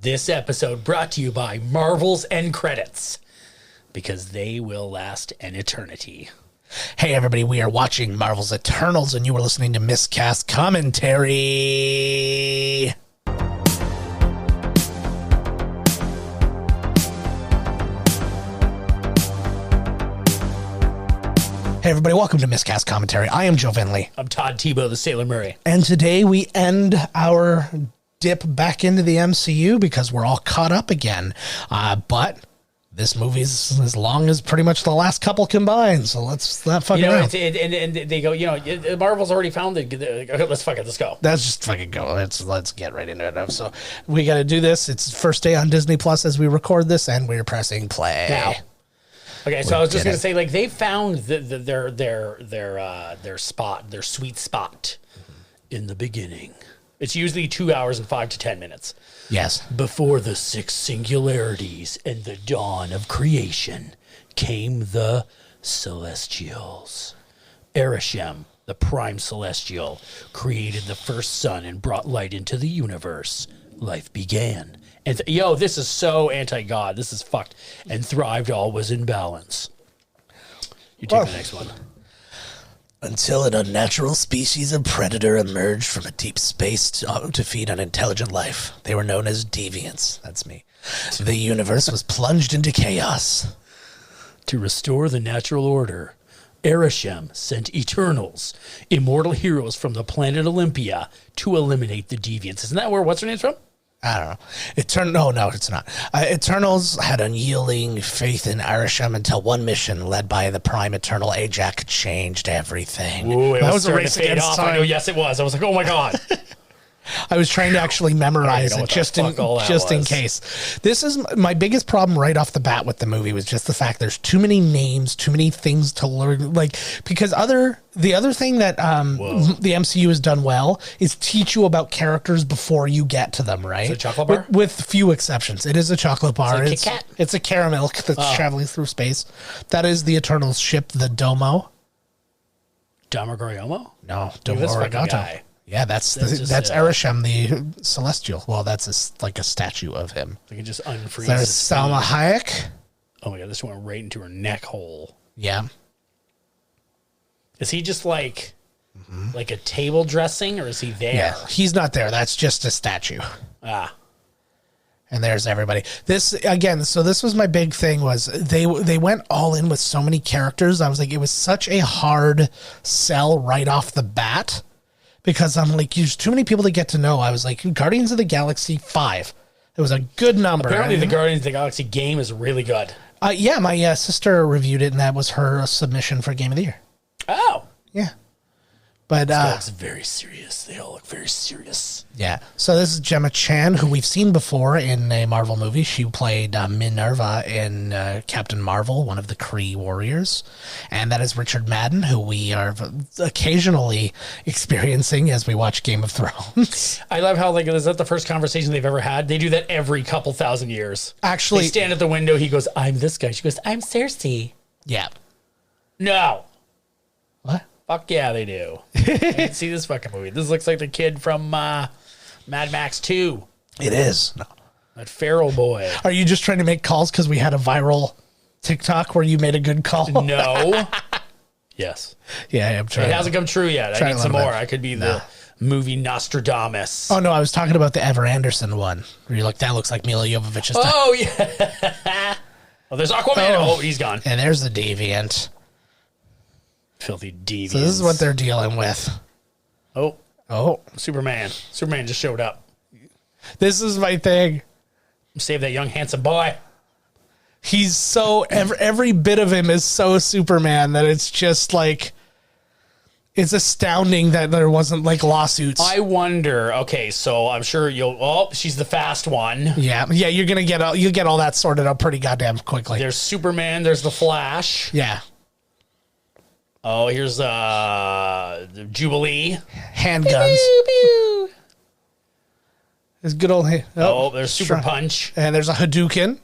This episode brought to you by Marvel's End Credits, because they will last an eternity. Hey everybody, we are watching Marvel's Eternals and you are listening to Miscast Commentary. Hey everybody, welcome to Miscast Commentary. I am Joe Finley. I'm Todd Tebow, the Sailor Murray. And today we end our dip back into the MCU because we're all caught up again. But this movie's as long as pretty much the last couple combined, so let's not fuck around. And they go, Marvel's already found it. Okay, let's go. Let's just fucking go. Let's get right into it. So we got to do this. It's first day on Disney Plus as we record this, and we're pressing play now. Okay, so I was just gonna say, like, they found their spot, their sweet spot in the beginning. It's usually 2 hours and 5 to 10 minutes. Yes. Before the six singularities and the dawn of creation came the Celestials. Arishem, the prime celestial, created the first sun and brought light into the universe. Life began. And this is so anti-God. This is fucked. And thrived, all was in balance. You take the next one. Until an unnatural species of predator emerged from a deep space to feed on intelligent life. They were known as deviants. That's me. The universe was plunged into chaos. To restore the natural order, Arishem sent Eternals, immortal heroes from the planet Olympia, to eliminate the deviants. Isn't that where what's-her-name's from? I don't know. No, it's not. Eternals had unyielding faith in Arishem until one mission led by the Prime Eternal Ajax changed everything. Ooh, that was a race against time. I know, yes, it was. I was like, oh my God. I was trying to actually memorize it just in case. This is my biggest problem right off the bat with the movie was just the fact there's too many names, too many things to learn. Like, because the other thing that the MCU has done well is teach you about characters before you get to them, right? Is it a chocolate bar? With few exceptions. It is a chocolate bar. It's a Kit Kat? It's a caramel that's traveling through space. That is the Eternals ship, the Domo. Damogoryomo? No, Domo Arigato. Yeah, that's Arishem, the Celestial. Well, that's like a statue of him. We can just unfreeze. There's Salma Hayek. Oh my God, this went right into her neck hole. Yeah. Is he just like a table dressing, or is he there? Yeah, he's not there. That's just a statue. Ah. And there's everybody. This was my big thing was they went all in with so many characters. I was like, it was such a hard sell right off the bat. Because I'm like, there's too many people to get to know. I was like, Guardians of the Galaxy 5. It was a good number. Apparently, the Guardians of the Galaxy game is really good. Yeah, my sister reviewed it, and that was her submission for Game of the Year. Oh. Yeah. But looks very serious. They all look very serious. Yeah. So this is Gemma Chan, who we've seen before in a Marvel movie. She played Minerva in Captain Marvel, one of the Kree warriors. And that is Richard Madden, who we are occasionally experiencing as we watch Game of Thrones. I love how, like, is that the first conversation they've ever had? They do that every couple thousand years. Actually, they stand at the window. He goes, "I'm this guy." She goes, "I'm Cersei." Yeah. No. What? Fuck yeah, they do. I didn't see this fucking movie. This looks like the kid from Mad Max 2. It is. No. That feral boy. Are you just trying to make calls because we had a viral TikTok where you made a good call? No. Yes. Yeah, I'm trying. It hasn't come true yet. I need some more. I could be the movie Nostradamus. Oh, no, I was talking about the Ever Anderson one. Where you're like, that looks like Mila Jovovich's. Oh, yeah. Oh, there's Aquaman. Oh, he's gone. And there's the Deviant. Filthy deviants. So this is what they're dealing with. Oh. Superman. Superman just showed up. This is my thing. Save that young, handsome boy. He's so... Every bit of him is so Superman that it's just like... It's astounding that there wasn't like lawsuits. I wonder... Okay, so I'm sure you'll... Oh, she's the fast one. Yeah, you're going to you'll get all that sorted out pretty goddamn quickly. There's Superman. There's the Flash. Yeah. Oh, here's Jubilee. Handguns. Pew, pew. There's good old... Oh, there's Super Punch. And there's a Hadouken.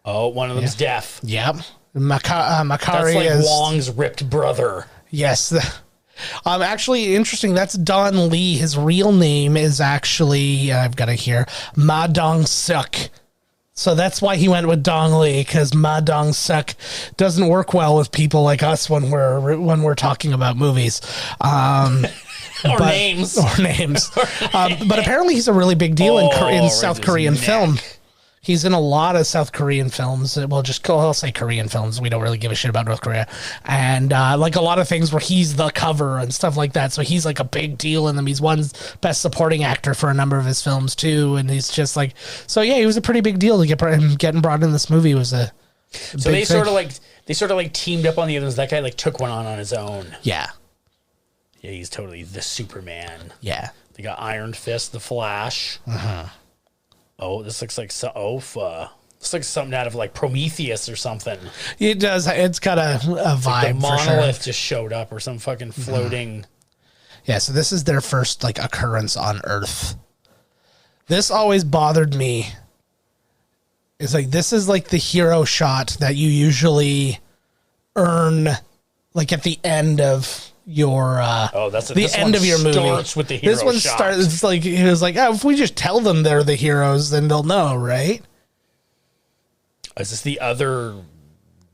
Oh, one of them's deaf. Yep. Makari That's like is... Wong's ripped brother. Yes. Actually, interesting. That's Don Lee. His real name is actually, I've got it here, Ma Dong-seok. So that's why he went with Dong Lee, because Ma Dong-seok doesn't work well with people like us when we're talking about movies. Names. But apparently he's a really big deal in South Korean film. He's in a lot of South Korean films. Well, I'll say Korean films. We don't really give a shit about North Korea. And like a lot of things where he's the cover and stuff like that. So he's like a big deal in them. He's won Best Supporting Actor for a number of his films too. And he's just like, so yeah, he was a pretty big deal to getting brought in this movie was a so they sort of like teamed up on the others. That guy like took one on his own. Yeah. Yeah, he's totally the Superman. Yeah. They got Iron Fist, the Flash. Uh-huh. Oh, this looks like looks like something out of like Prometheus or something. It does. It's got a vibe. Like the monolith just showed up, or some fucking floating. Yeah. So this is their first like occurrence on Earth. This always bothered me. It's like this is like the hero shot that you usually earn, like at the end of your the end of your movie. Starts with the hero this one shot. starts. It's like it was like, oh, if we just tell them they're the heroes, then they'll know, right? Is this the other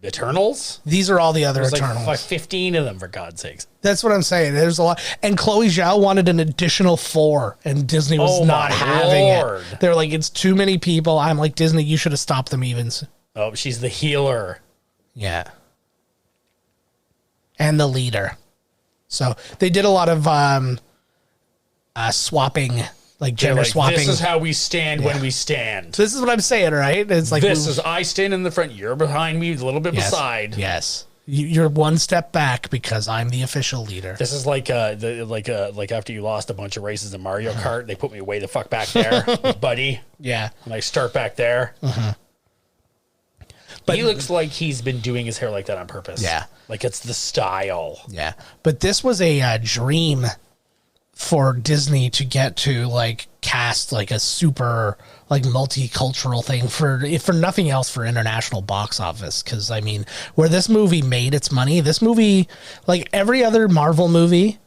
Eternals? These are all the other Eternals. Like 15 of them, for God's sakes. That's what I'm saying. There's a lot. And Chloe Zhao wanted an additional 4, and Disney was not having it. They're like, it's too many people. I'm like, Disney, you should have stopped them even. Oh, she's the healer. Yeah. And the leader. So they did a lot of swapping, like gender swapping. This is how we stand when we stand. So this is what I'm saying, right? It's like I stand in the front, you're behind me, a little bit beside. Yes, you're one step back because I'm the official leader. This is like like after you lost a bunch of races in Mario Kart, they put me way the fuck back there, buddy. Yeah, and I start back there. But he looks like he's been doing his hair like that on purpose. Yeah. Like it's the style. Yeah. But this was a dream for Disney to get to like cast like a super like multicultural thing for nothing else for international box office. Cause I mean, where this movie made its money, this movie, like every other Marvel movie,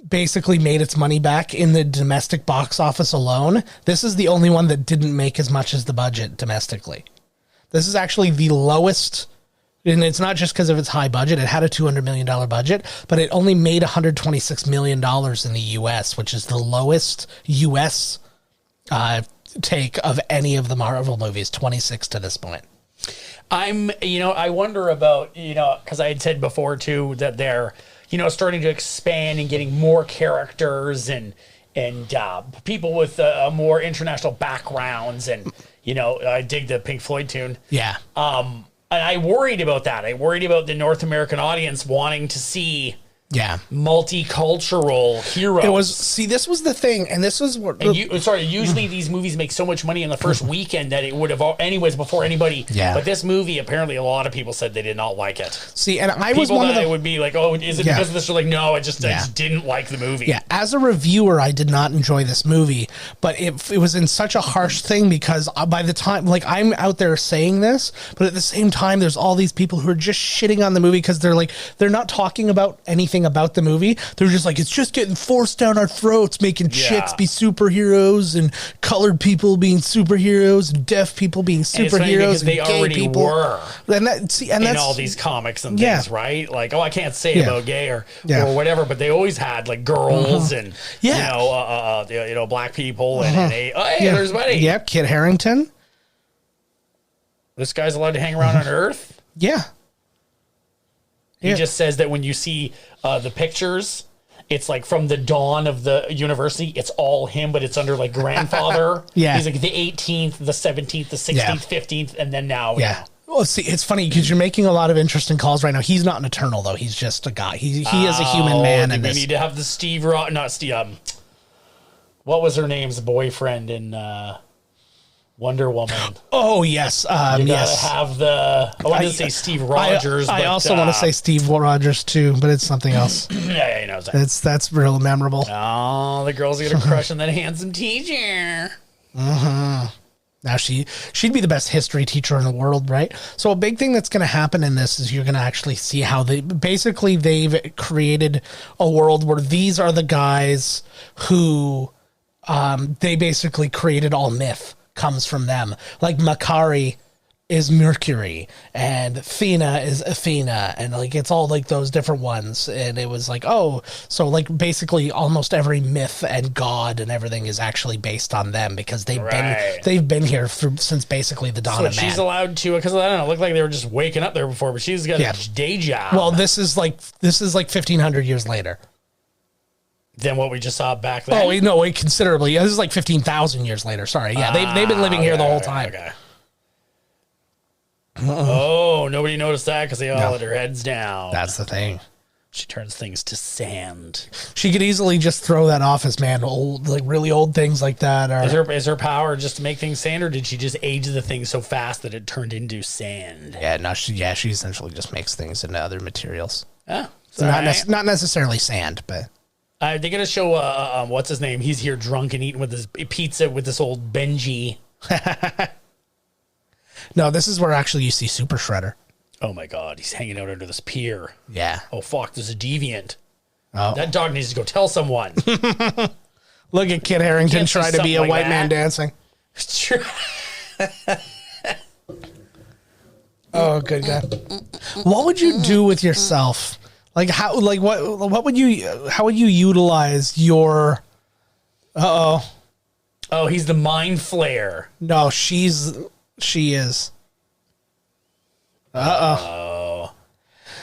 basically made its money back in the domestic box office alone. This is the only one that didn't make as much as the budget domestically. This is actually the lowest, and it's not just because of its high budget. It had a $200 million budget, but it only made $126 million in the U.S., which is the lowest U.S. Take of any of the Marvel movies, 26 to this point. I wonder about, because I had said before, too, that they're, starting to expand and getting more characters and people with more international backgrounds and... I dig the Pink Floyd tune. Yeah. And I worried about that. I worried about the North American audience wanting to see multicultural heroes. This was the thing, and this was what... usually these movies make so much money in the first weekend that it would have, anyways, before anybody... Yeah. But this movie, apparently, a lot of people said they did not like it. See, and I was one of them... would be like, oh, is it because of this? Or like, no, I just didn't like the movie. Yeah, as a reviewer, I did not enjoy this movie, but it was in such a harsh thing because by the time... Like, I'm out there saying this, but at the same time, there's all these people who are just shitting on the movie because they're not talking about anything about the movie. They're just like, it's just getting forced down our throats, making chicks be superheroes and colored people being superheroes and deaf people being superheroes and they gay already people were and that's in all these comics and things, right? Like, I can't say about gay or whatever, but they always had like girls and black people and hey, there's Buddy. Yeah, Kit Harington. This guy's allowed to hang around on Earth. Yeah. He just says that when you see the pictures, it's like from the dawn of the university, it's all him, but it's under like grandfather. He's like the 18th, the 17th, the 16th, 15th, and then now. Yeah. Well, see, it's funny because you're making a lot of interesting calls right now. He's not an Eternal, though. He's just a guy. He is a human man. And we need to have the what was her name's boyfriend in Wonder Woman? Oh, yes. Yes. Have the... I wanted to say Steve Rogers. I also want to say Steve Rogers, too, but it's something else. Yeah, he knows that. That's real memorable. Oh, the girls get a crush on that handsome teacher. Now she'd be the best history teacher in the world, right? So a big thing that's going to happen in this is you're going to actually see how they've created a world where these are the guys who they basically created all myth comes from them. Like Makari is Mercury and Athena is Athena, and like it's all like those different ones. And it was like, oh, so like basically almost every myth and god and everything is actually based on them, because they've been here since basically the dawn of man. She's allowed to, because I don't know, it looked like they were just waking up there before, but she's got a day job. Well, this is like 1,500 years later than what we just saw back then. Oh, no, considerably. This is like 15,000 years later. Sorry, yeah, they've been living here the whole time. Okay. Oh, nobody noticed that because they all had their heads down. That's the thing. She turns things to sand. She could easily just throw that off as really old things like that. Is her power just to make things sand, or did she just age the thing so fast that it turned into sand? Yeah, no, she essentially just makes things into other materials. Oh, so not necessarily sand, but they're gonna show what's his name? He's here drunk and eating with his pizza with this old Benji. No, this is where actually you see Super Shredder. Oh my God, he's hanging out under this pier. Yeah. Oh fuck, there's a deviant. Oh. That dog needs to go tell someone. Look at Kit Harington try to be a white man dancing. Oh, good God. What would you do with yourself? Like how would you utilize your Oh, he's the mind flayer. No, she is.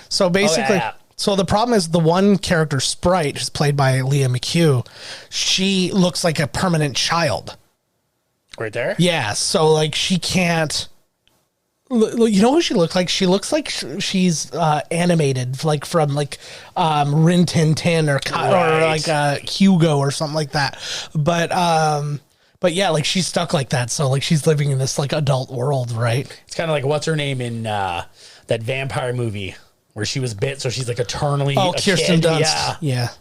So basically, so the problem is the one character, Sprite, who's played by Leah McHugh, she looks like a permanent child. Right there? Yeah, so like she can't. You know what she looks like? She looks like she's animated, like from Rin Tin Tin or like Hugo or something like that. But yeah, like she's stuck like that. So like she's living in this like adult world, right? It's kind of like what's her name in that vampire movie where she was bit, so she's like eternally. Oh, Kirsten Dunst. Yeah.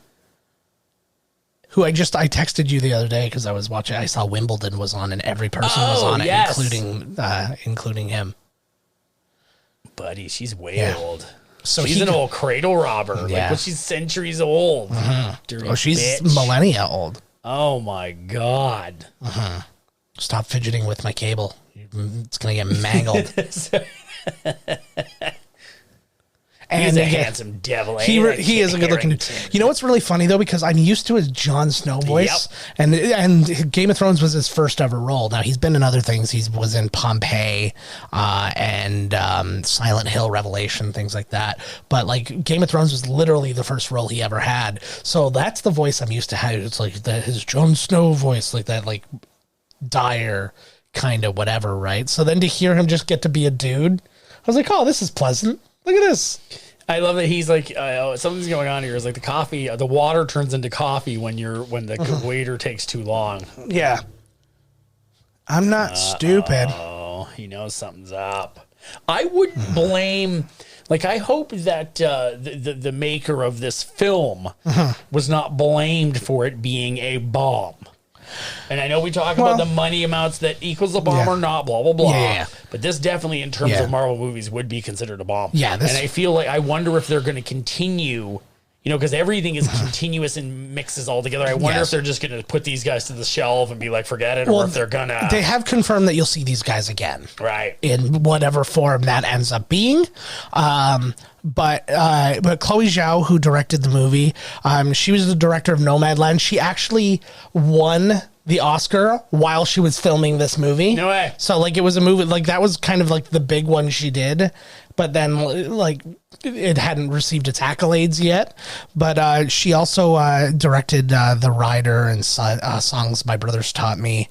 Who I texted you the other day because I was watching. I saw Wimbledon was on, and every person was on it, including him. Buddy, she's way old. So she's an old cradle robber. Yeah. Like, she's centuries old. She's millennia old. Oh my God. Stop fidgeting with my cable. It's going to get mangled. And he's a handsome devil. He is a good looking. You know what's really funny though, because I'm used to his Jon Snow voice, and Game of Thrones was his first ever role. Now he's been in other things. He was in Pompeii and Silent Hill Revelation, things like that. But like Game of Thrones was literally the first role he ever had. So that's the voice I'm used to having. It's like his Jon Snow voice, like that, like dire kind of whatever, right? So then to hear him just get to be a dude, I was like, oh, this is pleasant. Look at this. I love that he's like, something's going on here. It's like the water turns into coffee when the waiter takes too long. Yeah. I'm not stupid. Oh, he knows something's up. I would blame, like, I hope that the maker of this film was not blamed for it being a bomb. And I know we talk about the money amounts that equals a bomb or not, blah, blah, blah. Yeah. But this definitely, in terms of Marvel movies, would be considered a bomb. Yeah. And I feel like, I wonder if they're going to continue, because everything is continuous and mixes all together. I wonder if they're just going to put these guys to the shelf and be like, forget it, or if they're going to... They have confirmed that you'll see these guys again. Right. In whatever form that ends up being. But Chloe Zhao, who directed the movie, she was the director of Nomadland. She actually won the Oscar while she was filming this movie. No way. So like it was a movie, like that was kind of like the big one she did, but then like it hadn't received its accolades yet. But she also directed The Rider and Songs My Brothers Taught Me.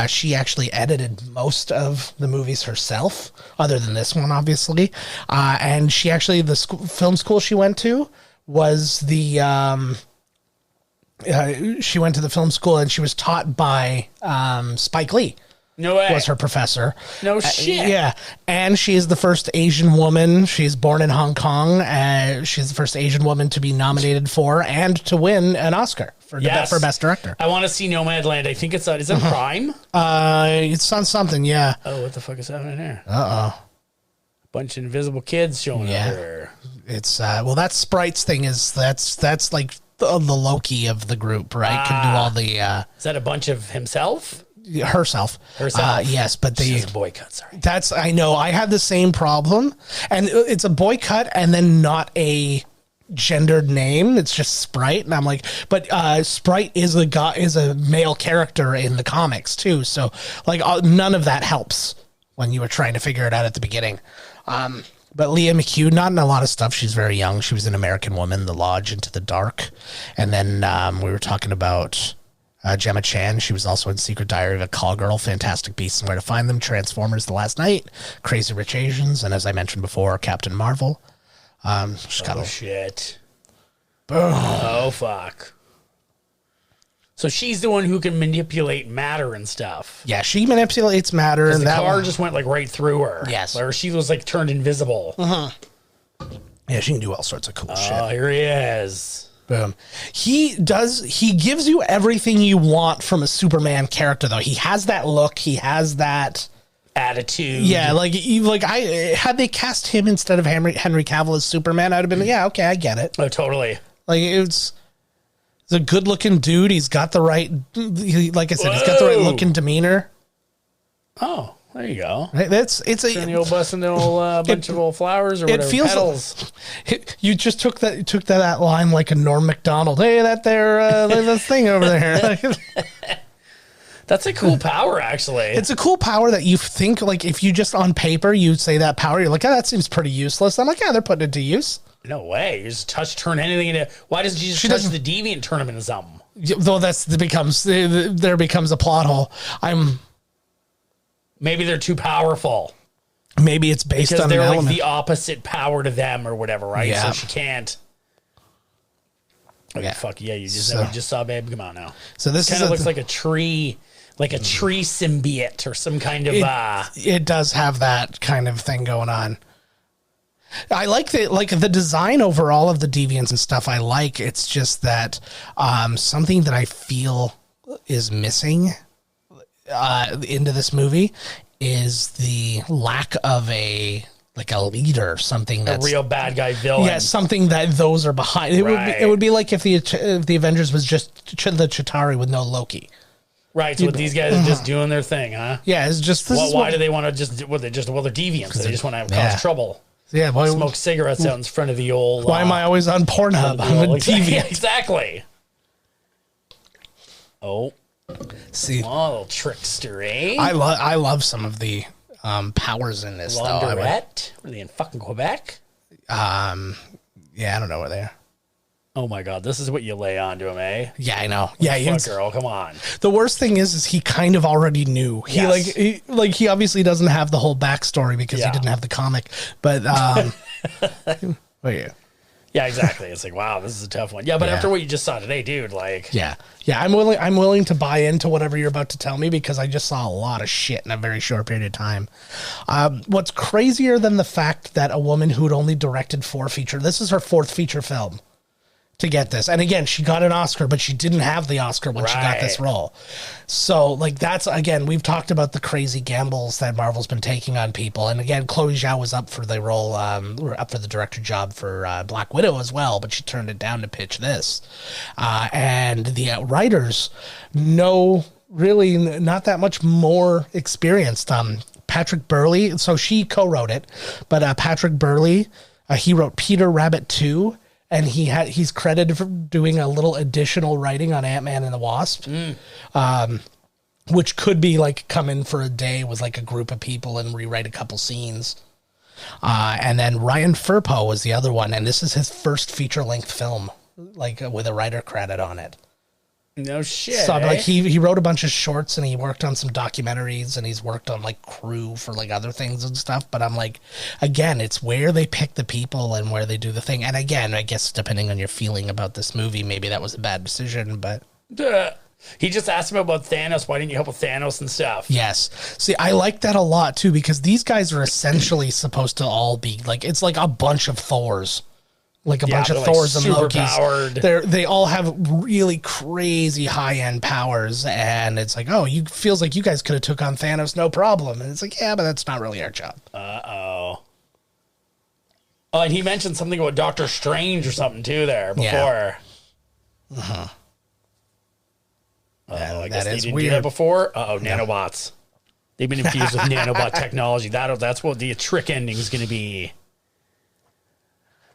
She actually edited most of the movies herself, other than this one, obviously. And she actually, the film school she went to was she went to the film school and she was taught by Spike Lee. No way. Was her professor. No shit. Yeah. And she is the first Asian woman. She's born in Hong Kong. She's the first Asian woman to be nominated for and to win an Oscar for Best Director. I want to see Nomadland. I think it's is it Prime? It's on something, yeah. Oh, what the fuck is happening here? Uh-oh. Bunch of invisible kids showing up here. It's well, that Sprite's thing that's like the Loki of the group, right? Can do all the is that a bunch of himself? Herself. Yes, but she's a boycott. Sorry, that's I know. I had the same problem, and it's a boycott, and then not a gendered name. It's just Sprite, and I'm like, but Sprite is a male character in the comics too. So like, none of that helps when you were trying to figure it out at the beginning. But Leah McHugh, not in a lot of stuff. She's very young. She was an American Woman, The Lodge, Into the Dark, and then we were talking about. Gemma Chan, she was also in Secret Diary of a Call Girl, Fantastic Beasts and Where to Find Them, Transformers The Last Night, Crazy Rich Asians, and as I mentioned before, Captain Marvel. Shit. Oh, fuck. So she's the one who can manipulate matter and stuff. Yeah, she manipulates matter. And the car just went like right through her. Yes. Or she was like turned invisible. Yeah, she can do all sorts of cool shit. Oh, here he is. Boom. He gives you everything you want from a Superman character, though. He has that look. He has that attitude. Yeah, had they cast him instead of Henry Cavill as Superman, I'd have been, yeah, okay, I get it. Oh, totally. Like, it's a good-looking dude. He's got the right, like I said, he's got the right look and demeanor. Oh, there you go. It's the old busting the old bunch of old flowers or whatever. It feels petals. You just took that line like a Norm Macdonald. Hey, that thing over there. That's a cool power, actually. It's a cool power that you think, like, if you just on paper you say that power, you're like, oh, that seems pretty useless. I'm like, yeah, they're putting it to use. No way. You just turn anything into. Why doesn't she just touch the deviant, turn him into something? Though there becomes a plot hole. Maybe they're too powerful. Maybe it's based because on they're an like element. the opposite power to them or whatever, right? Yeah. So she can't. Okay, fuck yeah! You just saw, babe. Come on now. So this kind of looks like a tree, symbiote or some kind of. It does have that kind of thing going on. I like the design overall of the deviants and stuff. I like. It's just that something that I feel is missing into this movie is the lack of a leader, something that's a real bad guy villain. Yeah, something that those are behind. It would be like if the Avengers was just the Chitauri with no Loki. Right, so these guys are just doing their thing, huh? Yeah, it's just why do they want to just? They're deviants. They just want to cause trouble. Yeah, smoke cigarettes out in front of the old. Why am I always on Pornhub? I'm a deviant. Exactly. Oh. See, little trickster, eh? I love some of the powers in this. Laundrette? Are they in fucking Quebec? Yeah, I don't know where they are. Oh my god, this is what you lay onto him, eh? Yeah, I know. Yeah, girl, come on. The worst thing is he kind of already knew. He he obviously doesn't have the whole backstory because he didn't have the comic. But wait. Yeah, exactly. It's like, wow, this is a tough one. Yeah, but after what you just saw today, dude, like, yeah, I'm willing to buy into whatever you're about to tell me because I just saw a lot of shit in a very short period of time. What's crazier than the fact that a woman who'd only directed 4 features, this is her 4th feature film to get this. And again, she got an Oscar, but she didn't have the Oscar when she got this role. So, that's, again, we've talked about the crazy gambles that Marvel's been taking on people. And again, Chloe Zhao was up for the role, up for the director job for Black Widow as well, but she turned it down to pitch this. And the writers know really not that much more experienced. Patrick Burley, so she co-wrote it, but Patrick Burley, he wrote Peter Rabbit 2. And he's credited for doing a little additional writing on Ant-Man and the Wasp, which could be come in for a day with a group of people and rewrite a couple scenes. And then Ryan Firpo was the other one, and this is his first feature-length film, with a writer credit on it. No shit. So he wrote a bunch of shorts and he worked on some documentaries and he's worked on crew for other things and stuff. But I'm again, it's where they pick the people and where they do the thing. And again, I guess depending on your feeling about this movie, maybe that was a bad decision. But He just asked him about Thanos. Why didn't you help with Thanos and stuff? Yes. See, I like that a lot too, because these guys are essentially supposed to all be like, it's like a bunch of Thors. Like a bunch of Thors and Lokis. They all have really crazy high-end powers, and it's like, oh, you feels like you guys could have took on Thanos, no problem. And it's like, yeah, but that's not really our job. Uh-oh. Oh, and he mentioned something about Doctor Strange or something too there before. Yeah. Uh-huh. I guess they didn't do that before. Nanobots. They've been infused with nanobot technology. That's what the trick ending is going to be.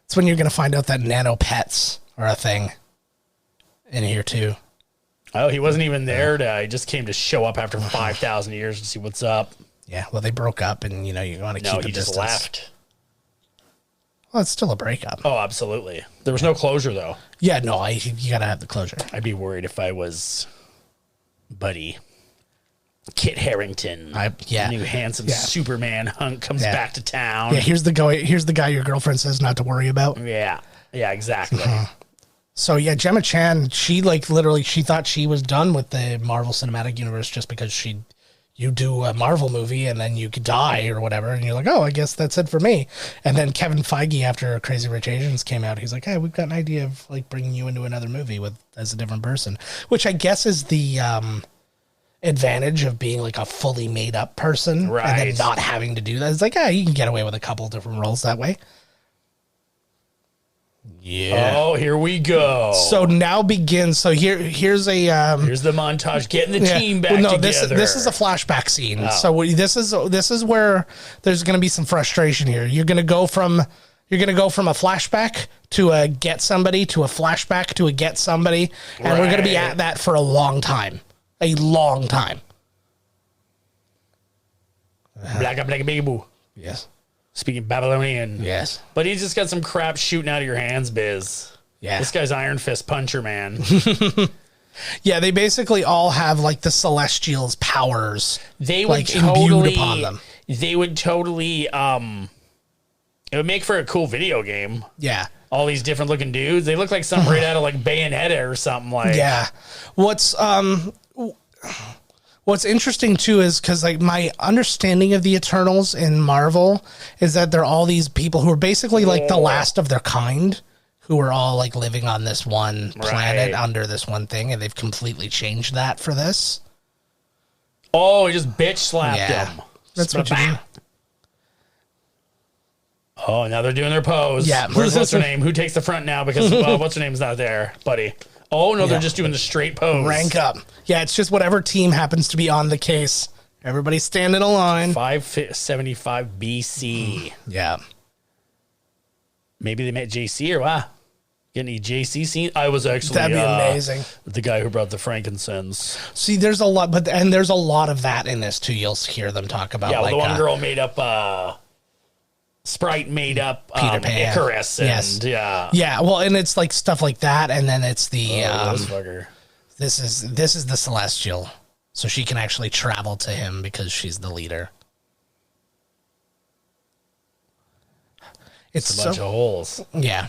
It's when you're going to find out that nano pets are a thing in here too. Oh, he wasn't even there. He just came to show up after 5,000 years to see what's up. Yeah, well, they broke up, and you want to keep a distance. No, he just left. Well, it's still a breakup. Oh, absolutely. There was no closure, though. Yeah, no, you got to have the closure. I'd be worried if I was Buddy. Kit Harington, new handsome Superman hunk comes back to town. Yeah, here's the guy your girlfriend says not to worry about. Yeah, exactly. So yeah, Gemma Chan, she literally she thought she was done with the Marvel Cinematic Universe just because you do a Marvel movie and then you could die or whatever, and you're like, oh, I guess that's it for me. And then Kevin Feige, after Crazy Rich Asians came out, he's like, hey, we've got an idea of bringing you into another movie as a different person, which I guess is the advantage of being a fully made up person, right? And then not having to do that. It's like, you can get away with a couple different roles that way. Yeah. Oh, here we go. So now begins. So here's the montage getting the team back together. This is a flashback scene. Oh. So this is where there's going to be some frustration here. You're going to go from a flashback to a get somebody to a flashback to a get somebody, and we're going to be at that for a long time. A long time. Black baby boo. Yes. Speaking Babylonian. Yes. But he's just got some crap shooting out of your hands, Biz. Yeah. This guy's Iron Fist puncher, man. Yeah, they basically all have the Celestials' powers. They would imbued upon them. They would totally it would make for a cool video game. Yeah. All these different looking dudes. They look like something right out of Bayonetta or something Yeah. What's interesting too is because my understanding of the Eternals in Marvel is that they're all these people who are basically the last of their kind, who are all living on this one planet under this one thing, and they've completely changed that for this. Oh, he just bitch slapped him. That's what you do. Oh, now they're doing their pose. Yeah. What's her name? Who takes the front now? Because what's her name's not there, buddy. Oh, no, they're just doing the straight pose. Rank up. Yeah, it's just whatever team happens to be on the case. Everybody's standing in a line. 575 BC. Yeah. Maybe they met JC or what? Get any JC scene? I was actually... That'd be amazing. The guy who brought the frankincense. See, there's a lot, and there's a lot of that in this, too. You'll hear them talk about. Yeah, the one girl made up... Sprite made up Peter Pan. Icarus. And, yeah. Well, and it's stuff like that, and then it's the this is the Celestial, so she can actually travel to him because she's the leader. It's a bunch of holes. Yeah.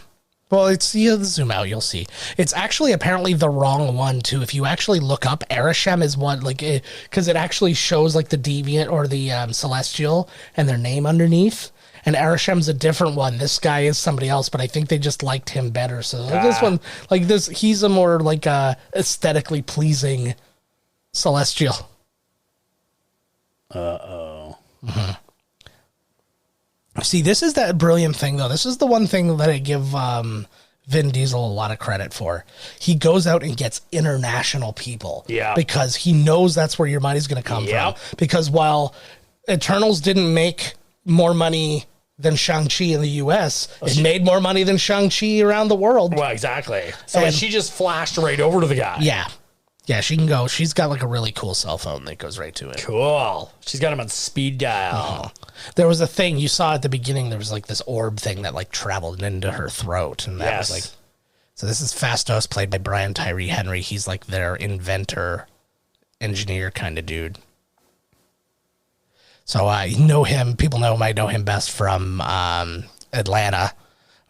Well, it's zoom out, you'll see. It's actually apparently the wrong one too. If you actually look up, Arishem is one because it actually shows the deviant or the Celestial and their name underneath. And Arishem's a different one. This guy is somebody else, but I think they just liked him better. So this one, he's a more aesthetically pleasing Celestial. Uh-oh. Mm-hmm. See, this is that brilliant thing, though. This is the one thing that I give Vin Diesel a lot of credit for. He goes out and gets international people. Yeah. Because he knows that's where your money's going to come from. Because while Eternals didn't make more money than Shang-Chi in the U.S., it made more money than Shang-Chi around the world. Well, exactly. So she just flashed right over to the guy. Yeah. Yeah, she can go. She's got a really cool cell phone that goes right to it. Cool. She's got him on speed dial. There was a thing you saw at the beginning. There was this orb thing that traveled into her throat. And that was so this is Phastos, played by Brian Tyree Henry. He's their inventor, engineer kind of dude. So I know him. People know him. I know him best from Atlanta,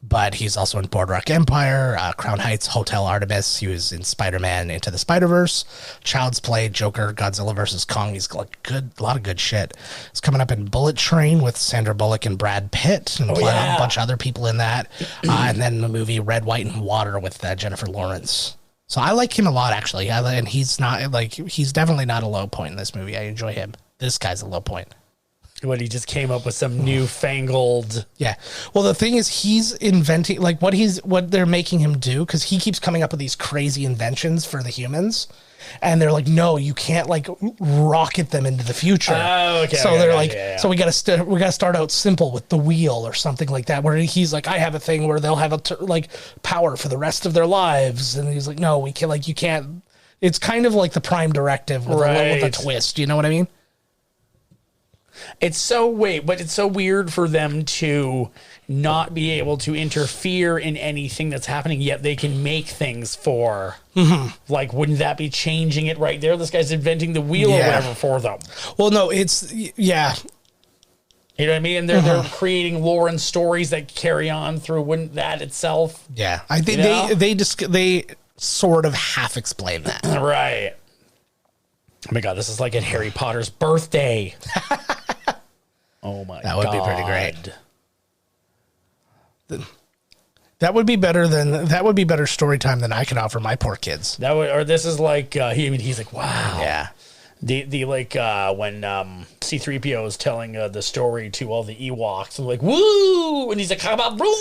but he's also in Boardwalk Empire, Crown Heights, Hotel Artemis. He was in Spider-Man Into the Spider-Verse, Child's Play, Joker, Godzilla vs. Kong. He's got a lot of good shit. He's coming up in Bullet Train with Sandra Bullock and Brad Pitt, and a bunch of other people in that. And then the movie Red, White, and Water with Jennifer Lawrence. So I like him a lot, actually. And he's definitely not a low point in this movie. I enjoy him. This guy's a low point. What, he just came up with some newfangled... Yeah. Well, the thing is, he's inventing, like, what they're making him do, because he keeps coming up with these crazy inventions for the humans, and they're like, no, you can't, like, rocket them into the future. Oh, okay. So they're like, so we gotta start out simple with the wheel or something like that, where he's like, I have a thing where they'll have power for the rest of their lives, and he's like, no, we can't, like, you can't. It's kind of like the Prime Directive with a twist, you know what I mean? It's so weird for them to not be able to interfere in anything that's happening, yet they can make things for, like, wouldn't that be changing it right there? This guy's inventing the wheel or whatever for them. Well, no, it's, yeah. You know what I mean? And they're creating lore and stories that carry on through, wouldn't that itself? Yeah. I think they sort of half explain that. Right. Oh my God, this is like at Harry Potter's birthday. Oh my God. That would be pretty great. That would be better story time than I can offer my poor kids. This is like he's like, wow. Yeah. The like when C-3PO is telling the story to all the Ewoks, and like, woo, and he's like, come on, bro,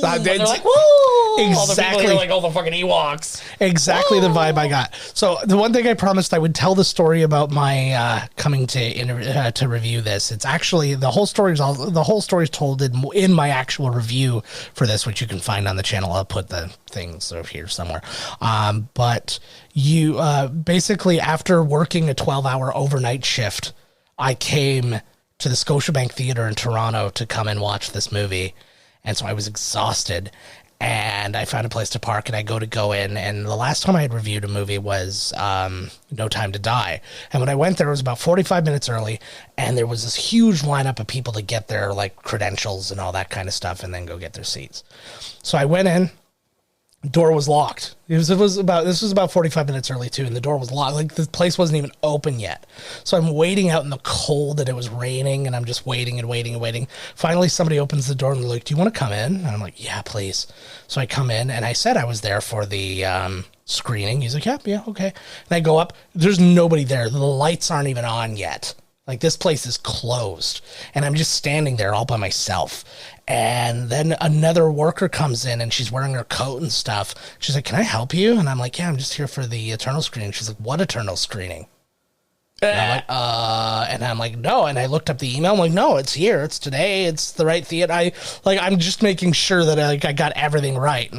and they're like, woo, exactly, all the fucking Ewoks, exactly. Woo! The vibe I got. So the one thing I promised I would tell the story about my coming to review this. It's actually the whole story is told in my actual review for this, which you can find on the channel. I'll put the things over here somewhere. But you basically, after working a 12-hour overnight shift, I came to the Scotiabank Theatre in Toronto to come and watch this movie. And so I was exhausted, and I found a place to park, and I go in. And the last time I had reviewed a movie was No Time to Die. And when I went there, it was about 45 minutes early, and there was this huge lineup of people to get their, like, credentials and all that kind of stuff and then go get their seats. So I went in. Door was locked. This was about 45 minutes early too, and the door was locked. Like, the place wasn't even open yet. So I'm waiting out in the cold, and it was raining, and I'm just waiting and waiting and waiting. Finally, somebody opens the door, and they're like, "Do you want to come in?" And I'm like, "Yeah, please." So I come in, and I said I was there for the screening. He's like, "Yeah, okay." And I go up. There's nobody there. The lights aren't even on yet. Like, this place is closed, and I'm just standing there all by myself. And then another worker comes in, and she's wearing her coat and stuff. She's like, "Can I help you?" And I'm like, "Yeah, I'm just here for the Eternal screening." She's like, "What Eternal screening?" And I'm like, "No." And I looked up the email. I'm like, "No, it's here. It's today. It's the right theater." I'm just making sure that I got everything right.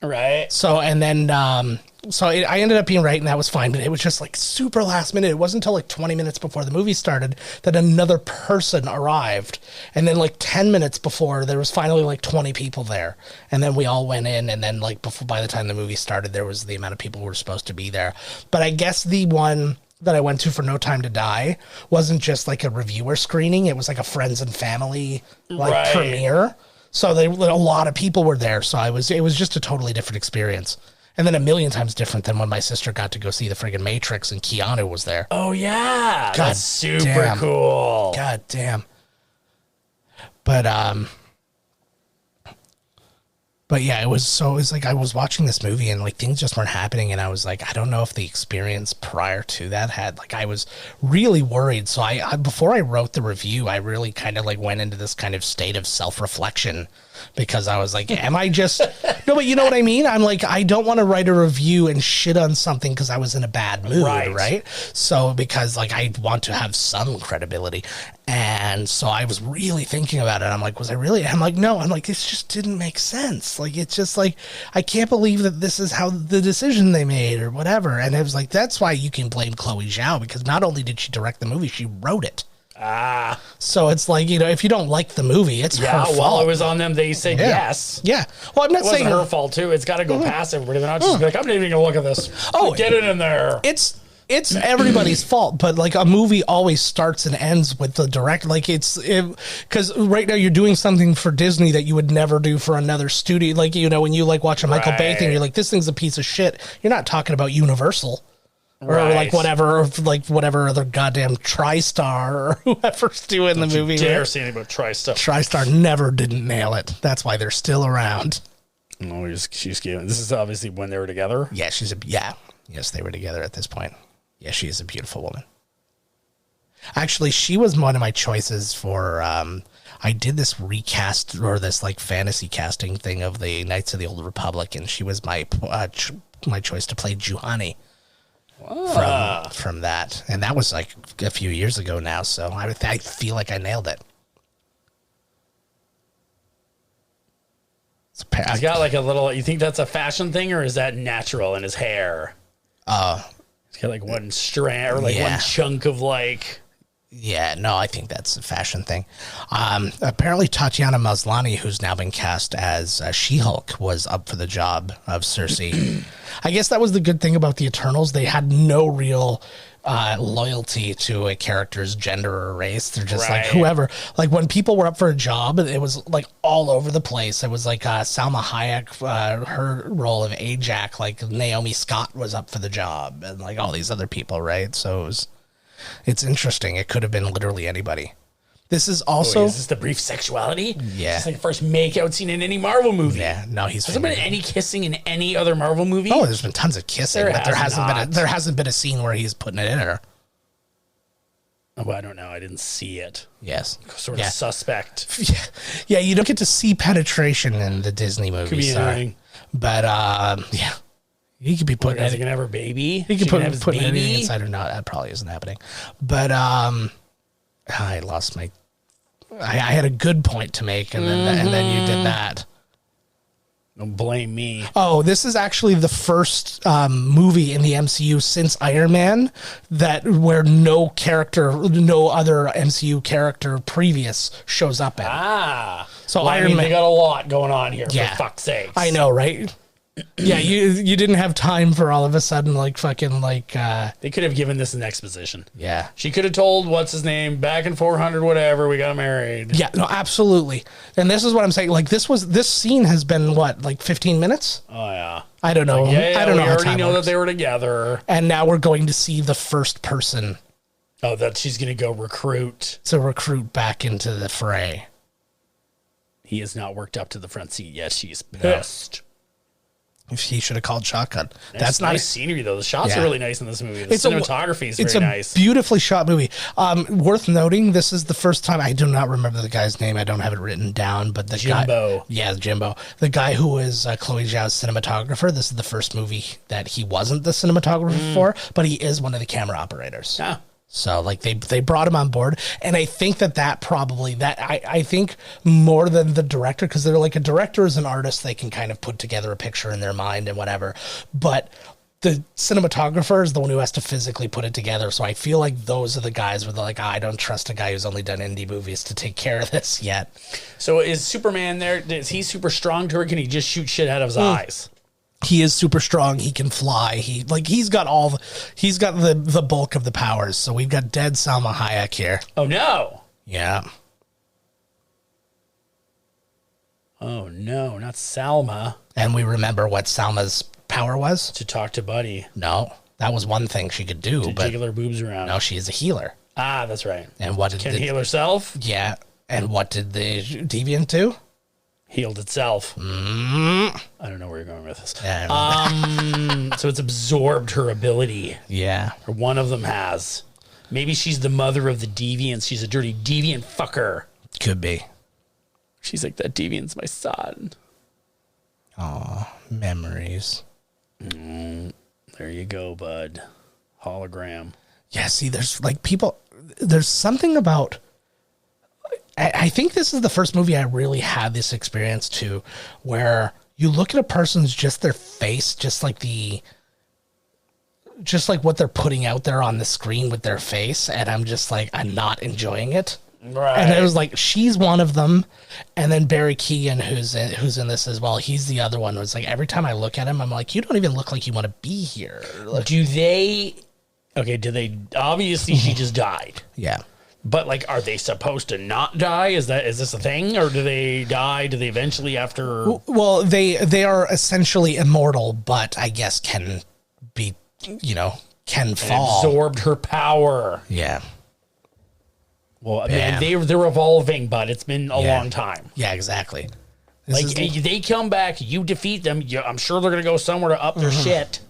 Right. So, and then, I ended up being right, and that was fine, but it was just, like, super last minute. It wasn't until, like, 20 minutes before the movie started that another person arrived. And then, like, 10 minutes before, there was finally, like, 20 people there. And then we all went in, and then, like, by the time the movie started, there was the amount of people who were supposed to be there. But I guess the one that I went to for No Time to Die wasn't just, like, a reviewer screening. It was, like, a friends and family, like, premiere. So a lot of people were there. So it was just a totally different experience. And then a million times different than when my sister got to go see the friggin' Matrix and Keanu was there. Oh, yeah. That's super cool. God damn. But yeah, it was like I was watching this movie and, like, things just weren't happening. And I was like, I don't know if the experience prior to that I was really worried. So I before I wrote the review, I really kind of, like, went into this kind of state of self-reflection, because I was like, am I just, no, but you know what I mean? I'm like, I don't want to write a review and shit on something because I was in a bad mood, right? So, because, like, I want to have some credibility. And so I was really thinking about it. I'm like, was I really? I'm like, no. I'm like, this just didn't make sense. Like, it's just like, I can't believe that this is how the decision they made or whatever. And it was like, that's why you can blame Chloe Zhao, because not only did she direct the movie, she wrote it. So it's like, you know, if you don't like the movie, it's her fault. While it was on them, they said yes. Yeah. Well, I'm not saying it wasn't her fault too. It's got to go past everybody. They're not just like, I'm not even gonna look at this. Oh, get it in there. It's it's everybody's fault, but like a movie always starts and ends with the director. Like because right now you're doing something for Disney that you would never do for another studio. Like, you know, when you like watch a Michael Bay thing, you're like, this thing's a piece of shit. You're not talking about Universal. Or like whatever other goddamn TriStar or whoever's doing the movie. Dare say anything about TriStar. TriStar never didn't nail it. That's why they're still around. Oh, she's giving. This is obviously when they were together. Yeah, yes, they were together at this point. Yeah, she is a beautiful woman. Actually, she was one of my choices for. I did this recast or this like fantasy casting thing of the Knights of the Old Republic, and she was my choice to play Juhani. From that, and that was like a few years ago now, so I feel like I nailed it. He's got like a little. You think that's a fashion thing, or is that natural in his hair? He's got like one strand or like one chunk of like. Yeah, no, I think that's a fashion thing. Apparently, Tatiana Maslany, who's now been cast as She-Hulk, was up for the job of Cersei. I guess that was the good thing about the Eternals. They had no real loyalty to a character's gender or race. They're just like whoever. Like when people were up for a job, it was like all over the place. It was like Salma Hayek, her role of Ajak, like Naomi Scott was up for the job, and like all these other people, right? So it's interesting. It could have been literally anybody. This is also... is this the brief sexuality? Yeah. It's like the first make-out scene in any Marvel movie. Yeah, no, he's... Has there been any kissing in any other Marvel movie? Oh, there's been tons of kissing, but there hasn't been a scene where he's putting it in her. Oh, I don't know. I didn't see it. Yes. Sort of suspect. Yeah, you don't get to see penetration in the Disney movies. Could be anything. But, yeah. He could be putting... Is he going to have her baby? He could put anything inside or not. That probably isn't happening. But, I lost my... I had a good point to make, and then you did that. Don't blame me. Oh, this is actually the first movie in the MCU since Iron Man where no other MCU character previous shows up in. So well, Iron Man... They got a lot going on here, for fuck's sakes. I know, right? Yeah, you didn't have time for all of a sudden like fucking like they could have given this an exposition. Yeah. She could have told what's his name back in 400 whatever we got married. Yeah, no, absolutely. And this is what I'm saying, like this scene has been what, like 15 minutes? Oh yeah. I don't know. I don't know. We already know that they were together. And now we're going to see the first person. Oh, that she's going to go recruit. To recruit back into the fray. He has not worked up to the front seat yet. She's pissed. He should have called shotgun. That's nice scenery, though. The shots are really nice in this movie. The cinematography is very nice. It's a beautifully shot movie. Worth noting, this is the first time. I do not remember the guy's name. I don't have it written down, but the Jimbo. guy... Yeah, Jimbo. The guy who was Chloe Zhao's cinematographer. This is the first movie that he wasn't the cinematographer for, but he is one of the camera operators. Yeah. So, like, they brought him on board, and I think I think more than the director, because they're like, a director is an artist, they can kind of put together a picture in their mind and whatever, but the cinematographer is the one who has to physically put it together, so I feel like those are the guys where they're like, I don't trust a guy who's only done indie movies to take care of this yet. So is Superman there, is he super strong to her, can he just shoot shit out of his eyes? He is super strong. He can fly. He's got the bulk of the powers. So we've got dead Salma Hayek here. Oh no. Yeah. Oh no, not Salma. And we remember what Salma's power was? To talk to Buddy. No, that was one thing she could do. To jiggle her boobs around. No, she is a healer. Ah, that's right. And what did Can heal herself? Yeah. And what did the deviant do? Healed itself. I don't know where you're going with this. So it's absorbed her ability. Yeah. Or one of them has. Maybe she's the mother of the deviants. She's a dirty deviant fucker. Could be. She's like, that deviant's my son. Aw, memories. There you go, bud. Hologram. Yeah, see, there's something about... I think this is the first movie I really had this experience too, where you look at a person's just their face, just like what they're putting out there on the screen with their face, and I'm just like, I'm not enjoying it. Right. And it was like, she's one of them, and then Barry Keoghan, who's in this as well, he's the other one. It was like, every time I look at him, I'm like, you don't even look like you want to be here. Do they Okay, do they... Obviously, she just died. Yeah. But, like, are they supposed to not die? Is this a thing? Or do they die? Do they eventually after... Well, they are essentially immortal, but I guess can be, can fall. Absorbed her power. Yeah. Well, man, they're evolving, but it's been a long time. Yeah, exactly. They come back, you defeat them. I'm sure they're going to go somewhere to up their shit.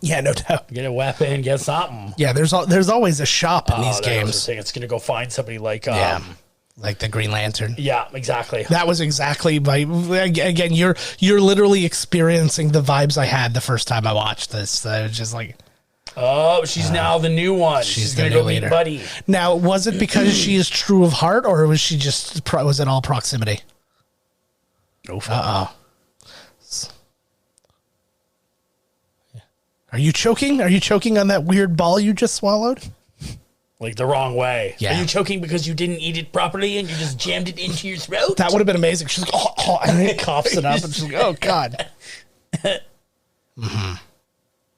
Yeah, no doubt. Get a weapon, get something. Yeah, there's always a shop in these games. It's going to go find somebody like... like the Green Lantern. Yeah, exactly. That was exactly again, you're literally experiencing the vibes I had the first time I watched this. I was just like... Oh, she's now the new one. She's going to go meet Buddy. Now, was it because she is true of heart, or was she just... was it all proximity? Uh-oh. Are you choking? Are you choking on that weird ball you just swallowed? Like the wrong way. Yeah. Are you choking because you didn't eat it properly and you just jammed it into your throat? That would have been amazing. She's like, oh, and then it coughs it up, and she's like, oh, God. Mm-hmm.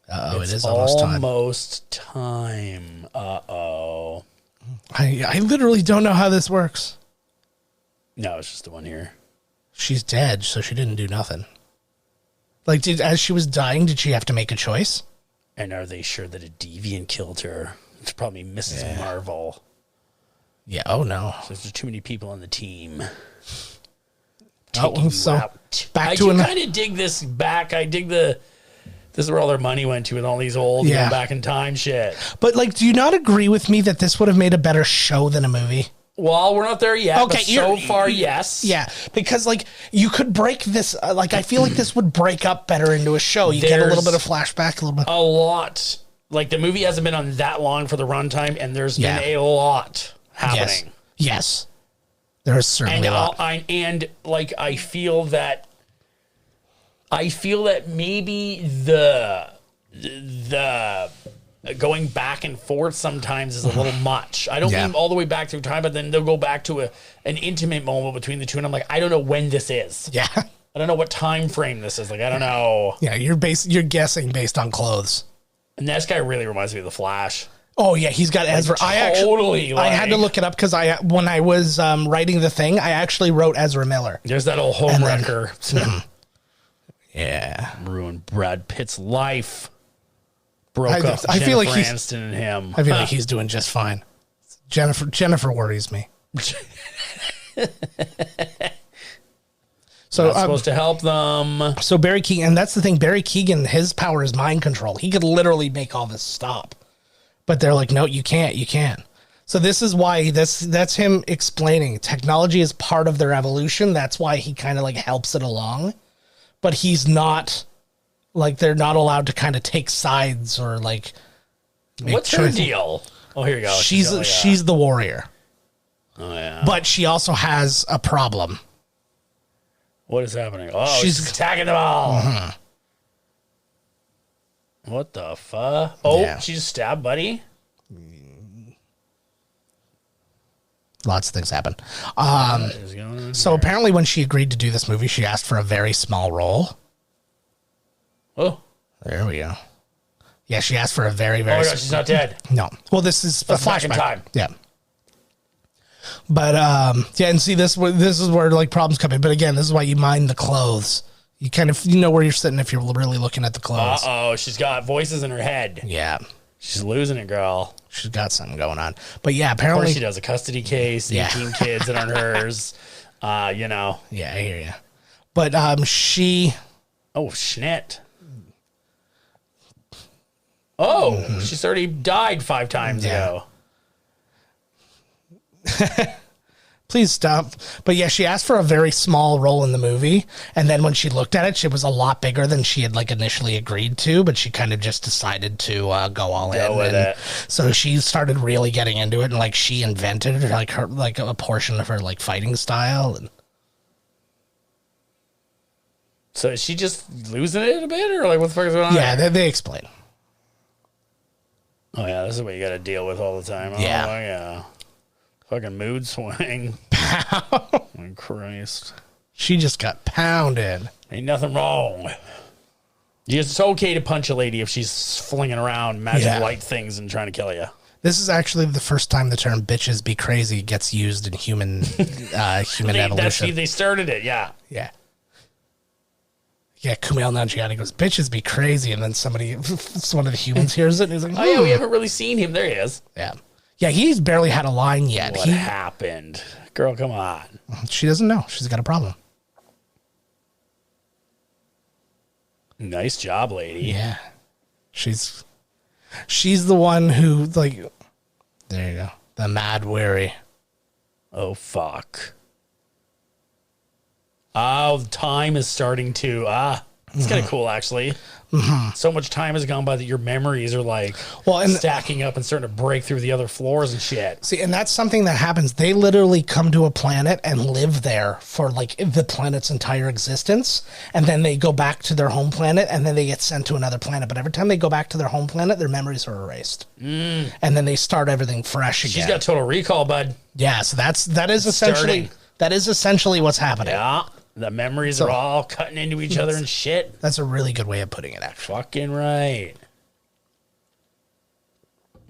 Uh-oh, it is almost time. Almost time. Uh-oh. I literally don't know how this works. No, it's just the one here. She's dead, so she didn't do nothing. Like, as she was dying, did she have to make a choice? And are they sure that a deviant killed her? It's probably Mrs. Marvel. Yeah, oh no. So there's too many people on the team. Oh, so out. Back to I kind of dig this back. I dig this is where all their money went to with all these old back in time shit. But, like, do you not agree with me that this would have made a better show than a movie? Well, we're not there yet, okay, but so far, yes. Yeah, because, like, you could break this, I feel like this would break up better into a show. You get a little bit of flashback, a little bit. A lot. Like, the movie hasn't been on that long for the runtime, and there's been a lot happening. Yes. There is certainly a lot. And I feel that maybe the going back and forth sometimes is a little much. I don't mean all the way back through time, but then they'll go back to an intimate moment between the two, and I'm like, I don't know when this is. Yeah. I don't know what time frame this is. Like, I don't know. Yeah, you're guessing based on clothes. And this guy really reminds me of the Flash. Oh yeah, he's got Ezra. I had to look it up because when I was writing the thing, I actually wrote Ezra Miller. There's that old homewrecker. Yeah, ruined Brad Pitt's life. Broke up I feel like Aniston and him. I feel like he's doing just fine. Jennifer worries me. So not supposed to help them. So Barry Keoghan, and that's the thing. Barry Keoghan, his power is mind control. He could literally make all this stop, but they're like, no, you can't. You can't. So this is why that's him explaining technology is part of their evolution. That's why he kind of like helps it along, but he's not. Like, they're not allowed to kind of take sides or, like... What's her deal? Oh, here you go. She's the warrior. Oh, yeah. But she also has a problem. What is happening? Oh, she's attacking them all. Mm-hmm. What the fuck? Oh, she just stabbed Buddy? Lots of things happen. So apparently when she agreed to do this movie, she asked for a very small role. Oh, there we go. Yeah, she asked for a very, very... Oh, my God, she's not dead. No. Well, this is a flashback. Time. Yeah. But, and see, this is where, like, problems come in. But again, this is why you mind the clothes. You kind of, you know where you're sitting if you're really looking at the clothes. Uh-oh, she's got voices in her head. Yeah. She's losing it, girl. She's got something going on. But, yeah, apparently... Of course she does. A custody case, 18 kids that aren't hers. Yeah, I hear you. But she... Oh, schnit. Oh, she's already died 5 times ago. Please stop. But yeah, she asked for a very small role in the movie. And then when she looked at it, she was a lot bigger than she had like initially agreed to. But she kind of just decided to go all in. Go with it. So she started really getting into it. And like she invented her a portion of her like fighting style. And so is she just losing it a bit? Or like what the fuck is going on? Yeah, they explain. Oh, yeah, this is what you got to deal with all the time. Oh, yeah. Fucking mood swing. Oh, my Christ. She just got pounded. Ain't nothing wrong. It's okay to punch a lady if she's flinging around magic light things and trying to kill you. This is actually the first time the term "bitches be crazy" gets used in human evolution. They started it, yeah. Yeah. Yeah, Kumail Nanjiani goes, "Bitches be crazy," and then one of the humans hears it, and he's like, "Oh yeah, we haven't really seen him." There he is. Yeah, yeah, he's barely had a line yet. What happened, girl? Come on. She doesn't know. She's got a problem. Nice job, lady. Yeah, she's the one who like. There you go. The Mad Weary. Oh fuck. Oh, time is starting to it's kind of cool actually. So much time has gone by that your memories are like stacking up and starting to break through the other floors and shit. See, and that's something that happens. They literally come to a planet and live there for like the planet's entire existence, and then they go back to their home planet, and then they get sent to another planet. But every time they go back to their home planet, their memories are erased, and then they start everything fresh again. She's got Total Recall, bud. Yeah, so that is essentially what's happening. Yeah. The memories are all cutting into each other and shit. That's a really good way of putting it, actually. Fucking right.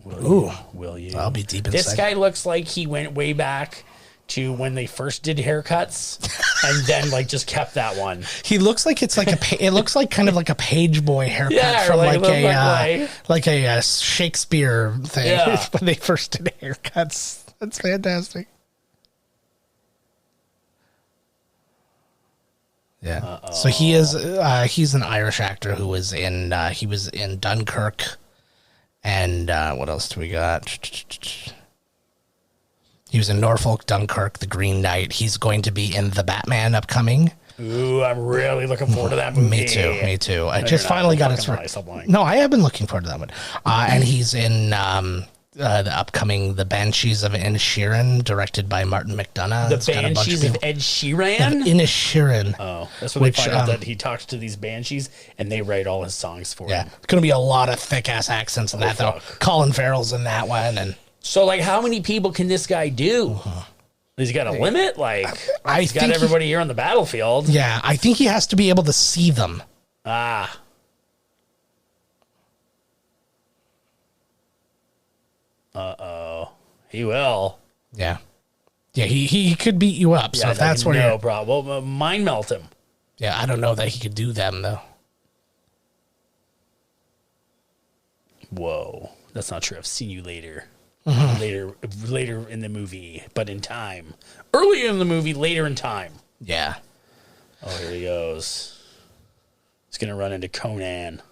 Will you? I'll be deep inside. This guy looks like he went way back to when they first did haircuts and then like just kept that one. He looks like it's like it looks like kind of like a page boy haircut from like a Shakespeare thing when they first did haircuts. That's fantastic. Yeah. Uh-oh. So he is he's an Irish actor who was in he was in Dunkirk, and what else do we got? He was in Norfolk, Dunkirk, The Green Knight. He's going to be in The Batman upcoming. Ooh, I'm really looking forward to that movie. Me too. I just finally got it. No, I have been looking forward to that one. And he's in the upcoming The Banshees of Inisherin, directed by Martin McDonagh. The Banshees of Ed Sheeran? Inisherin. Oh, that's when they find out that he talks to these banshees and they wrrite all his songs for him. Yeah, it's going to be a lot of thick-ass accents in that, though. Colin Farrell's in that one. And so, like, how many people can this guy do? Has he got a limit? Like, he's got everybody here on the battlefield. Yeah, I think he has to be able to see them. Ah. Uh-oh. He will. Yeah. Yeah, he could beat you up. So if that's where no problem. Well, mind melt him. Yeah, I don't know that he could do them, though. Whoa. That's not true. I've seen you later. Later in the movie, but in time. Earlier in the movie, later in time. Yeah. Oh, here he goes. He's going to run into Conan.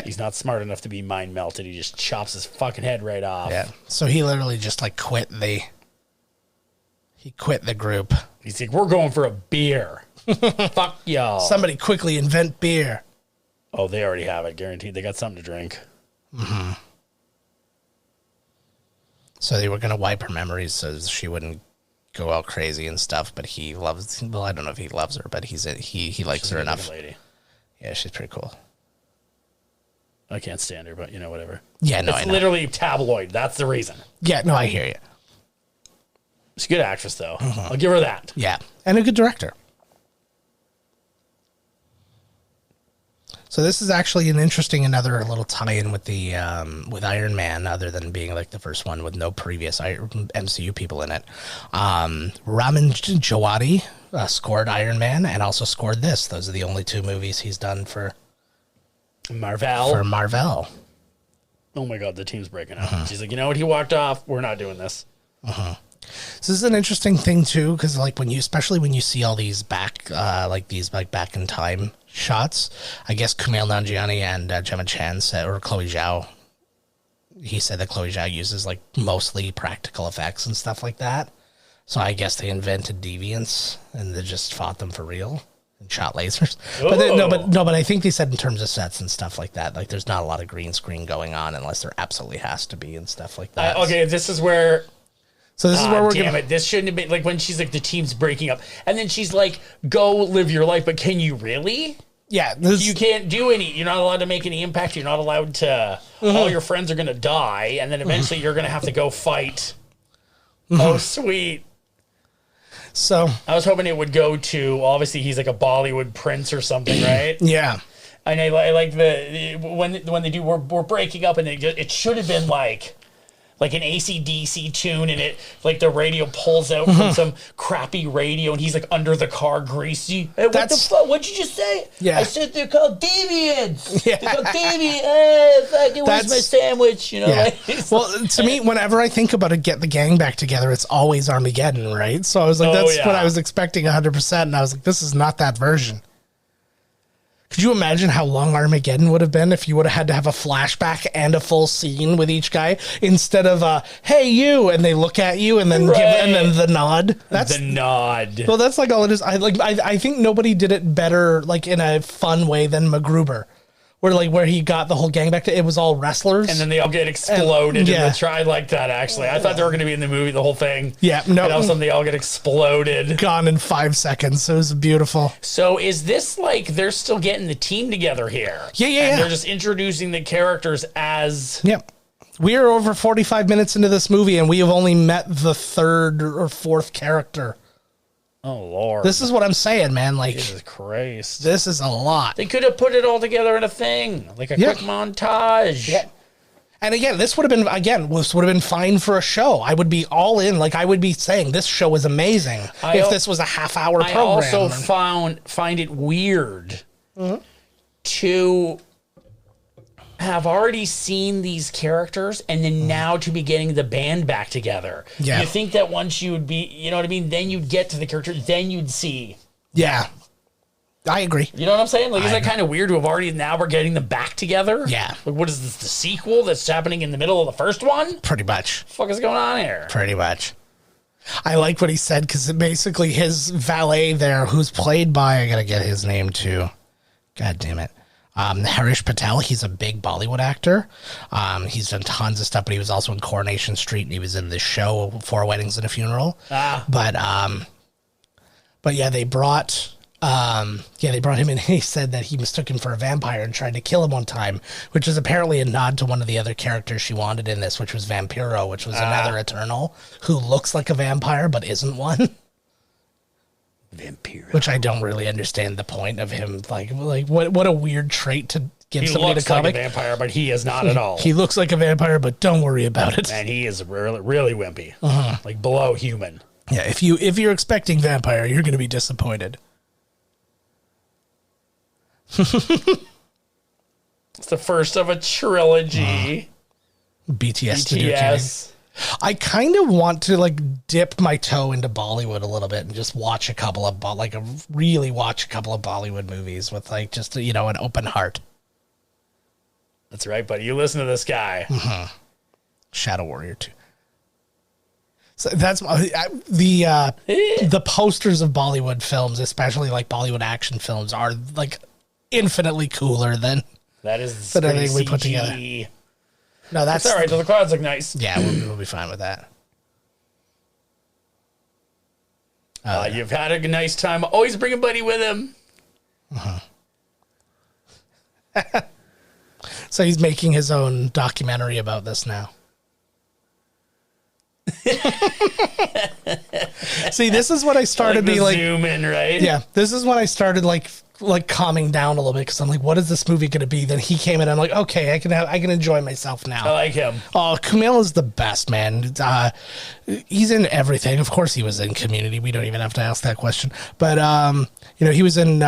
He's not smart enough to be mind melted. He just chops his fucking head right off. Yeah. So he literally just like quit the group. He's like, we're going for a beer. Fuck y'all. Somebody quickly invent beer. Oh, they already have it. Guaranteed. They got something to drink. Mm-hmm. So they were going to wipe her memories so she wouldn't go all crazy and stuff. But he loves, well, I don't know if he loves her, but he likes her enough. Lady. Yeah, she's pretty cool. I can't stand her, but, whatever. Yeah, no, it's literally tabloid. That's the reason. Yeah, no, I hear you. She's a good actress, though. I'll give her that. Yeah, and a good director. So this is actually another little tie-in with the with Iron Man, other than being like the first one with no previous MCU people in it. Ramin Djawadi scored Iron Man and also scored this. Those are the only two movies he's done for Marvel. Oh my God, the team's breaking up. She's like, you know what? He walked off. We're not doing this. So this is an interesting thing too, because like especially when you see all these back in time shots, I guess Kumail Nanjiani and Gemma Chan said, or Chloe Zhao, he said that Chloe Zhao uses like mostly practical effects and stuff like that. So I guess they invented deviants and they just fought them for real and shot lasers. But I think they said in terms of sets and stuff like that, like there's not a lot of green screen going on unless there absolutely has to be and stuff like that. Okay, this is where. So this is where we're damn it. This shouldn't have been like when she's like the team's breaking up, and then she's like, "Go live your life," but can you really? Yeah, you can't do any. You're not allowed to make any impact. You're not allowed to. All your friends are gonna die, and then eventually you're gonna have to go fight. Oh, sweet. So I was hoping it would go to. Obviously, he's like a Bollywood prince or something, right? Yeah. And I like when they do we're breaking up, and it should have been like an AC/DC tune, and it like the radio pulls out from some crappy radio, and he's like under the car, greasy. Hey, what the fuck? What'd you just say? Yeah. I said they're called deviants. Yeah. They're called deviants. Fucking where's my sandwich? You know. Yeah. Like, Well, to me, whenever I think about it, get the gang back together, it's always Armageddon, right? So I was like, that's what I was expecting 100%, and I was like, this is not that version. Could you imagine how long Armageddon would have been if you would have had to have a flashback and a full scene with each guy instead of "Hey you," and they look at you and then and then the nod? That's the nod. Well, that's like all it is. I think nobody did it better, like in a fun way, than MacGruber. Where he got the whole gang back to, it was all wrestlers. And then they all get exploded in the try. I like that, actually. I thought they were going to be in the movie, the whole thing. Yeah, no. And all of a sudden they all get exploded. Gone in 5 seconds. So it was beautiful. So is this like they're still getting the team together here? Yeah. And they're just introducing the characters as... Yep. We are over 45 minutes into this movie, and we have only met the third or fourth character. Oh, Lord. This is what I'm saying, man. Like, Jesus Christ. This is a lot. They could have put it all together in a thing, like a quick montage. Yeah. And again, this would have been fine for a show. I would be all in. Like, I would be saying this show is amazing if this was a half-hour program. I also find it weird to have already seen these characters and then now to be getting the band back together. Yeah. You think that once you would be, you know what I mean? Then you'd get to the characters, then you'd see. Yeah. I agree. You know what I'm saying? Like, is that kind of weird to have already, now we're getting them back together? Yeah. Like, what is this, the sequel that's happening in the middle of the first one? Pretty much. What the fuck is going on here? Pretty much. I like what he said, because basically his valet there, who's played by, I gotta get his name too. God damn it. Harish Patel, he's a big Bollywood actor. He's done tons of stuff, but he was also in Coronation Street, and he was in this show, Four Weddings and a Funeral. But yeah, they brought him in, and he said that he mistook him for a vampire and tried to kill him one time, which is apparently a nod to one of the other characters she wanted in this, which was Vampiro, which was another Eternal who looks like a vampire but isn't one. Vampiro. Which I don't really understand the point of him. Like what a weird trait to give somebody to comic. He looks like a vampire, but he is not at all. He looks like a vampire, but don't worry about it. And he is really, really wimpy. Like below human. Yeah, if you're expecting vampire, you're going to be disappointed. It's the first of a trilogy. BTS. To do kidding. I kind of want to like dip my toe into Bollywood a little bit and just watch a couple of Bollywood movies with like just an open heart. That's right, buddy. You listen to this guy. Shadow Warrior 2. So that's the posters of Bollywood films, especially like Bollywood action films, are like infinitely cooler than anything we put together. No, that's all right. The clouds look nice. Yeah, we'll be fine with that. You've had a nice time. Always bring a buddy with him. So he's making his own documentary about this now. See, this is what I started being like. Zoom in, right? Yeah, this is when I started like calming down a little bit, because I'm like, what is this movie going to be? Then he came in, and I'm like, okay, I can enjoy myself now. I like him. Oh, Kumail is the best, man. He's in everything. Of course, he was in Community. We don't even have to ask that question. But he was in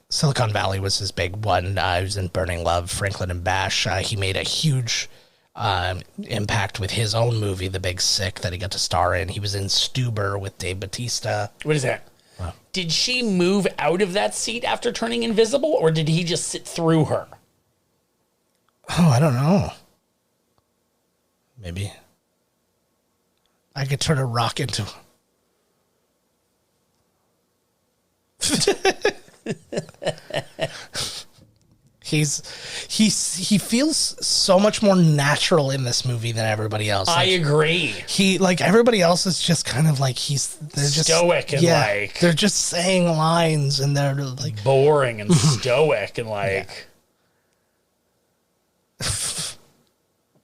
Silicon Valley was his big one. He was in Burning Love, Franklin and Bash. He made a huge impact with his own movie, The Big Sick, that he got to star in. He was in Stuber with Dave Bautista. What is that? Wow. Did she move out of that seat after turning invisible, or did he just sit through her? Oh, I don't know. Maybe I could turn a rock into. He feels so much more natural in this movie than everybody else. I agree. Everybody else is just kind of like they're just stoic and like they're just saying lines, and they're like boring and stoic and like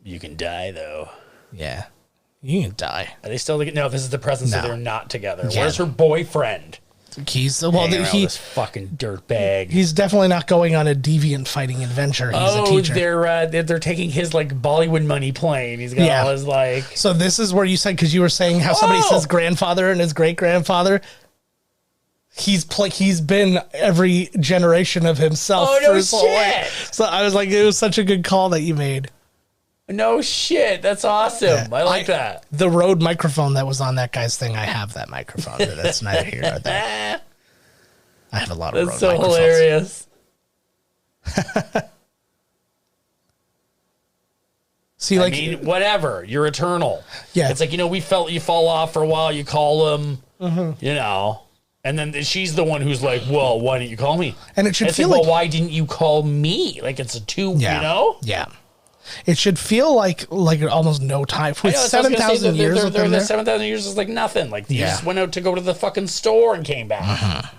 you can die though. Yeah, you can die. Are they still together? No, this is the presence that they're not together. Yeah. Where's her boyfriend? He's this fucking dirtbag. He's definitely not going on a deviant fighting adventure. He's a teacher. They're taking his like Bollywood money plane. He's got all his like. So this is where you said, because you were saying how somebody says grandfather and his great grandfather. He's been every generation of himself for his whole life. So I was like, it was such a good call that you made. No shit. That's awesome. Yeah. I like that. The Rode microphone that was on that guy's thing, I have that microphone. That's neither here nor there. I have a lot of Rode microphones. That's so hilarious. See, like, I mean, whatever. You're eternal. Yeah. It's like, we felt you fall off for a while. You call them, and then she's the one who's like, well, why didn't you call me? And it should feel like, well, why didn't you call me? Like, it's a two, Yeah. It should feel like almost no time. With 7,000 years of them there. 7,000 years is like nothing. Like, you just went out to go to the fucking store and came back.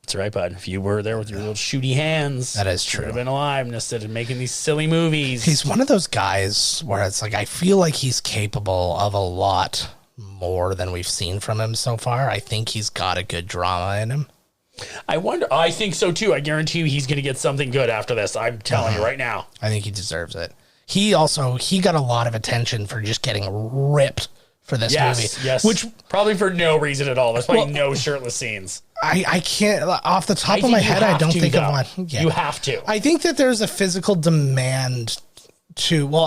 That's right, bud. If you were there with your little shooty hands, that is true. You would have been alive instead of making these silly movies. He's one of those guys where it's like, I feel like he's capable of a lot more than we've seen from him so far. I think he's got a good drama in him. I think so too. I guarantee you he's going to get something good after this. I'm telling you right now. I think he deserves it. He got a lot of attention for just getting ripped for this movie. Yes. Which probably for no reason at all. There's probably no shirtless scenes. I can't, off the top of my head, I don't think of one. Yeah. You have to. I think that there's a physical demand to, well,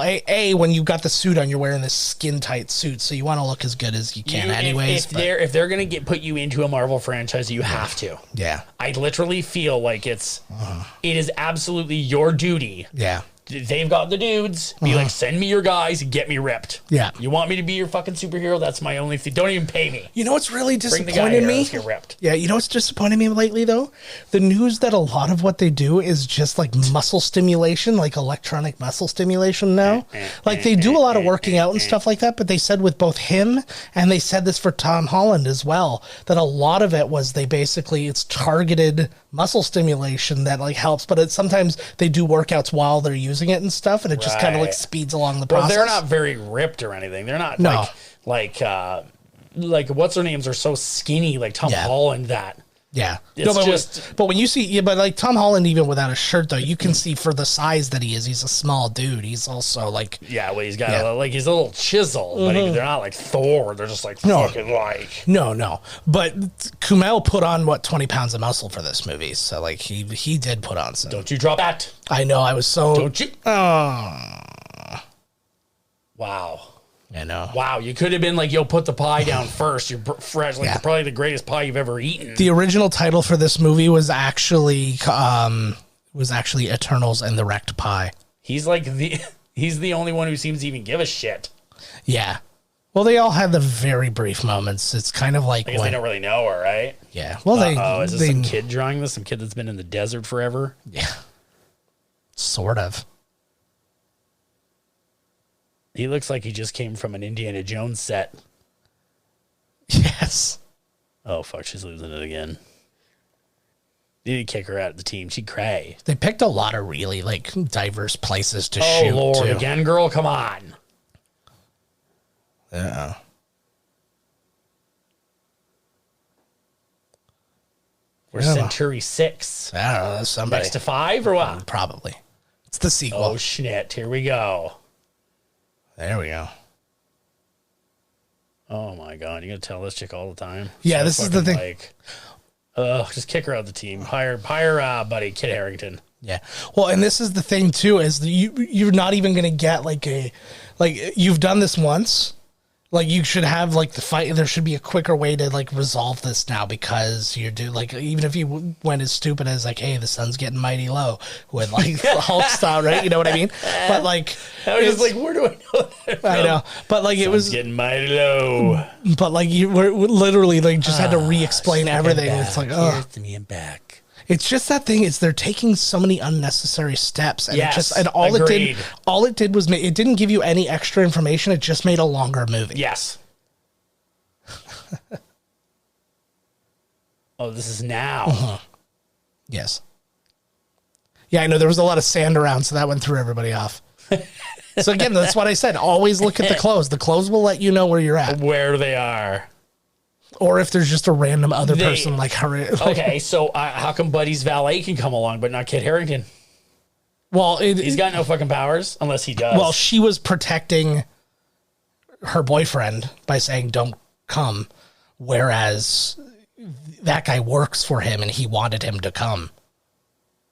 when you've got the suit on, you're wearing this skin tight suit, so you want to look as good as you can anyways. If they're going to put you into a Marvel franchise, you have to. Yeah. I literally feel like it is absolutely your duty. Yeah. They've got the dudes. Be like, send me your guys, get me ripped. Yeah. You want me to be your fucking superhero? That's my only thing. Don't even pay me. You know what's really disappointed me? Let's get ripped. Yeah, you know what's disappointed me lately, though? The news that a lot of what they do is just like muscle stimulation, like electronic muscle stimulation now. Like they do a lot of working out and stuff like that, but they said with both him and they said this for Tom Holland as well, that a lot of it was it's targeted muscle stimulation that like helps, but sometimes they do workouts while they're using it and stuff, and it just kind of like speeds along the process. They're not very ripped or anything. They're not like what's their names are so skinny, like Tom Holland. Yeah. It's but when you see, but like Tom Holland, even without a shirt, though, you can see for the size that he is, he's a small dude. He's also like, he's got he's a little chisel, but they're not like Thor. They're just like fucking like. No. But Kumail put on 20 pounds of muscle for this movie, so like he did put on some. Don't you drop that? I know. I was so. Don't you? Wow. I know. Wow, you could have been like, yo, put the pie down first. You're fresh, probably the greatest pie you've ever eaten. The original title for this movie was actually Eternals and the Wrecked Pie. He's the only one who seems to even give a shit. Yeah. Well, they all had the very brief moments. It's kind of like they don't really know her, right? Yeah. Well, is this some kid drawing this? Some kid that's been in the desert forever? Yeah. Sort of. He looks like he just came from an Indiana Jones set. Yes. Oh, fuck. She's losing it again. You need to kick her out of the team. She'd cray. They picked a lot of really, diverse places to shoot, Lord, too. Again, girl? Come on. Yeah. Where's Centauri 6? I don't know. That's somebody. Next to 5 or what? Probably. It's the sequel. Oh, shit. Here we go. There we go. Oh my God! You gotta tell this chick all the time. Yeah, this is the thing. Just kick her out of the team. Hire, buddy, Kit Harington. Yeah. Well, and this is the thing too, is you're not even gonna get you've done this once. Like you should have the fight. There should be a quicker way to resolve this now, because you're even if you went as stupid as hey, the sun's getting mighty low with Hulk style, right? You know what I mean? But I was just where do I know that from? I know, but it was getting mighty low. But you were literally just had to re-explain everything. It's here's to me and back. It's just that thing is they're taking so many unnecessary steps, and agreed. all it did was it didn't give you any extra information. It just made a longer movie. Yes. Oh, this is now. Uh-huh. Yes. Yeah, I know there was a lot of sand around, so that went threw everybody off. So again, that's what I said. Always look at the clothes. The clothes will let you know where you're at. Where they are. Or if there's just a random other person like her. Okay, so how come Buddy's valet can come along, but not Kit Harington? Well, he's got no fucking powers, unless he does. Well, she was protecting her boyfriend by saying, don't come. Whereas that guy works for him and he wanted him to come.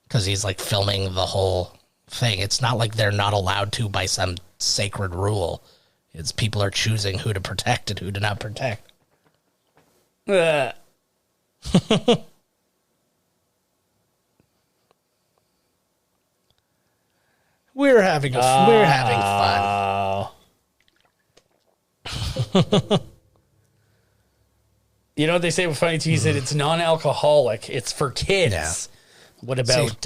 Because he's like filming the whole thing. It's not like they're not allowed to by some sacred rule. It's people are choosing who to protect and who to not protect. We're having fun. You know what they say with funny tea? That it's non-alcoholic. It's for kids. Yeah. What about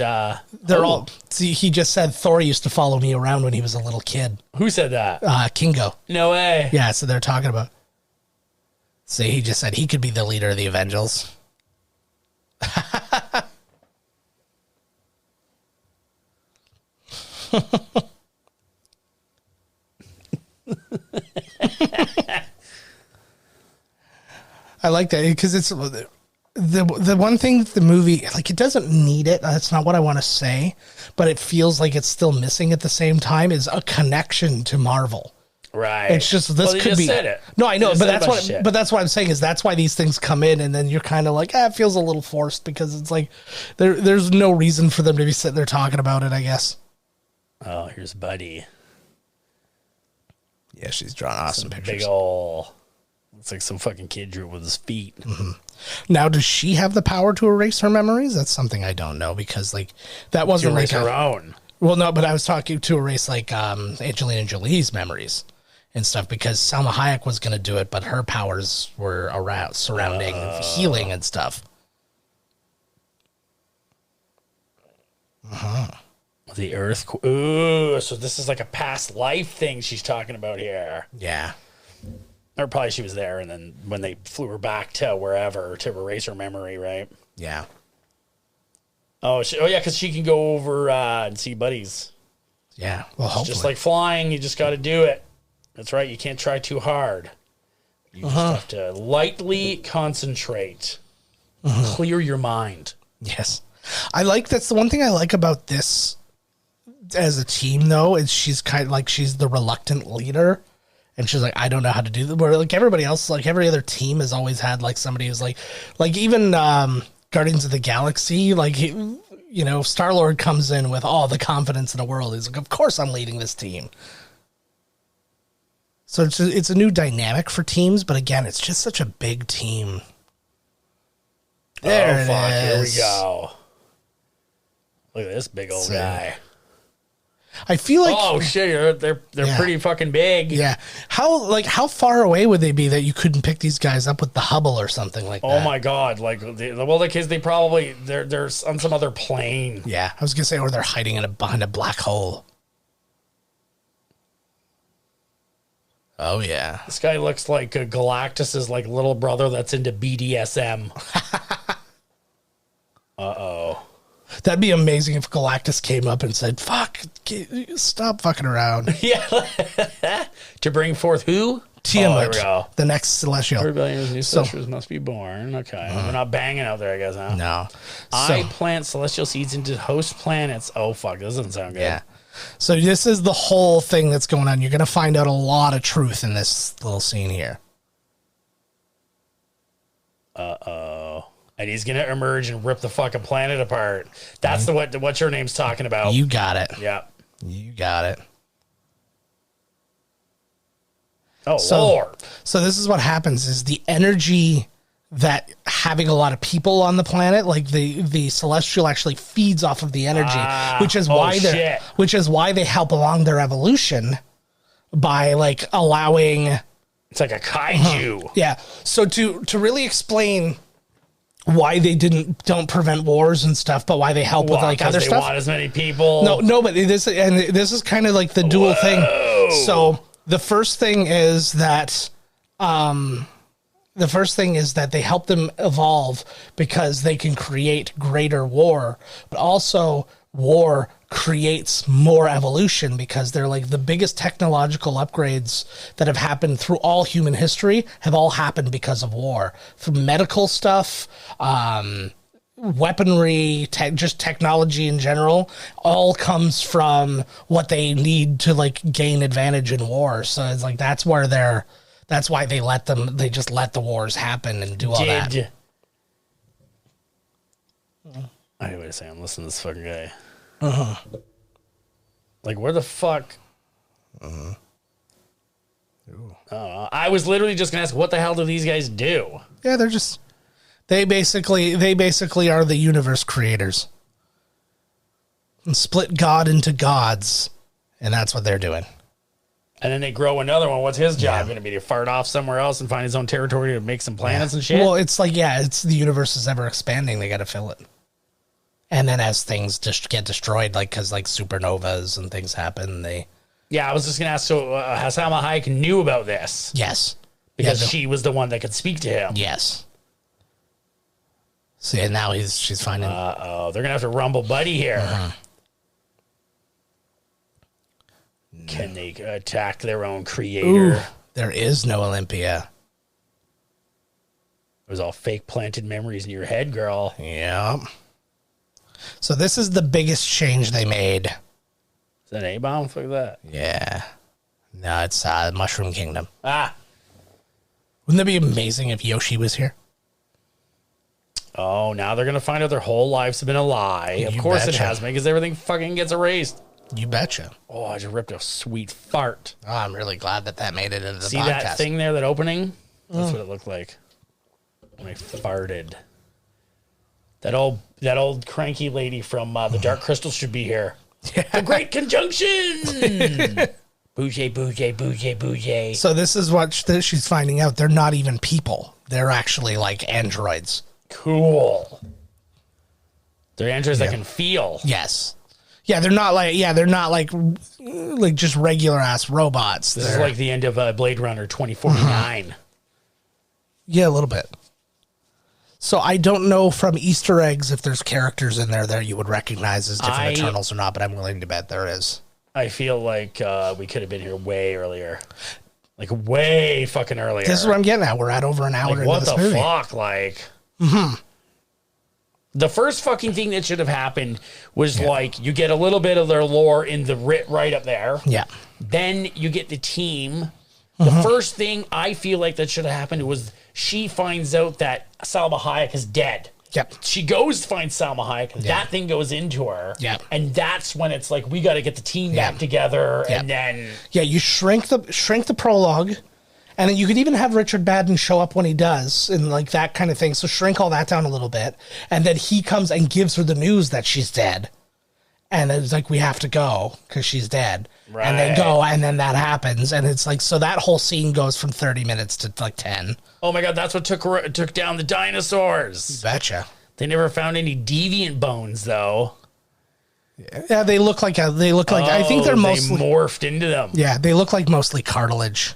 they're all see, he just said Thor used to follow me around when he was a little kid. Who said that? Kingo. No way. Yeah, so they're talking about. See, he just said he could be the leader of the Avengers. I like that because it's the one thing the movie, like, it doesn't need it. That's not what I want to say, but it feels like it's still missing at the same time is a connection to Marvel. Right. It's just this could be. Said it. No, I know, but that's what I'm saying is that's why these things come in, and then you're kind of like, it feels a little forced because it's like there's no reason for them to be sitting there talking about it, I guess. Oh, here's Buddy. Yeah, she's drawing awesome pictures. Big ol'. Looks like some fucking kid drew it with his feet. Mm-hmm. Now, does she have the power to erase her memories? That's something I don't know because, like, that wasn't like her own. Well, no, but I was talking to erase like Angelina Jolie's memories and stuff because Salma Hayek was going to do it, but her powers were around surrounding healing and stuff. The Earth. Ooh, so this is like a past life thing she's talking about here. Yeah. Or probably she was there, and then when they flew her back to wherever to erase her memory, right? Yeah. Oh, yeah, because she can go over and see buddies. Yeah, well, hopefully. It's just like flying, you just got to do it. That's right, you can't try too hard. You just have to lightly concentrate. Clear your mind. Yes. That's the one thing I like about this as a team, though, is she's kind of like she's the reluctant leader. And she's like, I don't know how to do that. Where like everybody else, like every other team has always had like somebody who's like even Guardians of the Galaxy, like, Star-Lord comes in with all the confidence in the world. He's like, of course I'm leading this team. So it's a new dynamic for teams, but again, it's just such a big team. There it is. Here we go. Look at this big old guy. I feel like shit, they're pretty fucking big. Yeah. How far away would they be that you couldn't pick these guys up with the Hubble or something like that? Oh my god! Because they probably they're on some other plane. Yeah, I was gonna say, or they're hiding behind a black hole. Oh yeah. This guy looks like Galactus's like little brother that's into BDSM. Uh-oh. That'd be amazing if Galactus came up and said, fuck, stop fucking around. Yeah. To bring forth who? Tiamat, the next celestial. Rebellion new celestials must be born. Okay. We're not banging out there, I guess, huh? No. I plant celestial seeds into host planets. Oh, fuck. This doesn't sound good. Yeah. So this is the whole thing that's going on. You're going to find out a lot of truth in this little scene here. Uh-oh. And he's going to emerge and rip the fucking planet apart. That's what your name's talking about. You got it. Yeah. You got it. Oh, Lord. So this is what happens is the energy that having a lot of people on the planet, like the celestial actually feeds off of the energy, which is why they help along their evolution by like allowing. It's like a kaiju. Yeah. So to really explain why they don't prevent wars and stuff, but why they help with like other stuff. They want as many people. No, but this is kind of like the dual thing. So the first thing is that they help them evolve because they can create greater war, but also war creates more evolution, because they're like the biggest technological upgrades that have happened through all human history have all happened because of war. From medical stuff, weaponry, just technology in general, all comes from what they need to like gain advantage in war. So it's like that's why they just let the wars happen and do all that. Wait a second, I'm listening to this fucking guy. Like, where the fuck? I was literally just gonna ask, what the hell do these guys do? Yeah, they basically are the universe creators. And split God into gods, and that's what they're doing. And then they grow another one. What's his job going to be? To fart off somewhere else and find his own territory to make some planets and shit? Well, it's like, it's the universe is ever expanding. They got to fill it. And then as things just get destroyed, like, because like supernovas and things happen, they... Yeah, I was just going to ask, so Salma Hayek knew about this? Yes. Because she was the one that could speak to him? Yes. See, and now she's finding... Uh-oh, they're going to have to rumble Buddy here. Can they attack their own creator? Ooh, there is no Olympia. It was all fake planted memories in your head, girl. Yeah. So this is the biggest change they made. Is that an A-bomb? Fuck that. Yeah. No, it's Mushroom Kingdom. Ah. Wouldn't that be amazing if Yoshi was here? Oh, now they're going to find out their whole lives have been a lie. Of course it has, because everything fucking gets erased. You betcha. Oh, I just ripped a sweet fart. Oh, I'm really glad that made it into the podcast. See that thing there, that opening? That's what it looked like when I farted. That old cranky lady from the Dark Crystal should be here. Yeah. The Great Conjunction! Bougie, bougie, bougie, bougie. So this is what she's finding out. They're not even people. They're actually like androids. Cool. They're androids that can feel. Yes. Yeah, they're not like just regular ass robots. This is like the end of Blade Runner 2049. Yeah, a little bit. So I don't know from Easter eggs if there's characters in there that you would recognize as different Eternals or not, but I'm willing to bet there is. I feel like we could have been here way earlier. Like way fucking earlier. This is what I'm getting at. We're at over an hour into this movie. What the fuck? Like... The first fucking thing that should have happened was like you get a little bit of their lore in the right up there. Yeah. Then you get the team. The first thing I feel like that should have happened was she finds out that Salma Hayek is dead. Yep. She goes to find Salma Hayek. That thing goes into her. Yep. And that's when it's like we got to get the team back together. And then you shrink the prologue. And then you could even have Richard Madden show up when he does and like that kind of thing. So shrink all that down a little bit. And then he comes and gives her the news that she's dead. And it's like, we have to go because she's dead. Right. And they go, and then that happens. And it's like, so that whole scene goes from 30 minutes to like 10. Oh my God, that's what took down the dinosaurs. You betcha. They never found any deviant bones though. Yeah, they look like, I think they're mostly morphed into them. Yeah, they look like mostly cartilage.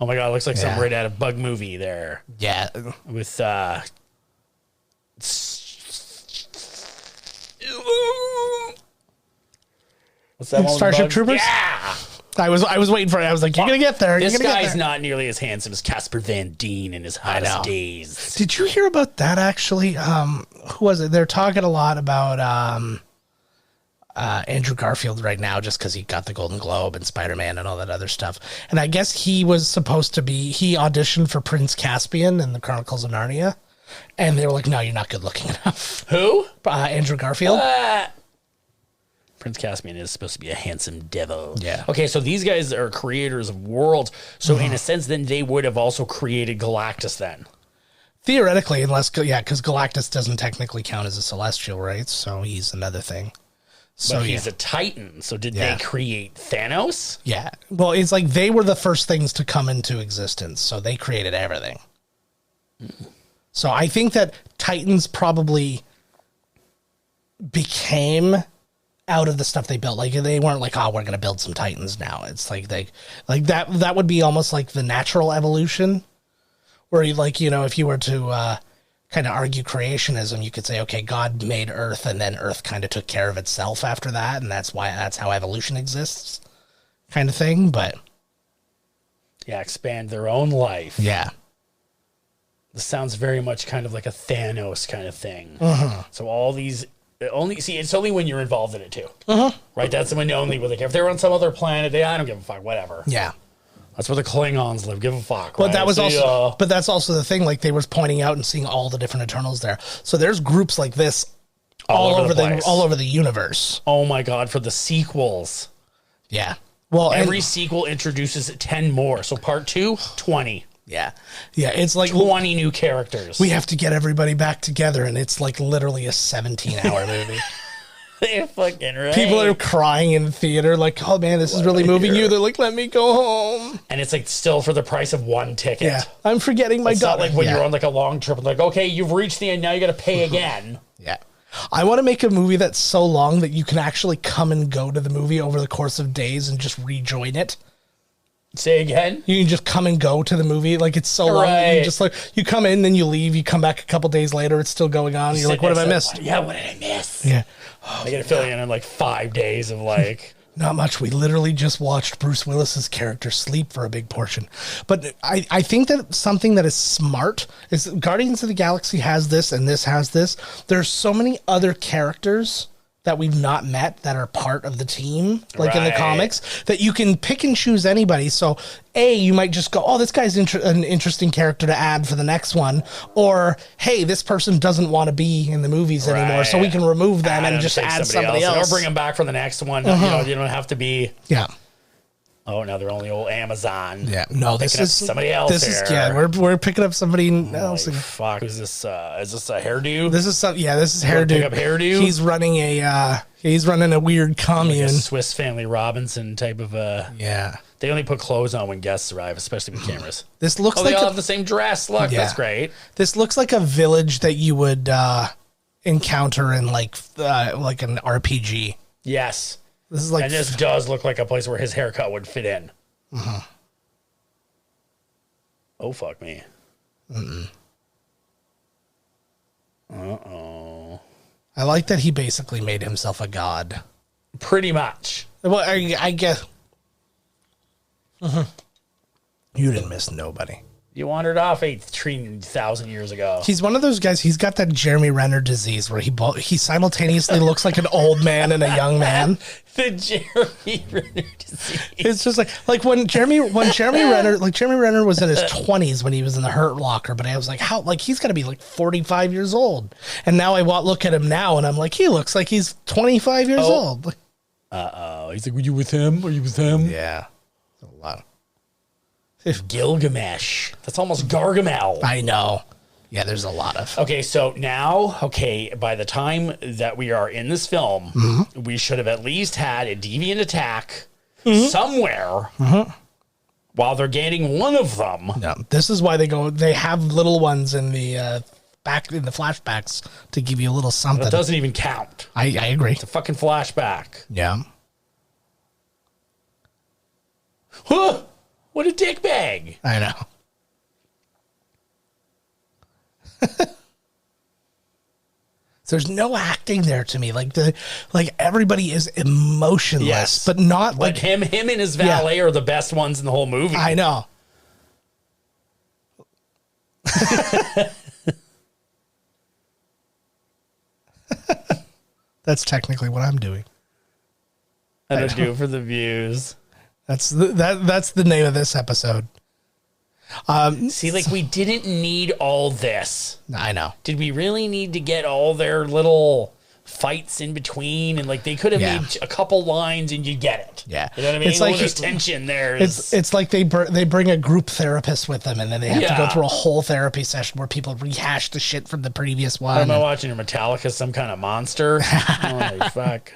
Oh my God, it looks like something right out of Bug Movie there. Yeah. With, what's that one? Starship Troopers? Yeah! I was waiting for it. I was like, you're going to get there. This guy's not nearly as handsome as Casper Van Dien in his hottest days. Did you hear about that, actually? Who was it? They're talking a lot about Andrew Garfield right now just because he got the Golden Globe and Spider-Man and all that other stuff. And I guess he was supposed to be... He auditioned for Prince Caspian in the Chronicles of Narnia. And they were like, no, you're not good looking enough. Who? Andrew Garfield. Prince Caspian is supposed to be a handsome devil. Yeah. Okay, so these guys are creators of worlds. So in a sense, then they would have also created Galactus then. Theoretically, unless... Yeah, because Galactus doesn't technically count as a celestial, right? So he's another thing. So he's a Titan. So did they create Thanos? Yeah. Well, it's like they were the first things to come into existence. So they created everything. So I think that Titans probably became out of the stuff they built. Like they weren't like, oh, we're going to build some Titans now. It's like that would be almost like the natural evolution where you like, you know, if you were to kind of argue creationism, you could say, okay, God made Earth and then Earth kind of took care of itself after that, and that's how evolution exists, kind of thing. But yeah, expand their own life. Yeah. This sounds very much kind of like a Thanos kind of thing. So all these it's only when you're involved in it too. Right? That's when only when they care. If they were on some other planet, I don't give a fuck, whatever. Yeah. That's where the Klingons live. Give a fuck. But right? that was but that's also the thing. Like they was pointing out and seeing all the different Eternals there. So there's groups like this all over the universe. Oh my God! For the sequels. Yeah. Well, every sequel introduces 10 more. So part 2, 20. Yeah. Yeah. It's like 20 new characters. We have to get everybody back together, and it's like literally a 17-hour movie. They're fucking right. People are crying in the theater, like, oh man, this is really moving you. They're like, let me go home. And it's like still for the price of one ticket. Yeah. I'm forgetting my daughter. Not like when you're on like a long trip, like, okay, you've reached the end, now you got to pay again. Yeah. I want to make a movie that's so long that you can actually come and go to the movie over the course of days and just rejoin it. Say again? You can just come and go to the movie. Like, it's so long. You just like, you come in, then you leave, you come back a couple days later, it's still going on. And you're like, what have I missed? Yeah, what did I miss? Yeah. I got to fill you in like 5 days of like... Not much. We literally just watched Bruce Willis's character sleep for a big portion. But I think that something that is smart is Guardians of the Galaxy has this and this has this. There's so many other characters that we've not met that are part of the team, like in the comics, that you can pick and choose anybody. So you might just go, oh, this guy's an interesting character to add for the next one. Or, hey, this person doesn't want to be in the movies anymore, so we can remove them and just add somebody else. Or bring them back for the next one. You know, you don't have to be... Yeah. Oh, now they're only old Amazon. Yeah, no, this is somebody else. We're picking up somebody else. Fuck, is this a hairdo? This is hairdo. Pick up hairdo. He's running a weird commune, like a Swiss Family Robinson type of Yeah. They only put clothes on when guests arrive, especially with cameras. This looks like they all have the same dress. Look, that's great. This looks like a village that you would encounter in like an RPG. Yes. This is like, and this does look like a place where his haircut would fit in. Oh, fuck me. Uh-oh. I like that he basically made himself a god. Pretty much. Well, I guess. You didn't miss nobody. You wandered off 3,000 years ago. He's one of those guys. He's got that Jeremy Renner disease where he simultaneously looks like an old man and a young man. The Jeremy Renner disease. It's just like when Jeremy Renner was in his 20s when he was in the Hurt Locker, but I was like, how? Like, he's got to be like 45 years old. And now I look at him now and I'm like, he looks like he's 25 years old. Uh-oh. He's like, were you with him? Are you with him? Yeah. A lot. Gilgamesh. That's almost Gargamel. I know. Yeah, there's a lot of. Okay, so now, by the time that we are in this film, we should have at least had a deviant attack somewhere while they're gaining one of them. No, this is why they have little ones in the back in the flashbacks to give you a little something. That doesn't even count. I agree. It's a fucking flashback. Yeah. Huh! What a dick bag. I know. There's no acting there to me. Like everybody is emotionless, but not like him and his valet are the best ones in the whole movie. I know. That's technically what I'm doing. I don't do it for the views. That's the name of this episode. See, like, we didn't need all this. I know. Did we really need to get all their little fights in between? And like, they could have made a couple lines and you get it. Yeah, you know what I mean. It's like there's tension there. It's like they bring a group therapist with them, and then they have to go through a whole therapy session where people rehash the shit from the previous one. Am I watching your Metallica some kind of monster? Holy fuck.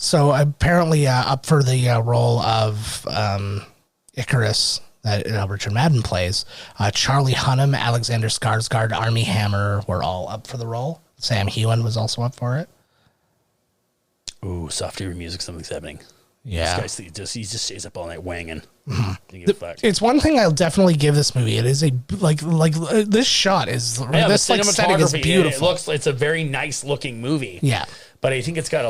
So apparently up for the role of Icarus that Richard Madden plays, Charlie Hunnam, Alexander Skarsgård, Armie Hammer were all up for the role. Sam Heughan was also up for it. Ooh, soft ear music, something's happening. Yeah. This guy he just stays up all night wanging. It's one thing I'll definitely give this movie. It is a this shot is this like setting is beautiful. It's a very nice looking movie. Yeah. But I think it's got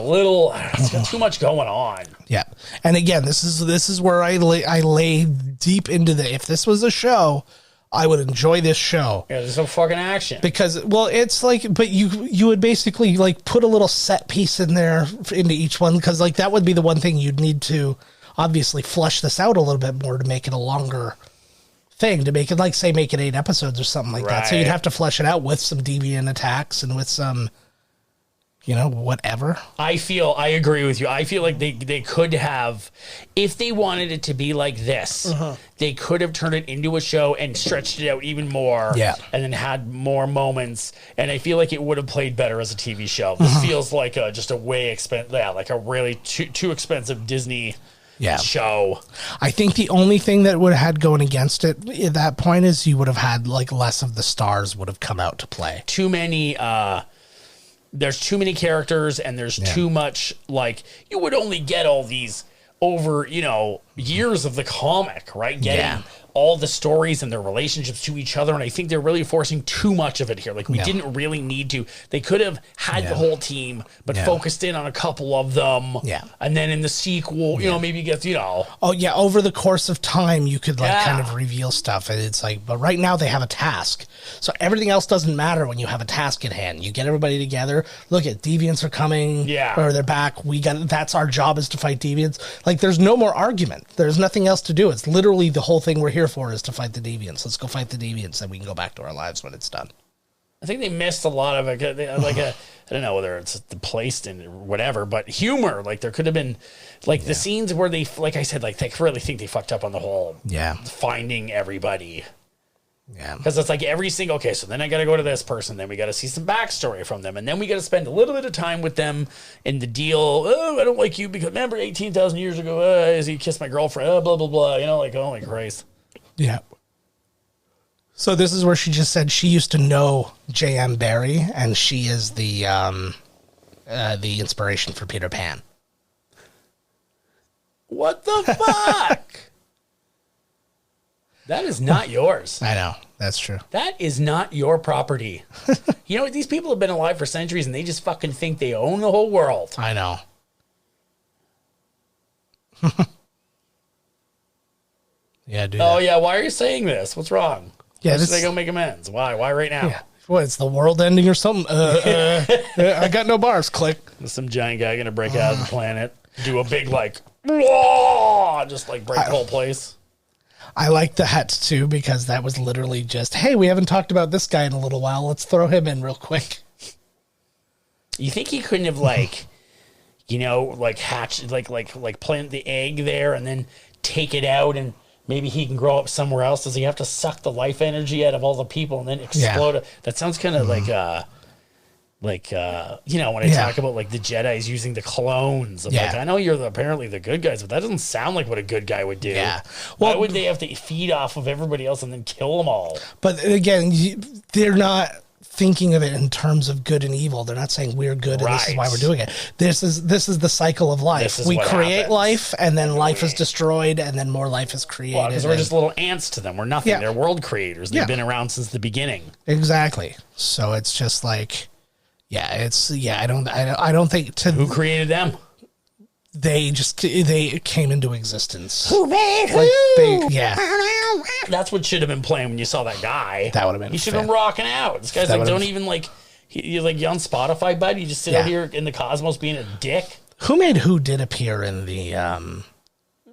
too much going on. Yeah. And again, this is where I lay deep into if this was a show, I would enjoy this show. Yeah, there's some fucking action. Because, well, it's like, but you would basically like put a little set piece in there into each one, because like that would be the one thing you'd need to obviously flush this out a little bit more to make it a longer thing, to make it like, say, make it 8 episodes or something like that. So you'd have to flush it out with some deviant attacks and with some, whatever. I agree with you. I feel like they could have, if they wanted it to be like this, they could have turned it into a show and stretched it out even more. Yeah. And then had more moments. And I feel like it would have played better as a TV show. This feels like just a way expensive, like a really too expensive Disney show. I think the only thing that would have had going against it at that point is you would have had like less of the stars would have come out to play. Too many, there's too many characters, and there's too much, like, you would only get all these over, years of the comic, right? Getting all the stories and their relationships to each other, and I think they're really forcing too much of it here. Like, we didn't really need to. They could have had the whole team, but focused in on a couple of them. Yeah. And then in the sequel, maybe get, Oh, yeah, over the course of time, you could, like, kind of reveal stuff. And it's like, but right now they have a task. So everything else doesn't matter when you have a task at hand. You get everybody together. Look at deviants are coming. Or they're back. That's our job, is to fight deviants. Like, there's no more argument. There's nothing else to do. It's literally the whole thing we're here for is to fight the deviants. Let's go fight the deviants, and we can go back to our lives when it's done. I think they missed a lot of it. Like I don't know whether it's the placed in whatever, but humor. Like, there could have been, like, the scenes where they, like I said, like, they really think they fucked up on the whole finding everybody. Yeah. Because it's like every single, okay, so then I got to go to this person, then we got to see some backstory from them, and then we got to spend a little bit of time with them in the deal. Oh, I don't like you because, remember 18,000 years ago, as he kissed my girlfriend, blah, blah, blah. Like, oh my Christ. Yeah. So this is where she just said she used to know J.M. Barrie, and she is the inspiration for Peter Pan. What the fuck? That is not yours. I know. That's true. That is not your property. These people have been alive for centuries, and they just fucking think they own the whole world. I know. Yeah, dude. Oh, yeah. Why are you saying this? What's wrong? Yeah, this they go make amends. Why right now? Yeah. What, it's the world ending or something? I got no bars. Click. There's some giant guy gonna break out of the planet, do a big just like break the whole place. I like that too, because that was literally just, hey, we haven't talked about this guy in a little while. Let's throw him in real quick. You think he couldn't have hatched, like plant the egg there and then take it out, and maybe he can grow up somewhere else? Does he have to suck the life energy out of all the people and then explode it? That sounds kind of when I talk about like the Jedis using the clones. Like, I know you're apparently the good guys, but that doesn't sound like what a good guy would do. Yeah. Why would they have to feed off of everybody else and then kill them all? But again, they're not thinking of it in terms of good and evil. They're not saying we're good and this is why we're doing it. This is the cycle of life. We create life, and then life is destroyed, and then more life is created. Because we're just little ants to them. We're nothing. Yeah. They're world creators. They've been around since the beginning. Exactly. So it's just like, I don't think who created them. They came into existence. Who made who? That's what should have been playing when you saw that guy. That would have been. He should have been rocking out. This guy's like, don't even like. You're like, you on Spotify, bud. You just sit out here in the cosmos being a dick. Who made who did appear in the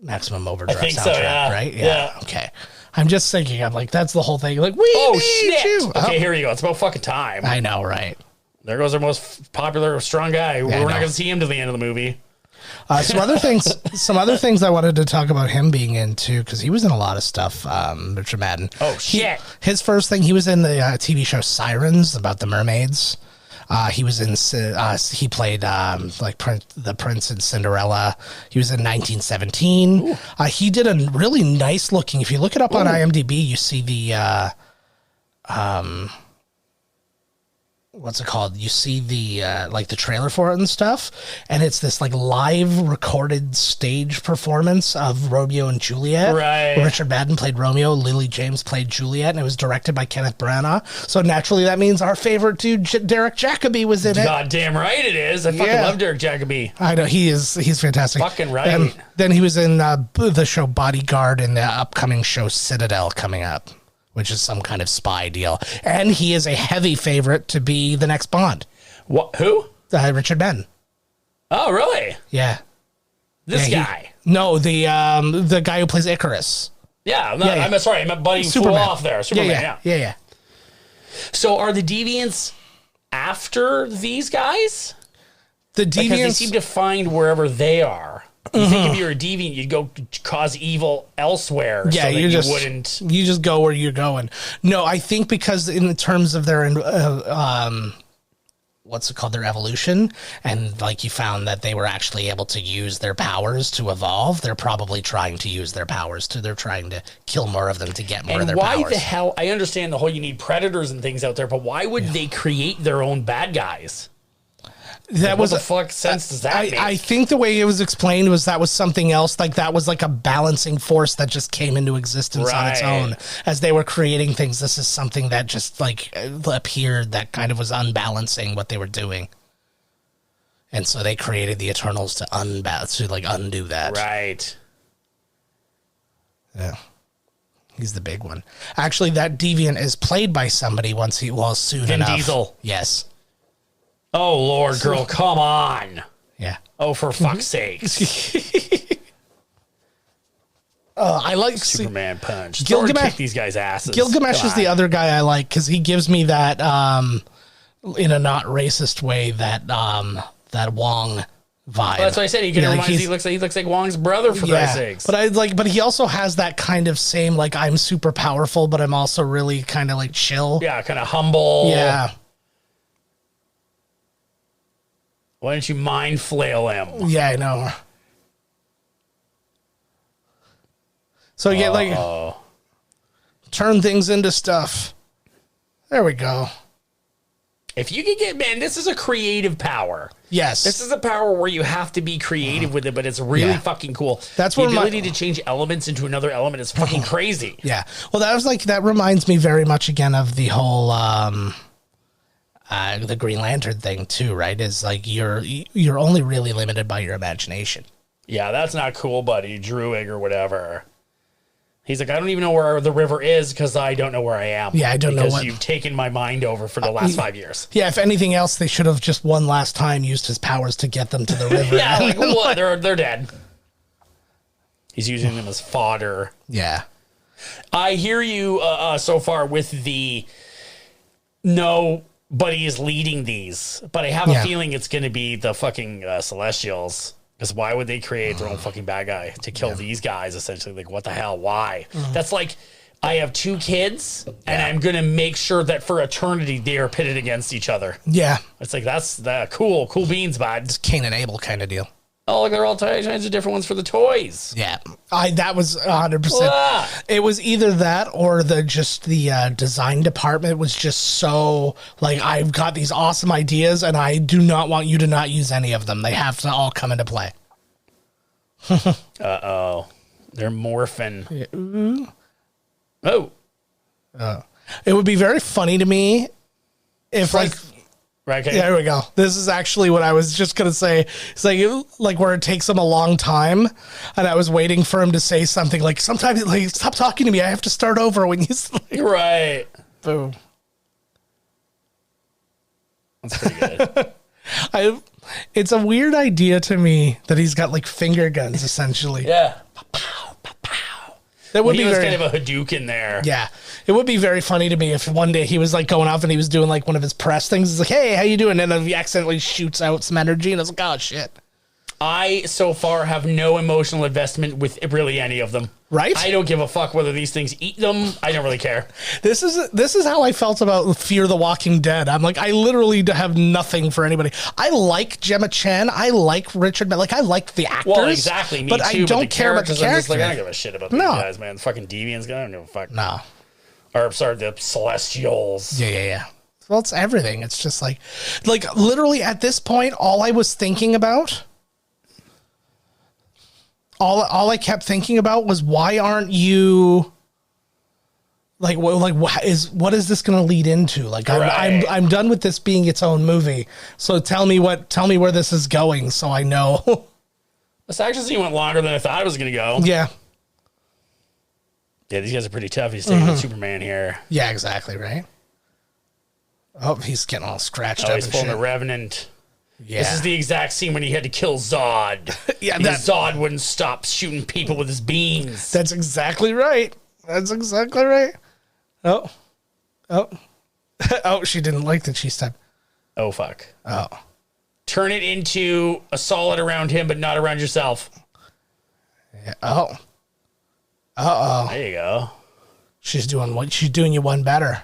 Maximum Overdrive soundtrack, so, yeah. right? Yeah. Okay. I'm just thinking. I'm like, that's the whole thing. Like, shit. You. Okay, here you go. It's about fucking time. I know, right? There goes our most popular, strong guy. We're not going to see him to the end of the movie. Some other things I wanted to talk about him being in too, because he was in a lot of stuff. Richard Madden. Oh shit! His first thing, he was in the TV show Sirens about the mermaids. He was in. He played the Prince in Cinderella. He was in 1917. He did a really nice looking. If you look it up on IMDb, you see the. what's it called? You see the like the trailer for it and stuff, and it's this like live recorded stage performance of Romeo and Juliet. Right. Richard Madden played Romeo, Lily James played Juliet, and it was directed by Kenneth Branagh. So naturally, that means our favorite dude, Derek Jacobi, was in it. Goddamn right it is. I fucking love Derek Jacobi. I know he's fantastic. Fucking right. And then he was in the show Bodyguard and the upcoming show Citadel coming up, which is some kind of spy deal. And he is a heavy favorite to be the next Bond. What? Who? Richard Madden. Oh, really? Yeah. This guy? No, the guy who plays Icarus. Yeah, I'm sorry. I'm Buddy flew off there. Superman, yeah. So are the Deviants after these guys? The Deviants... Because they seem to find wherever they are. You think if you're a deviant, you'd go cause evil elsewhere. Yeah, so that you wouldn't. You just go where you're going. No, I think because in terms of their what's it called, their evolution, and like you found that they were actually able to use their powers to evolve. They're probably trying to use their powers they're trying to kill more of them to get more of their powers. Why the hell? I understand the whole you need predators and things out there, but why would they create their own bad guys? What the fuck sense does that make? I think the way it was explained was that was something else. Like that was like a balancing force that just came into existence on its own as they were creating things. This is something that just like appeared that kind of was unbalancing what they were doing. And so they created the Eternals to undo that. Right. Yeah. He's the big one. Actually, that deviant is played by somebody soon enough. Vin Diesel. Yes. Oh, Lord, girl, come on. Yeah. Oh, for fuck's sakes. I like Superman punch. Gilgamesh. Kick these guys' asses. Gilgamesh is the other guy I like because he gives me that, in a not racist way, that Wong vibe. Well, that's what I said. He looks like Wong's brother, for Christ's sakes. But he also has that kind of same, like, I'm super powerful, but I'm also really kind of like chill. Yeah, kind of humble. Yeah. Why don't you mind flail him? Yeah, I know. So you get turn things into stuff. There we go. If you could get, man, this is a creative power. Yes. This is a power where you have to be creative with it, but it's really fucking cool. That's the ability to change elements into another element is fucking crazy. Yeah. Well, that reminds me very much again of the whole the Green Lantern thing too, right? Is like you're only really limited by your imagination. Yeah, that's not cool, buddy. Druig or whatever. He's like, I don't even know where the river is because I don't know where I am. Yeah, I don't know because you've taken my mind over for the last 5 years. Yeah, if anything else, they should have just one last time used his powers to get them to the river. Yeah, like what? They're dead. He's using them as fodder. Yeah. I hear you so far with the nobody is leading these, but I have a feeling it's going to be the fucking Celestials. Because why would they create their own fucking bad guy to kill these guys, essentially? Like, what the hell? Why? That's like, I have 2 kids, and I'm going to make sure that for eternity they are pitted against each other. Yeah. It's like, that's cool beans, bud. It's Cain and Abel kind of deal. Oh, look, they're all kinds of different ones for the toys. Yeah. That was 100%. It was either that or the design department was just so, like, I've got these awesome ideas and I do not want you to not use any of them. They have to all come into play. Uh-oh. They're morphing. Yeah. Oh. It would be very funny to me if, Right, okay. Yeah, there we go. This is actually what I was just going to say. It's like where it takes him a long time, and I was waiting for him to say something like, sometimes, like, stop talking to me. I have to start over when you... Like, right. Boom. That's pretty good. It's a weird idea to me that he's got, like, finger guns, essentially. Yeah. That would be kind of a Hadouken there. Yeah. It would be very funny to me if one day he was like going off and he was doing like one of his press things. He's like, hey, how you doing? And then he accidentally shoots out some energy and I was like, oh, shit. I, so far, have no emotional investment with really any of them. Right? I don't give a fuck whether these things eat them. I don't really care. This is how I felt about Fear the Walking Dead. I'm like, I literally have nothing for anybody. I like Gemma Chan. I like Richard Madden. Like, I like the actors. Well, exactly. Me but too. I don't care about the characters. I'm just like, I don't give a shit about these guys, man. The fucking Deviants, I don't give a fuck. No. Or, sorry, the Celestials. Yeah. Well, it's everything. It's just like literally at this point, all I was thinking about, all I kept thinking about was, why aren't you what is this going to lead into? Like, right. I'm done with this being its own movie. So tell me where this is going, so I know. This action scene went longer than I thought it was going to go. Yeah. Yeah, these guys are pretty tough. He's taking with Superman here. Yeah, exactly, right? Oh, he's getting all scratched up. He's pulling the Revenant. Yeah. This is the exact scene when he had to kill Zod. Yeah, Zod wouldn't stop shooting people with his beams. That's exactly right. That's exactly right. Oh. Oh, she didn't like that she stepped. Oh, fuck. Oh. Turn it into a solid around him, but not around yourself. Yeah. Oh. Uh-oh. There you go. She's doing you one better.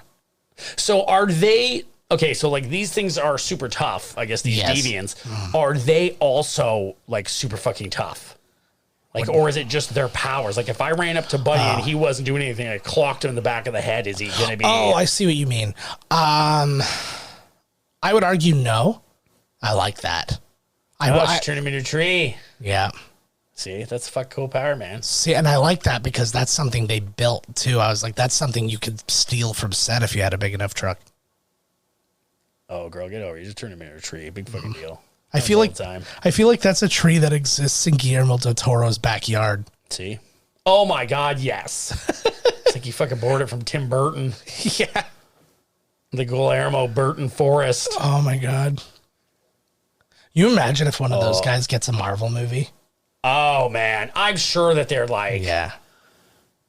So are they... Okay, so like these things are super tough, I guess, these deviants. Are they also like super fucking tough? Like, or is it just their powers? Like, if I ran up to Buddy and he wasn't doing anything, I clocked him in the back of the head, is he going to be... Oh, I see what you mean. I would argue no. I like that. I turn him into a tree. Yeah. See, that's fuck cool power, man. See, and I like that because that's something they built, too. I was like, that's something you could steal from set if you had a big enough truck. Oh, girl, get over. You just turn him into a tree. Big fucking deal. I feel like that's a tree that exists in Guillermo del Toro's backyard. See? Oh my God, yes. It's like you fucking borrowed it from Tim Burton. Yeah. The Guillermo Burton forest. Oh my God. You imagine if one of those guys gets a Marvel movie? Oh man, I'm sure that they're like, yeah.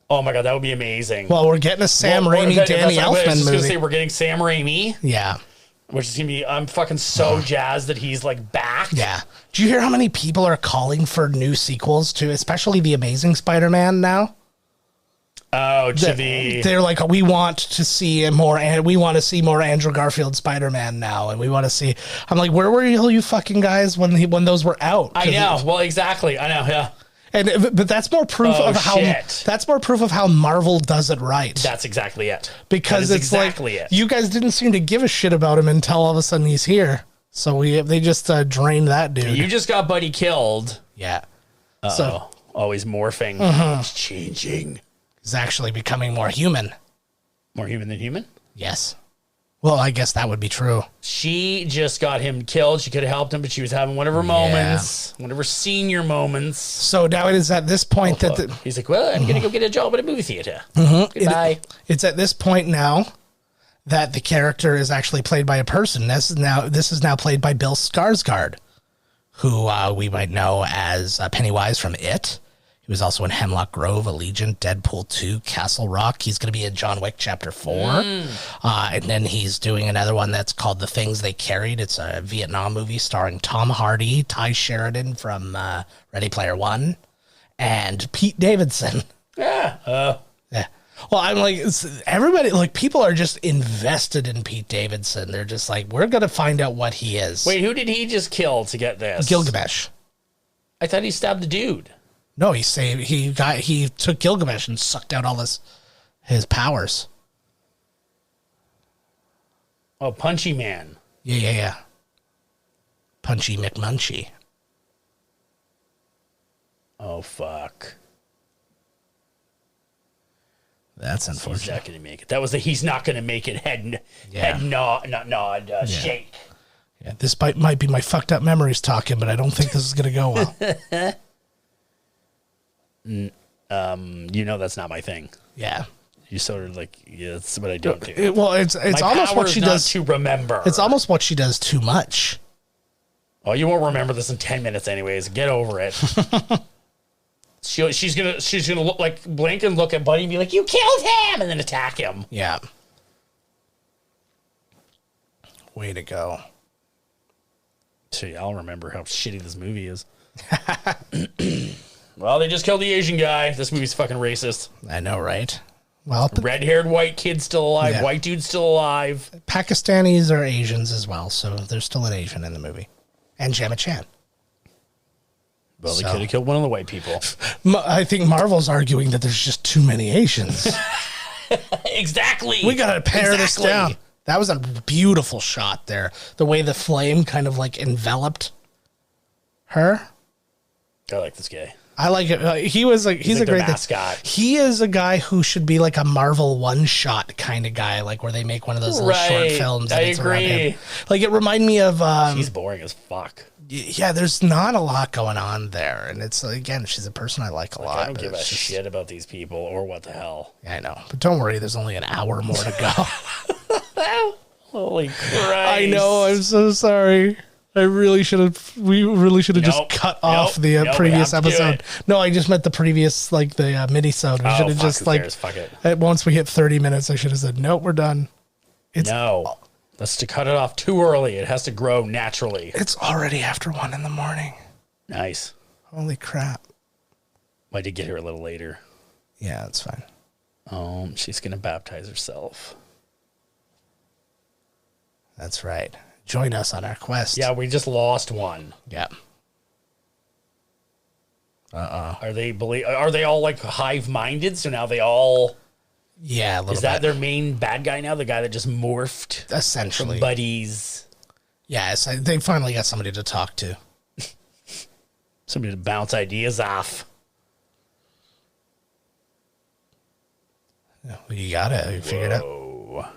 Oh my God, that would be amazing. Well, we're getting a Sam Raimi, Danny Elfman movie. I was gonna say we're getting Sam Raimi. Yeah. Which is going to be, I'm fucking so jazzed that he's like back. Yeah. Do you hear how many people are calling for new sequels to, especially The Amazing Spider-Man now? Oh, they're like, we want to see more Andrew Garfield Spider-Man now, and we want to see. I'm like, where were you fucking guys when those were out? I know. Well, exactly. I know. Yeah. But that's more proof of how Marvel does it right. That's exactly it. Because it's exactly like you guys didn't seem to give a shit about him until all of a sudden he's here. So they just drained that dude. You just got Buddy killed. Yeah. So always morphing. He's changing. He's actually becoming more human. More human than human? Yes. Well, I guess that would be true. She just got him killed. She could have helped him, but she was having one of her moments, one of her senior moments. So now it is at this point he's like, well, I'm going to go get a job at a movie theater. Goodbye. It's at this point now that the character is actually played by a person. This is now played by Bill Skarsgård, who we might know as Pennywise from It. He was also in Hemlock Grove, Allegiant, Deadpool 2, Castle Rock. He's going to be in John Wick Chapter 4. And then he's doing another one that's called The Things They Carried. It's a Vietnam movie starring Tom Hardy, Ty Sheridan from Ready Player One, and Pete Davidson. Yeah. Yeah. Well, I'm like, everybody, like, people are just invested in Pete Davidson. They're just like, we're going to find out what he is. Wait, who did he just kill to get this? Gilgamesh. I thought he stabbed the dude. No, he took Gilgamesh and sucked out all his powers. Oh, Punchy Man. Yeah. Punchy McMunchy. Oh, fuck. That's unfortunate. He's not going to make it. That was the he's not going to make it head nod, shake. Yeah, this might be my fucked up memories talking, but I don't think this is going to go well. That's not my thing. Yeah. You sort of like, that's what I don't do. It's almost what she does to remember. It's almost what she does too much. Oh, you won't remember this in 10 minutes anyways. Get over it. She's gonna look like blink and look at Buddy and be like, you killed him, and then attack him. Yeah. Way to go. See, I'll remember how shitty this movie is. Well, they just killed the Asian guy. This movie's fucking racist. I know, right? Well, red-haired white kid still alive. Yeah. White dude still alive. Pakistanis are Asians as well, so there's still an Asian in the movie. And Gemma Chan. Well, they could have killed one of the white people. I think Marvel's arguing that there's just too many Asians. Exactly. We got to pare this down. That was a beautiful shot there. The way the flame kind of like enveloped her. I like this guy. I like it. He's like a great mascot. He is a guy who should be like a Marvel one-shot kind of guy, like where they make one of those little short films. I agree. Like it reminded me of. She's boring as fuck. Yeah, there's not a lot going on there, and it's again, she's a person I like a lot. I don't give a shit about these people or what the hell. Yeah, I know, but don't worry. There's only an hour more to go. Holy Christ! I know. I'm so sorry. We really should have just cut off the previous episode. No, I just meant the previous, like the mini-sode. We should have just like, fuck it. Once we hit 30 minutes, I should have said, nope, we're done. That's to cut it off too early. It has to grow naturally. It's already after 1 a.m. Nice. Holy crap. I did get here a little later. Yeah, that's fine. She's going to baptize herself. That's right. Join us on our quest. Yeah, we just lost one. Yeah. Are they all like hive-minded? So now they all... Yeah, a little bit. Is that their main bad guy now? The guy that just morphed? Essentially. Buddies. Yes, they finally got somebody to talk to. Somebody to bounce ideas off. You got it. You figured it out.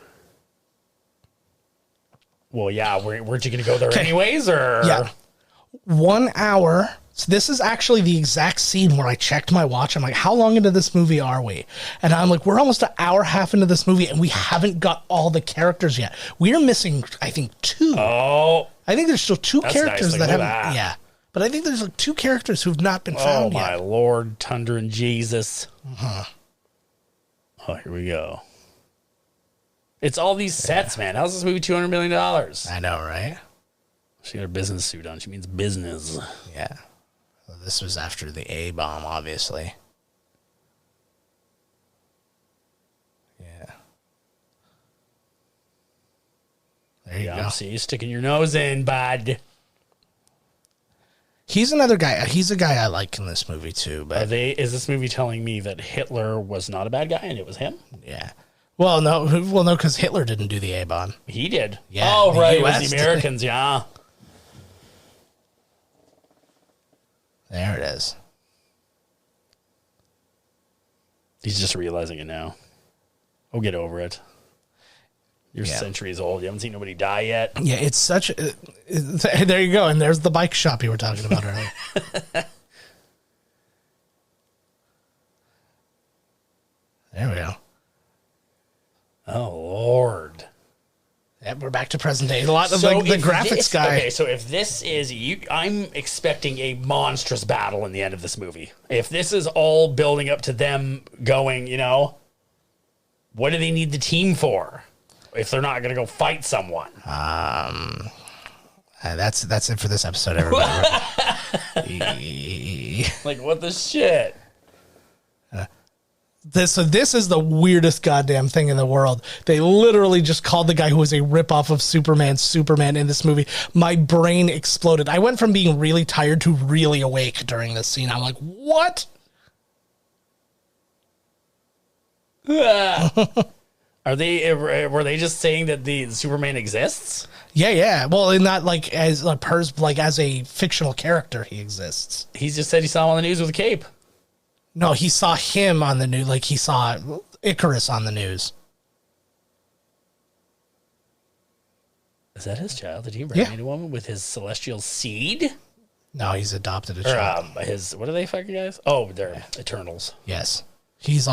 Well, yeah. Weren't you going to go there anyways? Or yeah, 1 hour. So this is actually the exact scene where I checked my watch. I'm like, how long into this movie are we? And I'm like, we're almost an hour and a half into this movie, and we haven't got all the characters yet. We're missing, I think, 2. Oh, I think there's still 2 characters nice. that haven't. Yeah, but I think there's like 2 characters who've not been found yet. Oh my Lord, Tundra and Jesus. Oh, here we go. It's all these sets, man. How's this movie $200 million? I know, right? She got her business suit on. She means business. Yeah. Well, this was after the A-bomb, obviously. Yeah. There you go. See you sticking your nose in, bud. He's another guy. He's a guy I like in this movie, too. But Is this movie telling me that Hitler was not a bad guy and it was him? Yeah. Well, no, because Hitler didn't do the A-bomb. He did. Yeah. Oh, right. It was the Americans, yeah. There it is. He's just realizing it now. Oh, get over it. You're centuries old. You haven't seen nobody die yet. Yeah, it's such... there you go. And there's the bike shop you were talking about earlier. There we go. Oh, Lord. Yeah, we're back to present day. A lot of the graphics guy. Okay, so if this is... I'm expecting a monstrous battle in the end of this movie. If this is all building up to them going, what do they need the team for? If they're not going to go fight someone. That's it for this episode, everybody. Like, what the shit? This is the weirdest goddamn thing in the world. They literally just called the guy who was a ripoff of Superman in this movie. My brain exploded. I went from being really tired to really awake during this scene. I'm like, what? Were they just saying that the Superman exists? Yeah. Well, in that as a fictional character, he exists. He just said he saw him on the news with a cape. No, he saw him on the news. Like he saw Icarus on the news. Is that his child? Did he impregnate a woman with his celestial seed? No, he's adopted a child. What are they fucking guys? Oh, they're Eternals. Yes. He's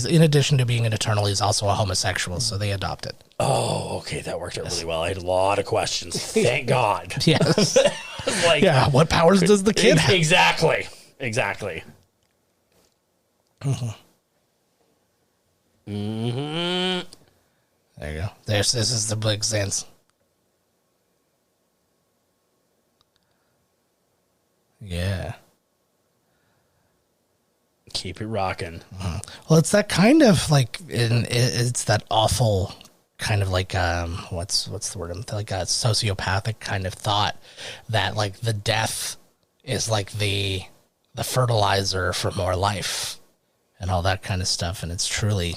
in addition to being an Eternal, he's also a homosexual, so they adopted. Oh, okay, that worked out really well. I had a lot of questions. Thank God. Yes. What powers does the kid have? Exactly. Mm-hmm. There you go. This is the big sense. Yeah. Keep it rocking. Mm-hmm. Well, it's that kind of it's that awful kind of what's the word? Like a sociopathic kind of thought that the death is the fertilizer for more life and all that kind of stuff. And it's truly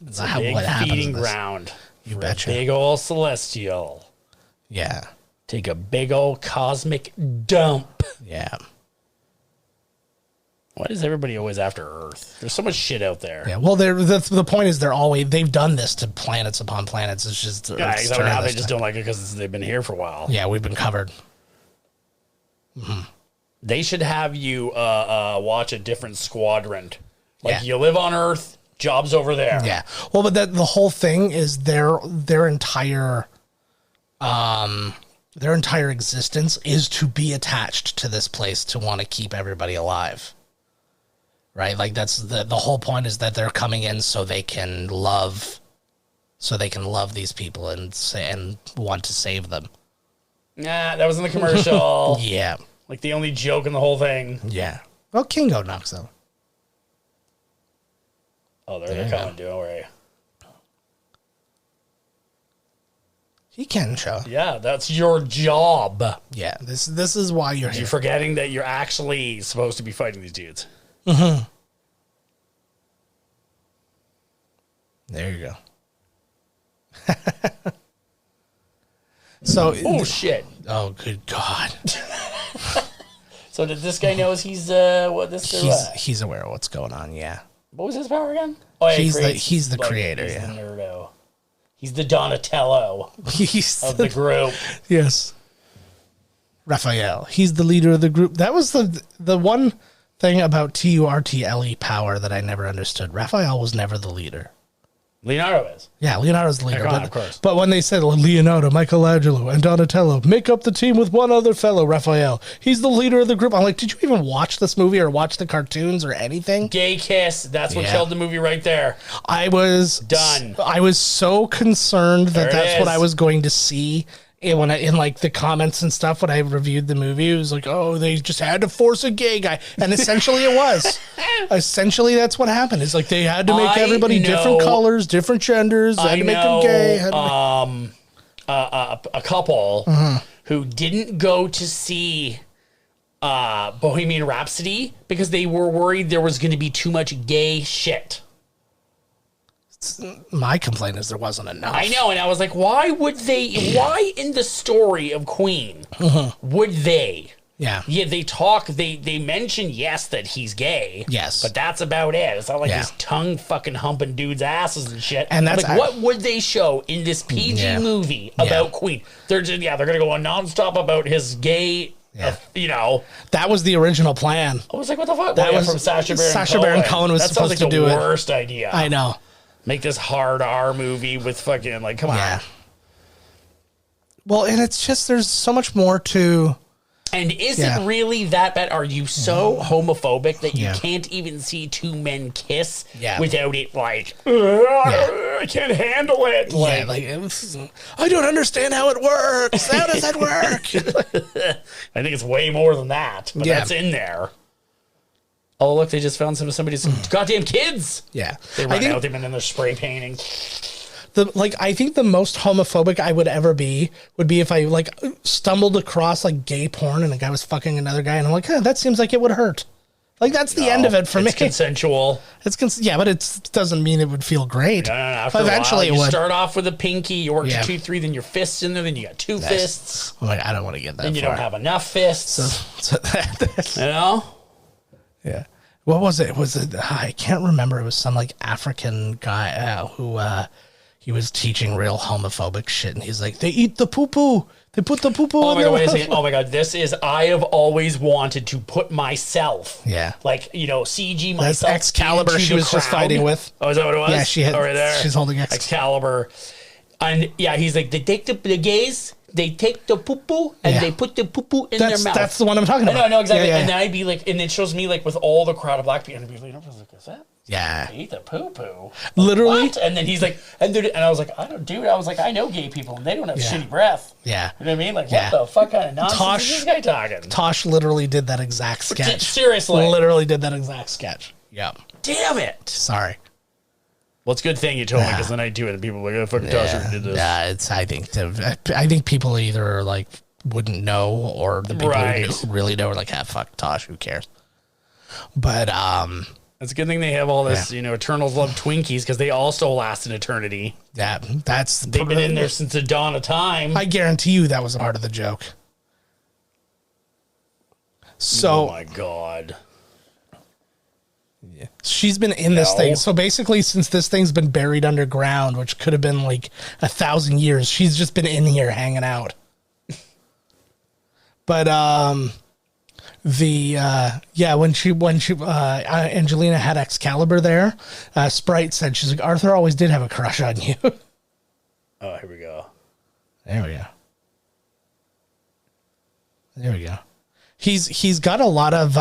it's a big feeding ground. You betcha. Big old celestial. Yeah. Take a big old cosmic dump. Yeah. Why is everybody always after Earth? There's so much shit out there. Yeah. Well, the point is they've done this to planets upon planets. It's just now they just don't like it because they've been here for a while. Yeah, we've been covered. Mm-hmm. They should have you watch a different squadron. Like you live on Earth, job's over there. Yeah. Well, but the whole thing is their entire existence is to be attached to this place to want to keep everybody alive. Right? Like that's the whole point is that they're coming in so they can love these people and want to save them. Nah, that was in the commercial. Yeah. Like the only joke in the whole thing. Yeah. Well, Kingo knocks out. Oh, they're coming, don't worry. He can show. Yeah, that's your job. Yeah, this is why you're here. You're forgetting that you're actually supposed to be fighting these dudes. Mm-hmm. There you go. So, oh shit! Oh, good God! So did this guy knows he's he's aware of what's going on? Yeah. What was his power again? Oh, yeah, he's the creator. He's yeah. the nerdo. He's the Donatello of the group. Yes. Raphael. He's the leader of the group. That was the one thing about TURTLE power that I never understood. Raphael was never the leader. Leonardo is. Yeah, Leonardo's the leader. Of course. But when they said Leonardo, Michelangelo, and Donatello make up the team with one other fellow, Raphael, he's the leader of the group. I'm like, did you even watch this movie or watch the cartoons or anything? Gay kiss. That's what killed the movie right there. I was done. I was so concerned that that's what I was going to see. When in like the comments and stuff when I reviewed the movie, it was like, oh, they just had to force a gay guy, and essentially it was. Essentially, that's what happened. It's like they had to make everybody different colors, different genders. They had to make them gay. A couple who didn't go to see Bohemian Rhapsody because they were worried there was going to be too much gay shit. My complaint is there wasn't enough. I know, and I was like, why in the story of Queen would they? Yeah. Yeah, they mention, yes, that he's gay. Yes. But that's about it. It's not like he's tongue fucking humping dudes' asses and shit. And that's like, what would they show in this PG movie about Queen? They're just, they're going to go on nonstop about his gay... Yeah. That was the original plan. I was like, what the fuck? That was from Sacha Baron Cohen. Sacha Baron Cohen was supposed to do it. That's the worst idea. I know. Make this hard R movie with fucking, like, come on. Well, and it's just, there's so much more to... And is it really that bad? Are you so homophobic that you can't even see two men kiss without it, like, I can't handle it? Like, I don't understand how it works. How does that work? I think it's way more than that, but that's in there. Oh, look, they just found somebody's goddamn kids. Yeah. They run out, they've been in there spray painting. I think the most homophobic I would ever be would be if I, stumbled across, gay porn and a guy was fucking another guy, and I'm like, that seems like it would hurt. That's the end of it for me. It's consensual. But it doesn't mean it would feel great. No. After eventually a while, it would. Start off with a pinky, you work to 2, 3, then your fists in there, then you got 2 fists. I'm like, I don't want to get that Then you don't have enough fists. You know? Yeah. What was it? I can't remember. It was some African guy who he was teaching real homophobic shit, and he's like, they eat the poo-poo. They put the poo-poo on their mouth. Oh my God, this is, I have always wanted to put myself, CG myself. That's Excalibur she was just fighting with. Oh, is that what it was? Yeah, she had, right there. She's holding Excalibur. And he's like, they take the gays, they take the poo-poo, and they put the poo-poo in their mouth. That's the one I'm talking about. I know, exactly. And then I'd be like, and it shows me with all the crowd of black people, and I'd be like, is that? Yeah. They eat the poo-poo. Literally. What? And then he's like, and I was like, I know gay people, and they don't have shitty breath. Yeah. You know what I mean? What the fuck kind of nonsense is this guy talking? Tosh literally did that exact sketch. Seriously. Literally did that exact sketch. Yeah. Damn it. Sorry. Well, it's a good thing you told me, because then I do it, and people are like, fucking Tosh did this. Yeah, I think people either wouldn't know, or the people who really know are like, fuck Tosh, who cares? But It's a good thing they have all this, Eternals love Twinkies because they also last an eternity. Yeah, they've been in there since the dawn of time. I guarantee you that was a part of the joke. So, oh my God. Yeah. She's been in this thing. So basically, since this thing's been buried underground, which could have been like 1,000 years, she's just been in here hanging out. But when Angelina had Excalibur there, Sprite said, she's like, Arthur always did have a crush on you. Oh, here we go. There we go. There we go. He's got a lot of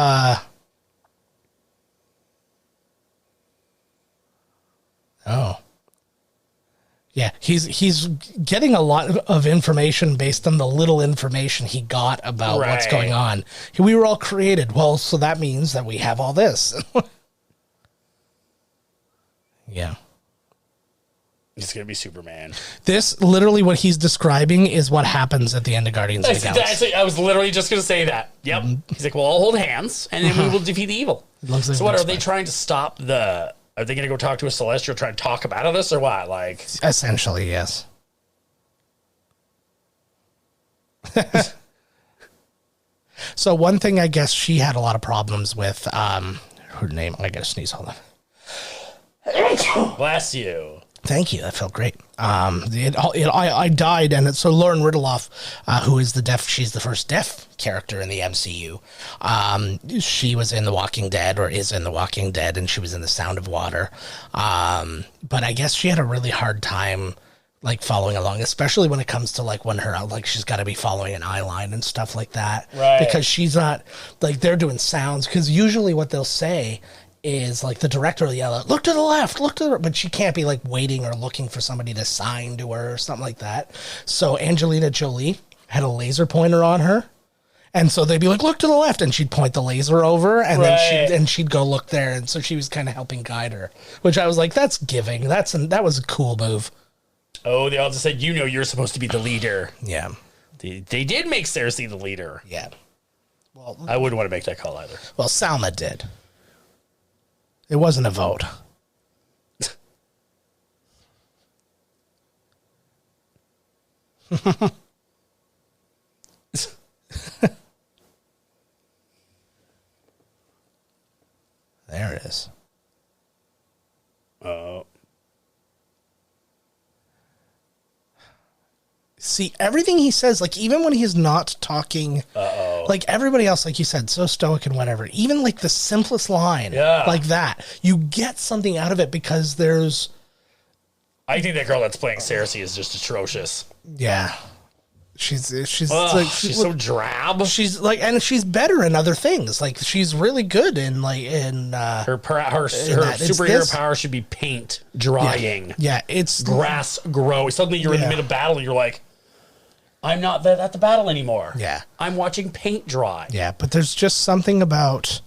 yeah, he's getting a lot of information based on the little information he got about what's going on. We were all created. Well, so that means that we have all this. Yeah. It's going to be Superman. This, literally what he's describing is what happens at the end of Guardians of the Galaxy. I was literally just going to say that. Yep. He's like, well, I'll hold hands, and then we will defeat the evil. Like so what, are they trying to stop the... Are they going to go talk to a Celestial, try and talk him out of this, or what? Like, essentially, yes. So one thing I guess she had a lot of problems with, her name, I gotta sneeze, hold on. Bless you. Thank you. That felt great. I died, and so Lauren Ridloff, who is she's the first deaf character in the MCU. She was in The Walking Dead, or is in The Walking Dead, and she was in The Sound of Water. But I guess she had a really hard time, like, following along, especially when it comes to, like, when she's got to be following an eye line and stuff like that. Right. Because she's not, like, they're doing sounds, because usually what they'll say is, like, the director will yell out, look to the left, look to the right, but she can't be, like, waiting or looking for somebody to sign to her or something like that. So Angelina Jolie had a laser pointer on her, and so they'd be like, look to the left, and she'd point the laser over, and then she'd go look there, and so she was kind of helping guide her, which I was like, that's giving. That was a cool move. Oh, they all just said, you're supposed to be the leader. Yeah. They did make Cersei the leader. Yeah. Well, I wouldn't want to make that call either. Well, Salma did. It wasn't a vote. There it is. See, everything he says, like, even when he's not talking, like, everybody else, like you said, so stoic and whatever, even, like, the simplest line, like that, you get something out of it because there's... I think that girl that's playing Cersei is just atrocious. Yeah. She's so drab. She's like, and she's better in other things. Like, she's really good in, like, her superhero power should be paint drying. Yeah, it's grass grow. Suddenly you're in the middle of battle and you're like, I'm not at the battle anymore. Yeah, I'm watching paint dry. Yeah, but there's just something about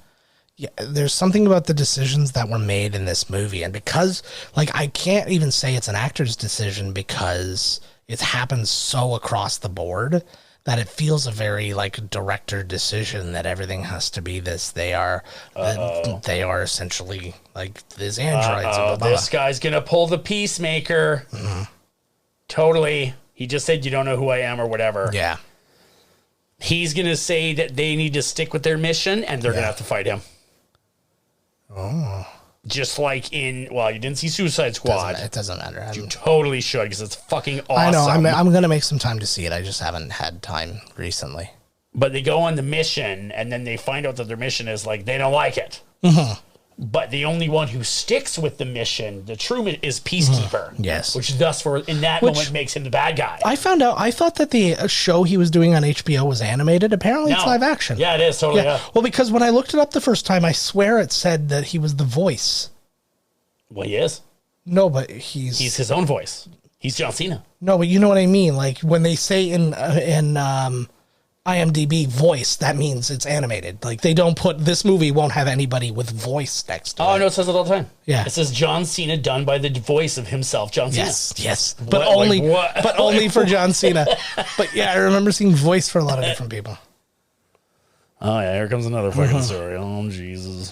there's something about the decisions that were made in this movie, and because, like, I can't even say it's an actor's decision because it happens so across the board that it feels a very, like, director decision that everything has to be this. They are essentially like these androids. Blah, blah, this guy's gonna pull the Peacemaker. Totally. He just said, you don't know who I am or whatever. Yeah. He's gonna say that they need to stick with their mission and they're gonna have to fight him. Oh. Just like in, well, you didn't see Suicide Squad. It doesn't matter. You totally should, because it's fucking awesome. I know. I'm going to make some time to see it. I just haven't had time recently. But they go on the mission, and then they find out that their mission is, like, they don't like it. But the only one who sticks with the mission, the true is Peacekeeper. Yes. Which thus, in that moment, makes him the bad guy. I found out, I thought that the show he was doing on HBO was animated. Apparently it's live action. Yeah, it is. Totally, yeah. Well, because when I looked it up the first time, I swear it said that he was the voice. Well, he is. No, but he's his own voice. He's John Cena. No, but you know what I mean? Like, when they say in IMDb voice, that means it's animated. Like, they don't put, this movie won't have anybody with voice next to it. Oh, no, it says it all the time. Yeah. It says John Cena done by the voice of himself, John Cena. Yes. But only for John Cena. But yeah, I remember seeing voice for a lot of different people. Oh, yeah, here comes another fucking story. Oh, Jesus.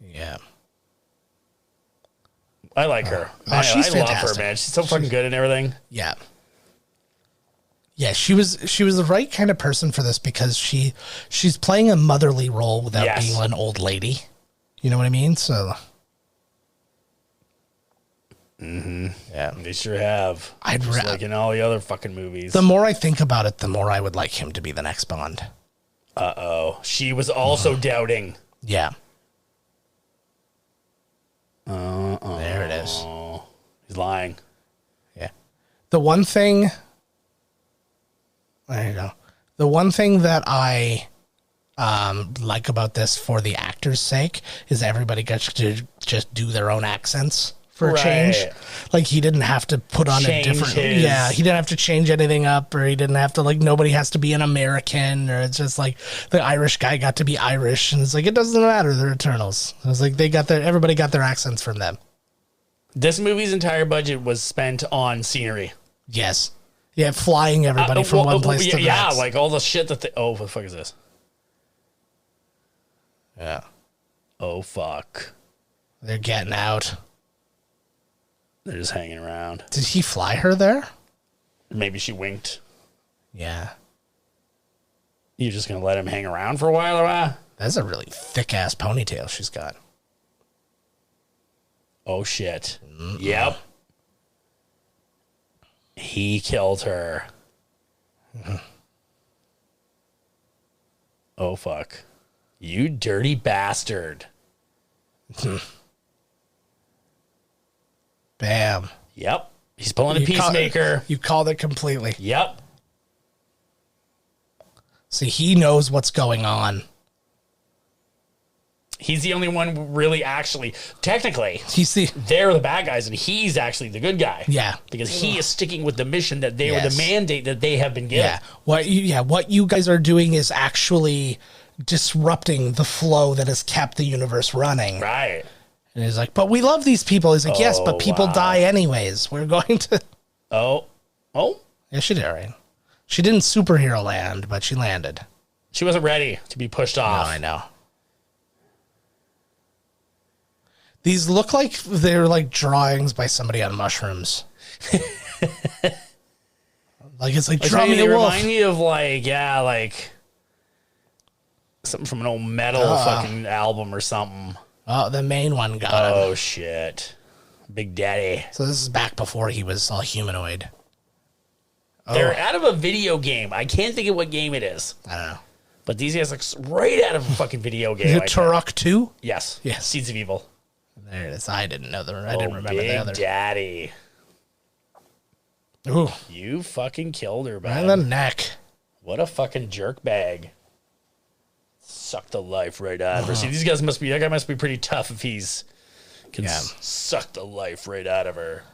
Yeah. I like her. She's I love fantastic. her, man. She's so fucking good and everything. Yeah. Yeah, she was the right kind of person for this because she's playing a motherly role without being an old lady. You know what I mean? So yeah, they sure have. Like in all the other fucking movies. The more I think about it, the more I would like him to be the next Bond. She was also doubting. Yeah. There it is. He's lying. Yeah. The one thing. There you go. The one thing that I like about this for the actors' sake is everybody gets to just do their own accents for a change. Like he didn't have to put on a different. Yeah, he didn't have to change anything up, or he didn't have to nobody has to be an American, or it's just like the Irish guy got to be Irish, and it's like it doesn't matter. They're Eternals. It's like everybody got their accents from them. This movie's entire budget was spent on scenery. Yes. Yeah, flying everybody from one place to the next. Yeah, like all the shit that they... Oh, what the fuck is this? Yeah. Oh, fuck. They're getting out. They're just hanging around. Did he fly her there? Maybe she winked. Yeah. You're just going to let him hang around for a while or what? That's a really thick-ass ponytail she's got. Oh, shit. Yep. He killed her. Oh, fuck. You dirty bastard. Bam. Yep. He's pulling a peacemaker. You called it completely. Yep. See, he knows what's going on. He's the only one really actually, technically, they're the bad guys and he's actually the good guy. Yeah. Because he is sticking with the mission that they were the mandate that they have been given. Yeah. What you guys are doing is actually disrupting the flow that has kept the universe running. Right. And he's like, but we love these people. He's like, yes, but people die anyways. We're going to. Oh. Yeah, she did all right. She didn't superhero land, but she landed. She wasn't ready to be pushed off. No, I know. These look like they're like drawings by somebody on mushrooms. Like it's like draw me a wolf. Remind me of like something from an old metal fucking album or something. Oh, the main one got him. Oh shit, Big Daddy. So this is back before he was all humanoid. They're out of a video game. I can't think of what game it is. I don't know. But these guys look right out of a fucking video game. Is it Turok 2? Yes. Yes. Seeds of Evil. There it is. I didn't know I didn't remember the other. Big Daddy. Ooh. You fucking killed her, man. Right in the neck. What a fucking jerk bag. Suck the life right out of her. See, these guys that guy must be pretty tough if he's can suck the life right out of her.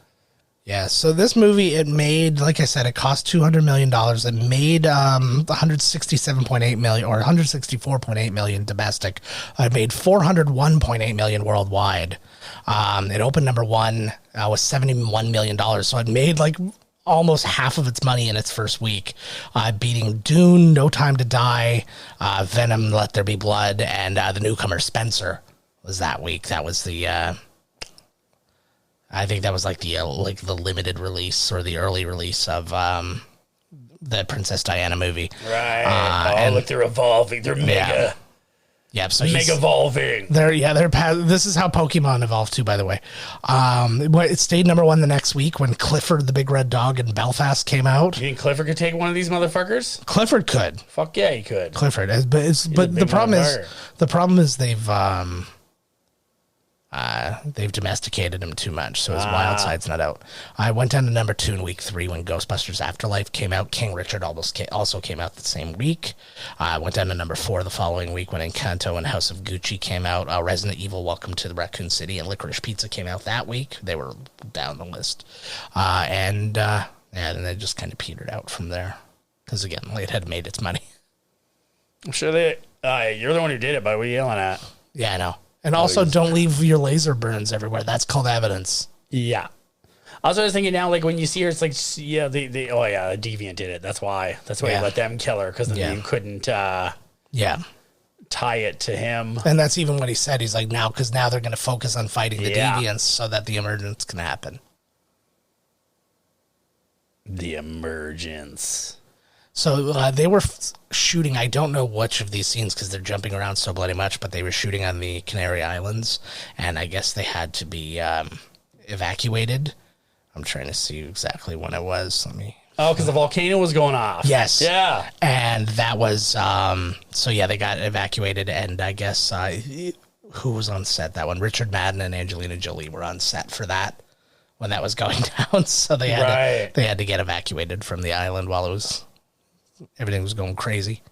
Yeah, so this movie, it made, like I said, it cost $200 million. It made $167.8 million or $164.8 million domestic. It made $401.8 million worldwide. It opened number one, was $71 million. So it made like almost half of its money in its first week, beating Dune, No Time to Die, Venom, Let There Be Blood, and the newcomer Spencer was that week. That was the... I think that was like the limited release or the early release of the Princess Diana movie. Right. Look, they're evolving. They're mega. Yeah, so mega evolving. This is how Pokemon evolved too, by the way. It stayed number one the next week when Clifford the Big Red Dog in Belfast came out. You think Clifford could take one of these motherfuckers? Clifford could. Fuck yeah, he could. Clifford, but the problem is they've domesticated him too much, so his wild side's not out. I went down to number 2 in week 3 when Ghostbusters Afterlife came out. King Richard also came out the same week. I went down to number 4 the following week when Encanto and House of Gucci came out. Resident Evil Welcome to the Raccoon City and Licorice Pizza came out that week. They were down the list. Then they just kind of petered out from there. Because, again, it had made its money. I'm sure you're the one who did it, but what are you yelling at? Yeah, I know. And also, don't leave your laser burns everywhere. That's called evidence. Yeah. Also, I was thinking now, like, when you see her, it's like, yeah, the Deviant did it. That's why you let them kill her, because then you couldn't tie it to him. And that's even what he said. He's like, now, because now they're going to focus on fighting the deviants so that the emergence can happen. The emergence. So they were shooting, I don't know which of these scenes because they're jumping around so bloody much, but they were shooting on the Canary Islands, and I guess they had to be evacuated. I'm trying to see exactly when it was. Oh, because the volcano was going off. Yes. Yeah. And that was, so yeah, they got evacuated, and I guess, who was on set that one? Richard Madden and Angelina Jolie were on set for that when that was going down, so they had to get evacuated from the island while everything was going crazy.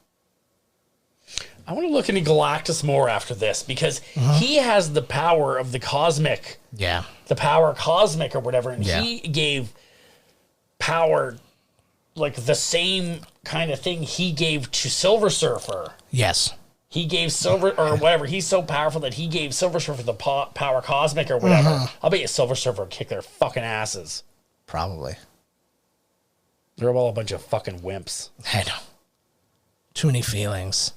I want to look into Galactus more after this because he has the power of the cosmic. Yeah. The power cosmic or whatever. And he gave power, like the same kind of thing he gave to Silver Surfer. Yes. He gave Silver or whatever. He's so powerful that he gave Silver Surfer the power cosmic or whatever. I'll bet you Silver Surfer would kick their fucking asses. Probably. They're all a bunch of fucking wimps. I know. Too many feelings.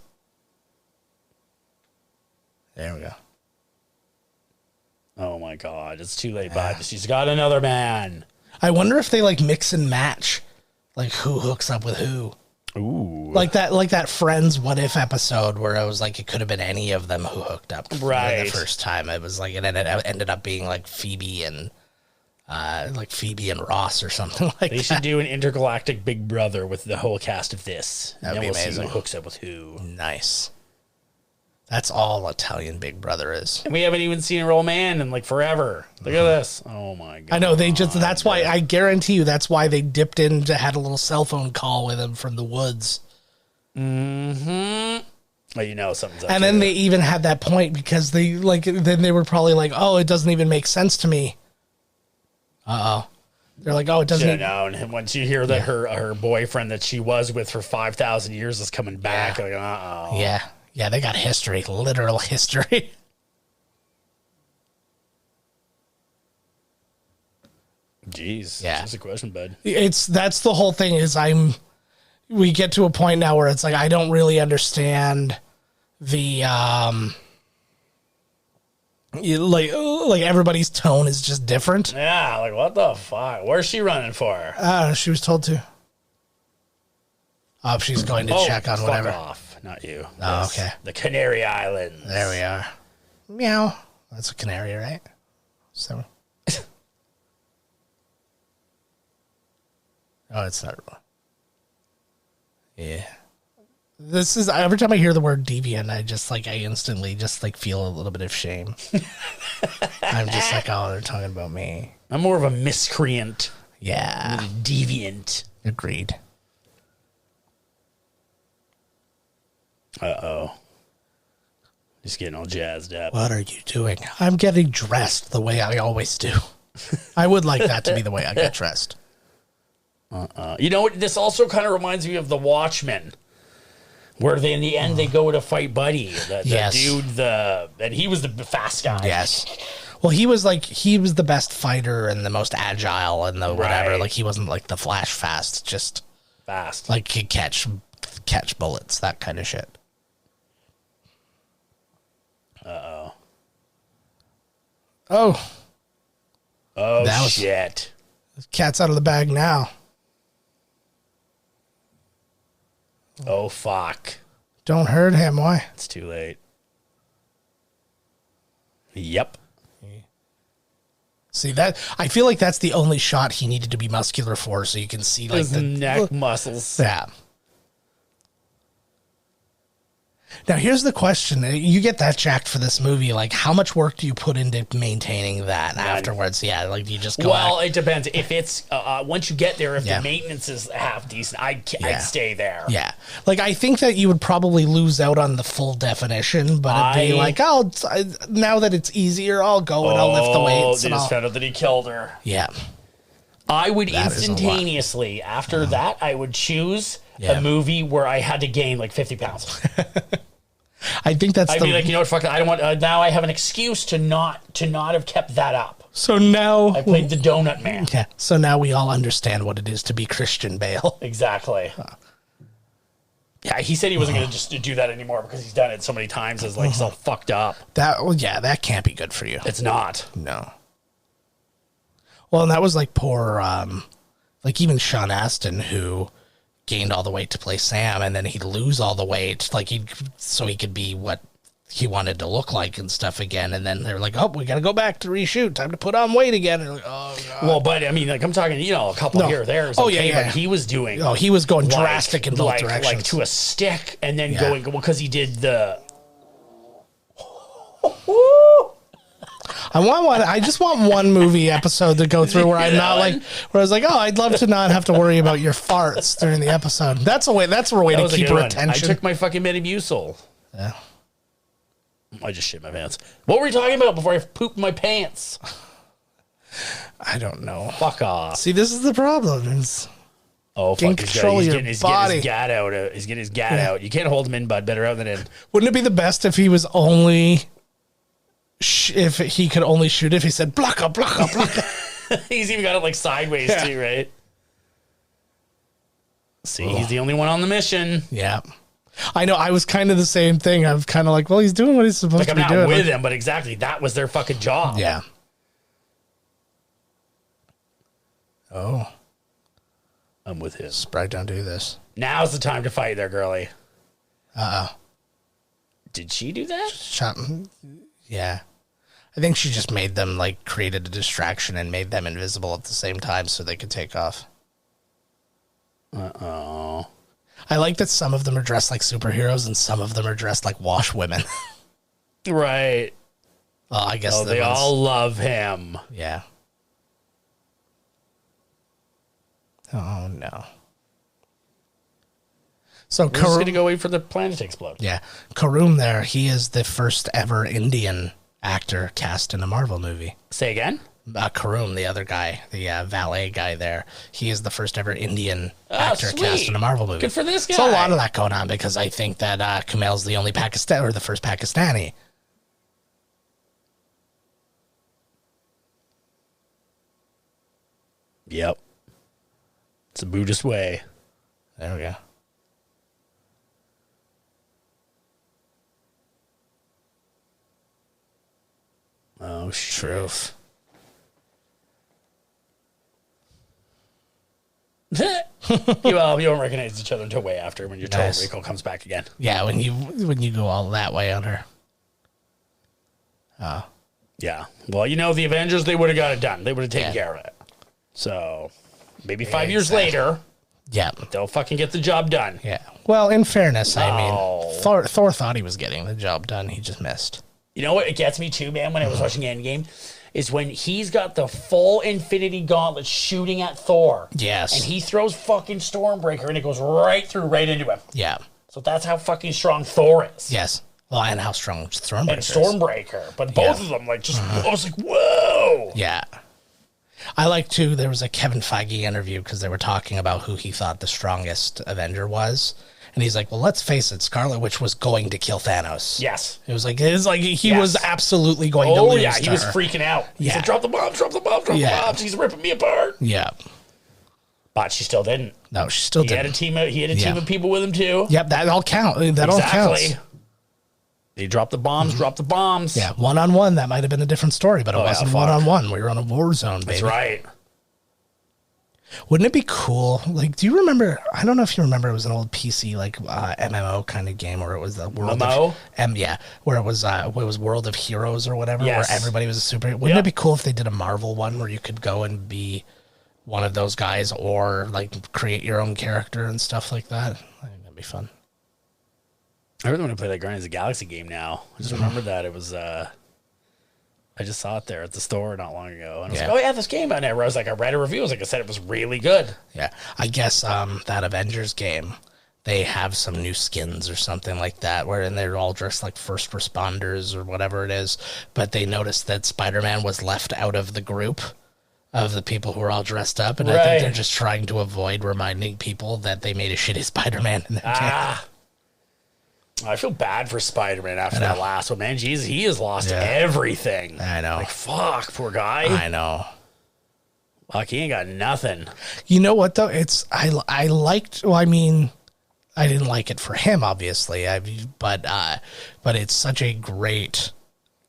There we go. Oh my God. It's too late, bud. She's got another man. I wonder if they like mix and match, like who hooks up with who. Ooh. Like that Friends What If episode where it was like it could have been any of them who hooked up right the first time. It was like it ended up being like Phoebe and Ross or something like that. They should do an intergalactic Big Brother with the whole cast of this. That'd be amazing. See who hooks up with who. Nice. That's all Italian Big Brother is. And we haven't even seen a real man in like forever. Look at this. Oh my God. I know that's why I guarantee you that's why they dipped in to had a little cell phone call with him from the woods. Mm-hmm. Well, you know something's up. And then they even had that point because then they were probably like, oh, it doesn't even make sense to me. Uh-oh. They're like, oh, it doesn't. And once you hear that her boyfriend that she was with for 5,000 years is coming back, like, uh-oh. Yeah. Yeah, they got history, literal history. Jeez. Yeah. That's a question, bud. That's the whole thing is we get to a point now where it's like, I don't really understand the, like everybody's tone is just different. Yeah. Like, what the fuck? Where's she running for? She was told to. Oh, she's going to check on whatever. Fuck off. Not you. Oh, okay. The Canary Islands. There we are. Meow. That's a canary, right? So. Oh, it's not real. Yeah. This is every time I hear the word deviant, I instantly just feel a little bit of shame. I'm just like, oh, they're talking about me. I'm more of a miscreant. Yeah. I'm a deviant. Agreed. Uh-oh. Just getting all jazzed up. What are you doing? I'm getting dressed the way I always do. I would like that to be the way I get dressed. You know what? This also kind of reminds me of The Watchmen, where in the end they go to fight Buddy, the dude, and he was the fast guy. Yes. Well, he was the best fighter and the most agile and the whatever. Like he wasn't like the Flash fast, just fast. Like he'd catch bullets, that kind of shit. Uh-oh. Oh. Oh, shit. Cat's out of the bag now. Oh, fuck. Don't hurt him. Why? It's too late. Yep. See that? I feel like that's the only shot he needed to be muscular for, so you can see like his neck muscles. Yeah. Now, here's the question. You get that jacked for this movie. Like, how much work do you put into maintaining that afterwards? Yeah, like, do you just go Well, it depends. If it's, once you get there, if the maintenance is half decent, I'd stay there. Yeah. Like, I think that you would probably lose out on the full definition, but it'd be like, now that it's easier, I'll go and I'll lift the weights. They just found out that he killed her. Yeah. I would instantaneously, after that, I would choose a movie where I had to gain like 50 pounds. I think that's I'd be like, you know what, fuck it. I don't want, now I have an excuse to not have kept that up. So now I played the donut man. Yeah. So now we all understand what it is to be Christian Bale. Exactly. Yeah, he said he wasn't going to just do that anymore because he's done it so many times. It's like so fucked up. That can't be good for you. It's not. No. Well, and that was like poor, like even Sean Astin, who gained all the weight to play Sam, and then he'd lose all the weight, like so he could be what he wanted to look like and stuff again. And then they're like, "Oh, we got to go back to reshoot. Time to put on weight again." And like, oh god. Well, but I mean, like I'm talking, a couple here or there. Oh yeah, yeah. But he was doing. Oh, he was going drastic in both directions, like to a stick, and then going because he did the. I want one. I just want one movie episode to go through where I'm not like, where I was like, oh, I'd love to not have to worry about your farts during the episode. That's a way to keep her attention. I took my fucking Metamucil. Yeah. I just shit my pants. What were we talking about before I pooped my pants? I don't know. Fuck off. See, this is the problem. Fuck. He's getting his gat out. He's getting his gat out. You can't hold him in, bud. Better out than in. Wouldn't it be the best if he was only... if he could only shoot if he said blocka, blocka, blocka. He's even got it like sideways too, right? See, he's the only one on the mission. Yeah. I know. I was kind of the same thing. I'm kind of like, well, he's doing what he's supposed to be doing. I'm not with him, but exactly. That was their fucking job. Yeah. Oh. I'm with him. Sprite, don't do this. Now's the time to fight there, girlie. Uh-oh. Did she do that? Yeah. I think she just made them, like, created a distraction and made them invisible at the same time so they could take off. Uh-oh. I like that some of them are dressed like superheroes and some of them are dressed like wash women. Right. Well, I guess they all love him. Yeah. Oh, no. So we're just going to go wait for the planet to explode. Yeah. Karoom there, he is the first ever Indian actor cast in a Marvel movie. Say again? Karoom, the other guy, the valet guy there, he is the first ever Indian actor cast in a Marvel movie. Good for this guy. So a lot of that going on because I think that Kumail's the only the first Pakistani. Yep. It's a Buddhist way. There we go. Oh, shit. You won't recognize each other until way after when your total recall comes back again. Yeah, when you go all that way on her. Yeah. Well, the Avengers, they would have got it done. They would have taken care of it. So maybe 5 years later, they'll fucking get the job done. Yeah. Well, in fairness, I mean, Thor thought he was getting the job done. He just missed. You know what? It gets me too, man, when I was watching Endgame, is when he's got the full Infinity Gauntlet shooting at Thor. Yes. And he throws fucking Stormbreaker and it goes right into him. Yeah. So that's how fucking strong Thor is. Yes. Well, and how strong Stormbreaker is. And Stormbreaker. But both of them, like, just, I was like, whoa. Yeah. I like, too, there was a Kevin Feige interview because they were talking about who he thought the strongest Avenger was. And he's like, well, let's face it, Scarlet Witch was going to kill Thanos. Yes. It was like he was absolutely going to lose. Oh, yeah, he was freaking out. He said, drop the bomb, drop the bomb, drop the bomb. She's ripping me apart. Yeah. But she still didn't. No, she still didn't. He had a team of people with him, too. Yep, that all counts. All counts. They dropped the bombs, dropped the bombs. Yeah, one-on-one, that might have been a different story, but it wasn't one-on-one. We were on a war zone, baby. That's right. Wouldn't it be cool? Like, do you remember? I don't know if you remember. It was an old PC like MMO kind of game, where it was the World of where it was World of Heroes or whatever, where everybody was a super. Wouldn't it be cool if they did a Marvel one where you could go and be one of those guys, or like create your own character and stuff like that? I think that'd be fun. I really want to play that Guardians of the Galaxy game now. I just remembered that it was. I just saw it there at the store not long ago. And I was like, oh, yeah, this game out there. I was like, I read a review. Like I said, it was really good. Yeah. I guess that Avengers game, they have some new skins or something like that, wherein they're all dressed like first responders or whatever it is. But they noticed that Spider-Man was left out of the group of the people who were all dressed up. And I think they're just trying to avoid reminding people that they made a shitty Spider-Man in that game. I feel bad for Spider-Man after that last one, man. Jeez, he has lost everything. I know. Like, fuck, poor guy. I know. Fuck, he ain't got nothing. You know what, though? I liked, well, I mean, I didn't like it for him, obviously. But it's such a great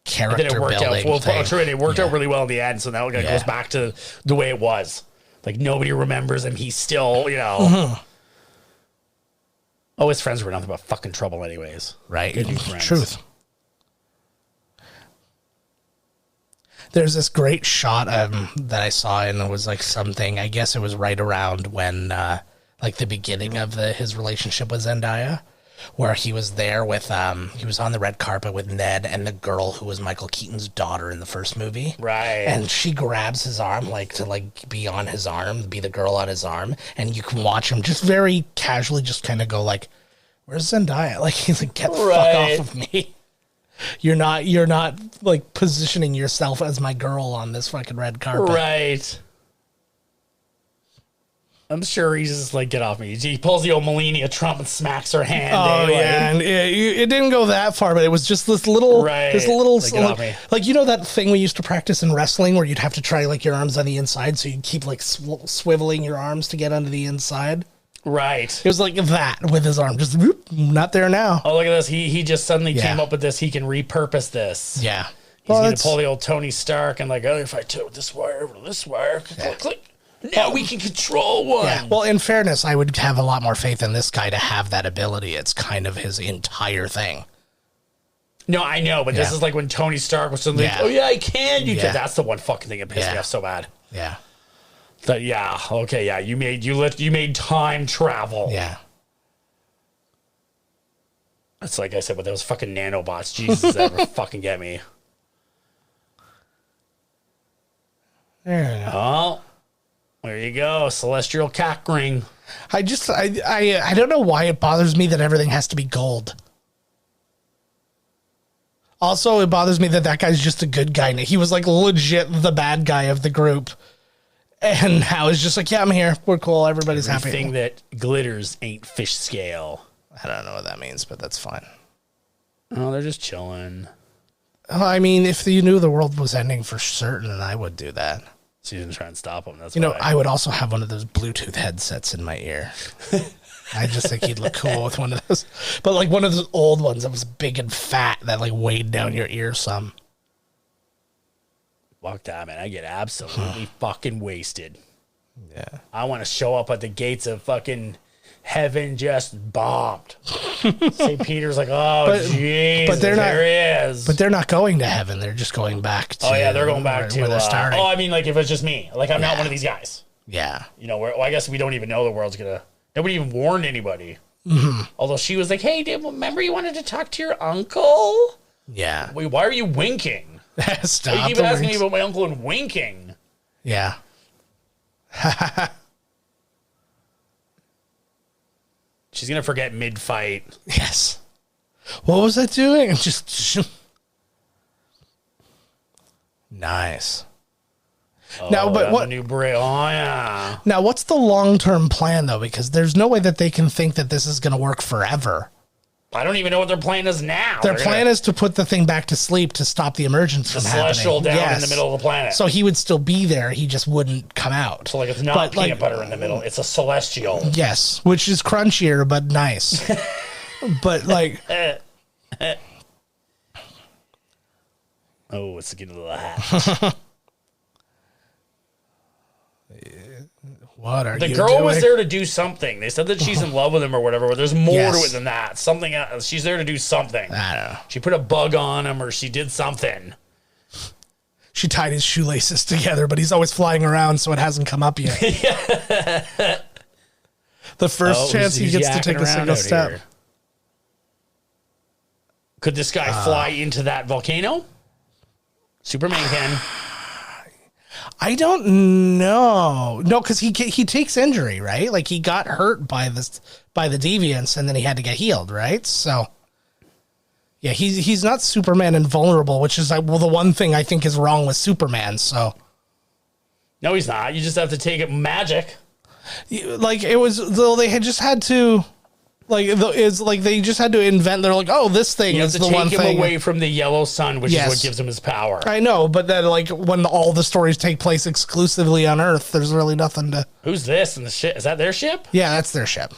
character building. It worked out really well in the end. So now it goes back to the way it was. Like nobody remembers him. He's still, Oh, his friends were nothing but fucking trouble, anyways. Right. Truth. There's this great shot that I saw, and it was like something. I guess it was right around when. Like the beginning of his relationship with Zendaya, where he was there with, he was on the red carpet with Ned and the girl who was Michael Keaton's daughter in the first movie. Right. And she grabs his arm, like to like be on his arm, be the girl on his arm. And you can watch him just very casually just kind of go like, where's Zendaya? Like, he's like, get the fuck off of me. You're not like positioning yourself as my girl on this fucking red carpet. Right. I'm sure he's just like, get off me. He pulls the old Melania Trump and smacks her hand. Oh, yeah. And it didn't go that far, but it was just this little, like, you know that thing we used to practice in wrestling where you'd have to try like your arms on the inside. So you'd keep like swiveling your arms to get onto the inside. Right. It was like that with his arm. Just whoop, not there now. Oh, look at this. He just suddenly came up with this. He can repurpose this. Yeah. He's going to pull the old Tony Stark and like, oh, if I took this wire over to this wire, click. Now we can control one. Yeah. Well, in fairness, I would have a lot more faith in this guy to have that ability. It's kind of his entire thing. No, I know, but this is like when Tony Stark was suddenly like, oh, yeah, I can. You can. That's the one fucking thing that pissed me off so bad. Yeah. But you made time travel. Yeah. That's like I said, with those fucking nanobots. Jesus, that ever fucking get me. Oh. There you go, celestial cock ring. I don't know why it bothers me that everything has to be gold. Also, it bothers me that guy's just a good guy. He was like legit the bad guy of the group. And now it's just like, yeah, I'm here. We're cool. Everybody's happy. Everything that glitters ain't fish scale. I don't know what that means, but that's fine. Oh, they're just chilling. I mean, if you knew the world was ending for certain, I would do that. So you didn't try and stop him. That's I would also have one of those Bluetooth headsets in my ear. I just think he'd look cool with one of those. But like one of those old ones that was big and fat that like weighed down your ear some. Fuck that, man. I get absolutely fucking wasted. Yeah. I want to show up at the gates of fucking heaven just bombed. St. Peter's like, oh, Jesus, there he is. But they're not going to heaven. They're just going back to... Oh, yeah, they're going back to... where they're starting. I mean, like, if it's just me. Like, I'm not one of these guys. Yeah. I guess we don't even know the world's going to... Nobody even warned anybody. Mm-hmm. Although she was like, hey, dude, remember you wanted to talk to your uncle? Yeah. Wait, why are you winking? Stop. Why are you even asking me about my uncle and winking? Yeah. She's going to forget mid-fight. Yes. What was I doing? Just... Nice. Now, but what new brain? Oh, yeah. Now, what's the long-term plan, though? Because there's no way that they can think that this is going to work forever. I don't even know what their plan is now. Their plan is to put the thing back to sleep to stop the emergence from happening. Celestial down in the middle of the planet. So he would still be there. He just wouldn't come out. So like it's not peanut butter in the middle. It's a celestial. Yes, which is crunchier but nice. But like... Oh, it's getting a little hot. What are you doing? The girl was there to do something. They said that she's in love with him or whatever. But there's more to it than that. Something else. She's there to do something. I don't know. She put a bug on him or she did something. She tied his shoelaces together, but he's always flying around, so it hasn't come up yet. The first chance he gets to take a single step. Here. Could this guy fly into that volcano? Superman can. I don't know. No, because he takes injury, right? Like he got hurt by the deviants, and then he had to get healed, right? So, yeah, he's not Superman invulnerable, which is the one thing I think is wrong with Superman. So, no, he's not. You just have to take it magic. Like it was, though they had just had to. It's like they just had to invent. They're like, oh, this thing is the one thing. You have to take him away from the yellow sun, which is what gives him his power. I know, but then like when all the stories take place exclusively on Earth, there's really nothing to. Who's this in the ship? Is that their ship? Yeah, that's their ship.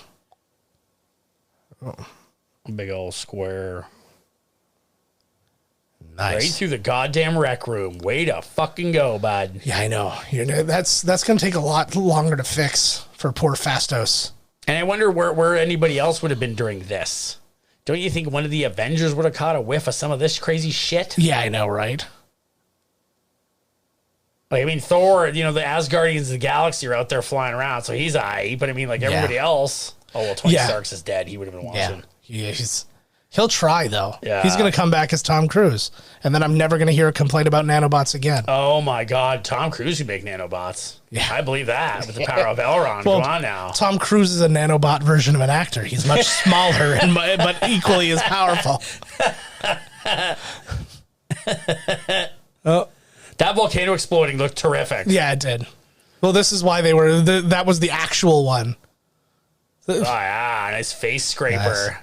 A big old square. Nice. Right through the goddamn rec room. Way to fucking go, bud. Yeah, I know. That's going to take a lot longer to fix for poor Fastos. And I wonder where anybody else would have been during this. Don't you think one of the Avengers would have caught a whiff of some of this crazy shit? Yeah, I know, right? Like, I mean, Thor, the Asgardians of the galaxy are out there flying around, so he's aight. But I mean, like, everybody else. Oh, well, Tony Stark's is dead. He would have been watching. Yeah, he'll try, though. Yeah. He's going to come back as Tom Cruise. And then I'm never going to hear a complaint about nanobots again. Oh, my God. Tom Cruise could make nanobots. Yeah. I believe that with the power of Elrond. Well, Come on now. Tom Cruise is a nanobot version of an actor. He's much smaller, but equally as powerful. That volcano exploding looked terrific. Yeah, it did. Well, this is why that was the actual one. Oh, yeah. Nice face scraper. Nice.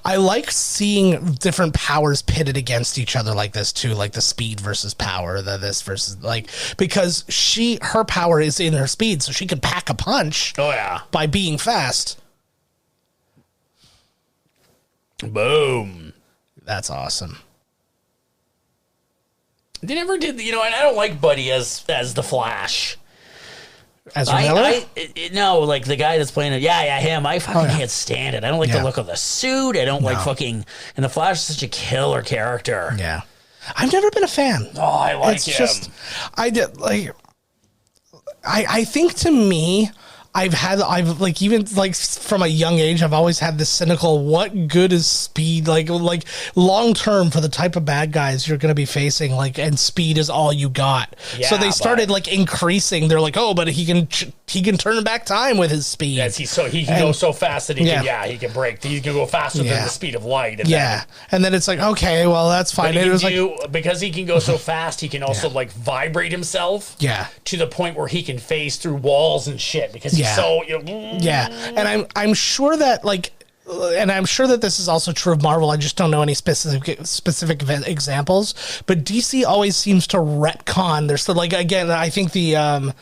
I like seeing different powers pitted against each other like this too, like the speed versus power, this versus because her power is in her speed, so she could pack a punch. Oh yeah, by being fast. Boom. That's awesome. They never did, and I don't like Buddy as the Flash. Ezra Miller? No, like the guy that's playing it. Yeah, him. I fucking can't stand it. I don't like the look of the suit. I don't like fucking. And the Flash is such a killer character. Yeah, I've never been a fan. Oh, I like him. Just, I did like. I think to me, I've like even like from a young age, I've always had this cynical, what good is speed? Like long term for the type of bad guys you're going to be facing, and speed is all you got. Yeah, so they started increasing. They're like, oh, but he can turn back time with his speed. Yes, he can go so fast that he can break. He can go faster than the speed of light. And then it's like, okay, well that's fine. It was because he can go so fast, he can also vibrate himself. Yeah. To the point where he can phase through walls and shit because he's so and I'm sure that and I'm sure that this is also true of Marvel. I just don't know any specific examples. But DC always seems to retcon. There's again, I think the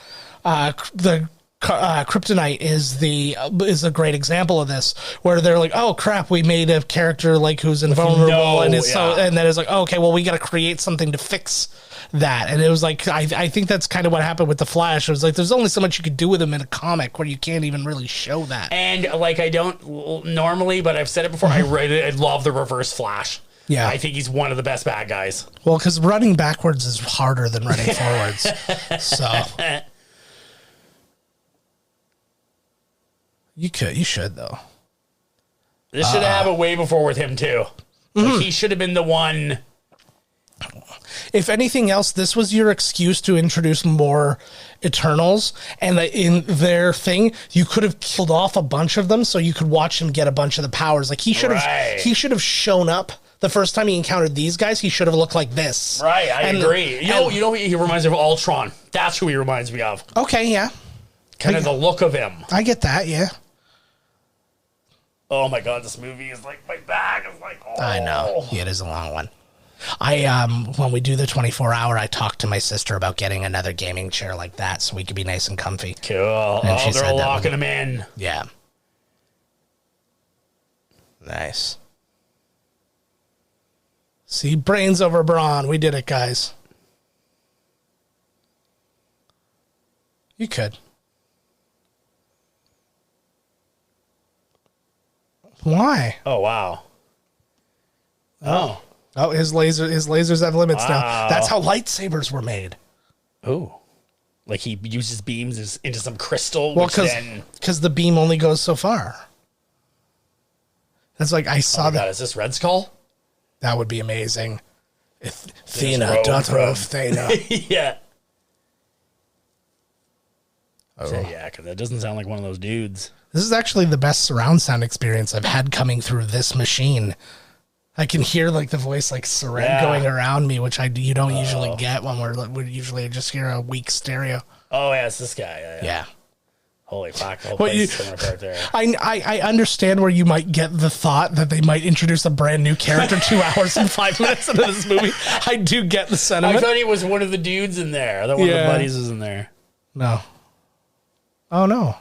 Kryptonite is a great example of this, where they're like, oh crap, we made a character who's invulnerable, and then it's like, oh, okay, well we got to create something to fix that. And it was I think that's kind of what happened with the Flash. It was there's only so much you could do with him in a comic where you can't even really show that. And I don't normally, but I've said it before, I love the Reverse Flash. Yeah, I think he's one of the best bad guys. Well, because running backwards is harder than running forwards. So you should though. This should have a way before with him too. He should have been the one. If anything else, this was your excuse to introduce more Eternals, and in their thing, you could have killed off a bunch of them so you could watch him get a bunch of the powers. He should have shown up the first time he encountered these guys. He should have looked like this. Right, I agree. You know, he reminds me of Ultron. That's who he reminds me of. Okay, yeah. Kind of the look of him. I get that, yeah. Oh my God, this movie is my bag is I know. Yeah, it is a long one. When we do the 24-hour, I talked to my sister about getting another gaming chair like that so we could be nice and comfy. Cool. And they're locking them in. Yeah. Nice. See, brains over brawn. We did it, guys. You could. Why? Oh, wow. Oh. Oh, his lasers have limits now. That's how lightsabers were made. Oh. He uses beams into some crystal. Well, because the beam only goes so far. That's I saw that. God, is this Red Skull? That would be amazing. Athena, daughter of Athena. Yeah. Oh. So, yeah, because that doesn't sound like one of those dudes. This is actually the best surround sound experience I've had coming through this machine. I can hear the voice going around me, which you don't usually get when we usually just hear a weak stereo. Oh yeah, it's this guy. Yeah. Holy fuck! The whole place is right there. I understand where you might get the thought that they might introduce a brand new character 2 hours and 5 minutes into this movie. I do get the sentiment. I thought he was one of the dudes in there. That one of the buddies was in there. No. Oh no.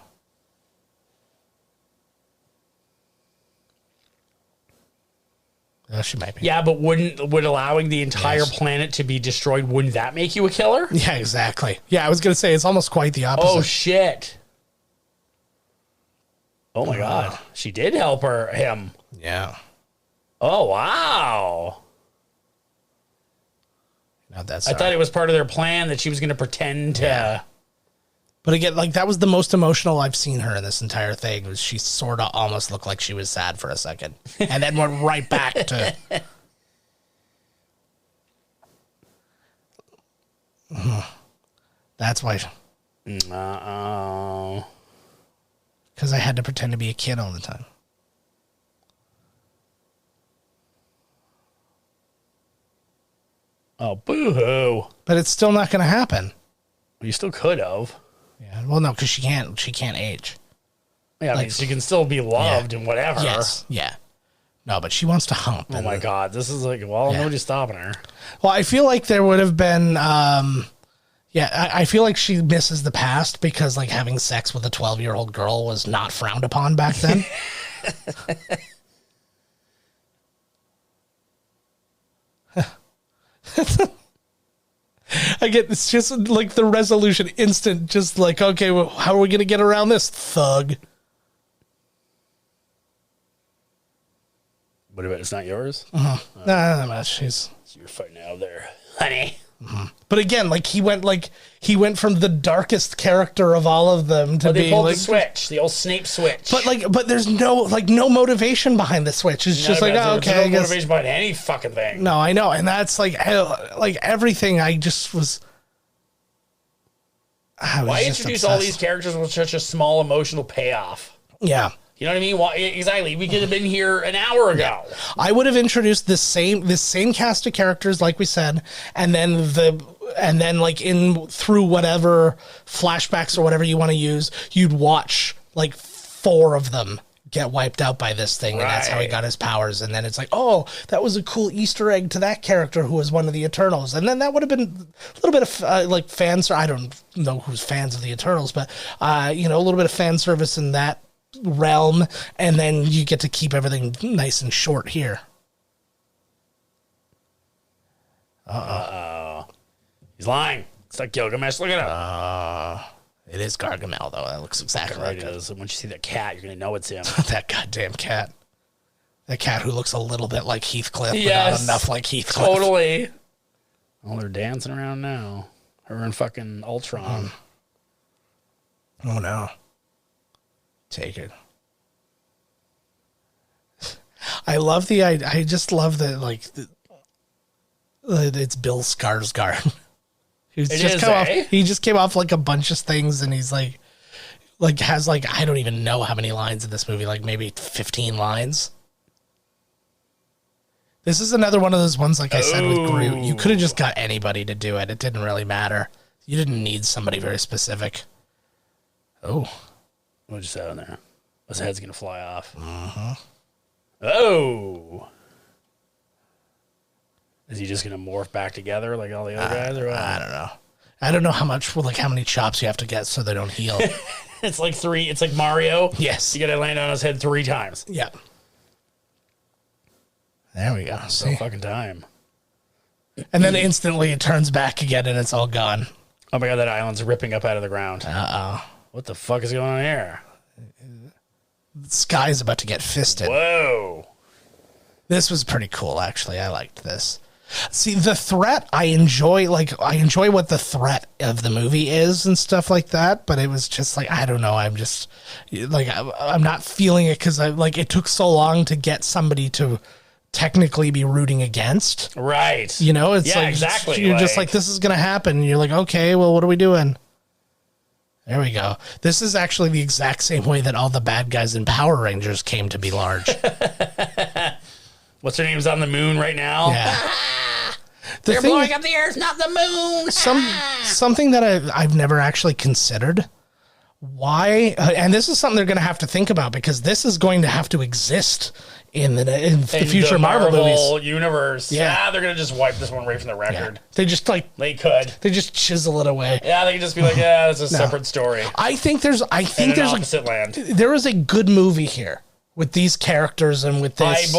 She might be. Yeah, but would allowing the entire planet to be destroyed, wouldn't that make you a killer? Yeah, exactly. Yeah, I was going to say it's almost quite the opposite. Oh, shit. Oh, my God. She did help him. Yeah. Oh, wow. Now that's I thought it was part of their plan that she was going to pretend to... Yeah. But again, like, that was the most emotional I've seen her in this entire thing. Was she sort of almost looked like she was sad for a second. And then went right back to... That's why... Uh-oh. Because I had to pretend to be a kid all the time. Oh, boo-hoo. But it's still not going to happen. You still could have. Yeah. Well, no, because she can't age. Yeah, I mean, she can still be loved and whatever. Yes. Yeah. No, but she wants to hump. Oh, my God. This is like, well, nobody's stopping her. Well, I feel like there would have been... I feel like she misses the past because, like, having sex with a 12-year-old girl was not frowned upon back then. It's just like the resolution instant, just like, okay, well, how are we going to get around this thug? What about it's not yours? Nah, not much. So you're fighting out there, honey. But again, like he went from the darkest character of all of them to they being pulled like the switch, the old Snape switch. But there's no motivation behind the switch. It's just like, oh, okay, there's I no guess. motivation behind any fucking thing. No, I know, and that's like everything. I just was. Why introduce all these characters with such a small emotional payoff? Yeah. You know what I mean? Why, exactly. We could have been here an hour ago. I would have introduced this same cast of characters, like we said, and then like through whatever flashbacks or whatever you want to use, you'd watch like 4 of them get wiped out by this thing, and that's how he got his powers. And then it's like, oh, that was a cool Easter egg to that character who was one of the Eternals. And then that would have been a little bit of like fans. I don't know who's fans of the Eternals, but a little bit of fan service in that realm, and then you get to keep everything nice and short here. He's lying. It's like Gilgamesh. Look at him. It is Gargamel, though. That looks exactly like it is. And once you see that cat, you're going to know it's him. That goddamn cat. That cat who looks a little bit like Heathcliff, but not enough like Heathcliff. Totally. Oh, they're dancing around now. Her and fucking Ultron. Oh, no. Take it. I just love that, like, it's Bill Skarsgård. He just came off like a bunch of things, and he's like has like, I don't even know how many lines in this movie, like maybe 15 lines. This is another one of those ones, like I said with Groot. You could have just got anybody to do it. It didn't really matter. You didn't need somebody very specific. Oh. What just out in there? His head's going to fly off. Oh. Is he just going to morph back together like all the other guys? Or what? I don't know. I don't know how many chops you have to get so they don't heal. It's like 3. It's like Mario. Yes. You got to land on his head 3 times. Yeah. There we go. So fucking time. And then instantly it turns back again and it's all gone. Oh my God, that island's ripping up out of the ground. Uh-oh. What the fuck is going on here? The sky's about to get fisted. Whoa. This was pretty cool, actually. I liked this. See, the threat, I enjoy what the threat of the movie is and stuff like that, but it was just like, I don't know, I'm just, like, I'm not feeling it because it took so long to get somebody to technically be rooting against. Right. You know, it's like, exactly. You're just like, this is going to happen. And you're like, okay, well, what are we doing? There we go. This is actually the exact same way that all the bad guys in Power Rangers came to be large. What's her name's on the moon right now? Yeah. They're blowing up the earth, not the moon. Something that I've never actually considered. Why? And this is something they're going to have to think about, because this is going to have to exist in the future Marvel movies universe. Yeah, they're going to just wipe this one right from the record. Yeah. They just they could. They just chisel it away. Yeah, they could just be like, yeah, it's a separate story. I think there's opposite land. There is a good movie here with these characters and with this.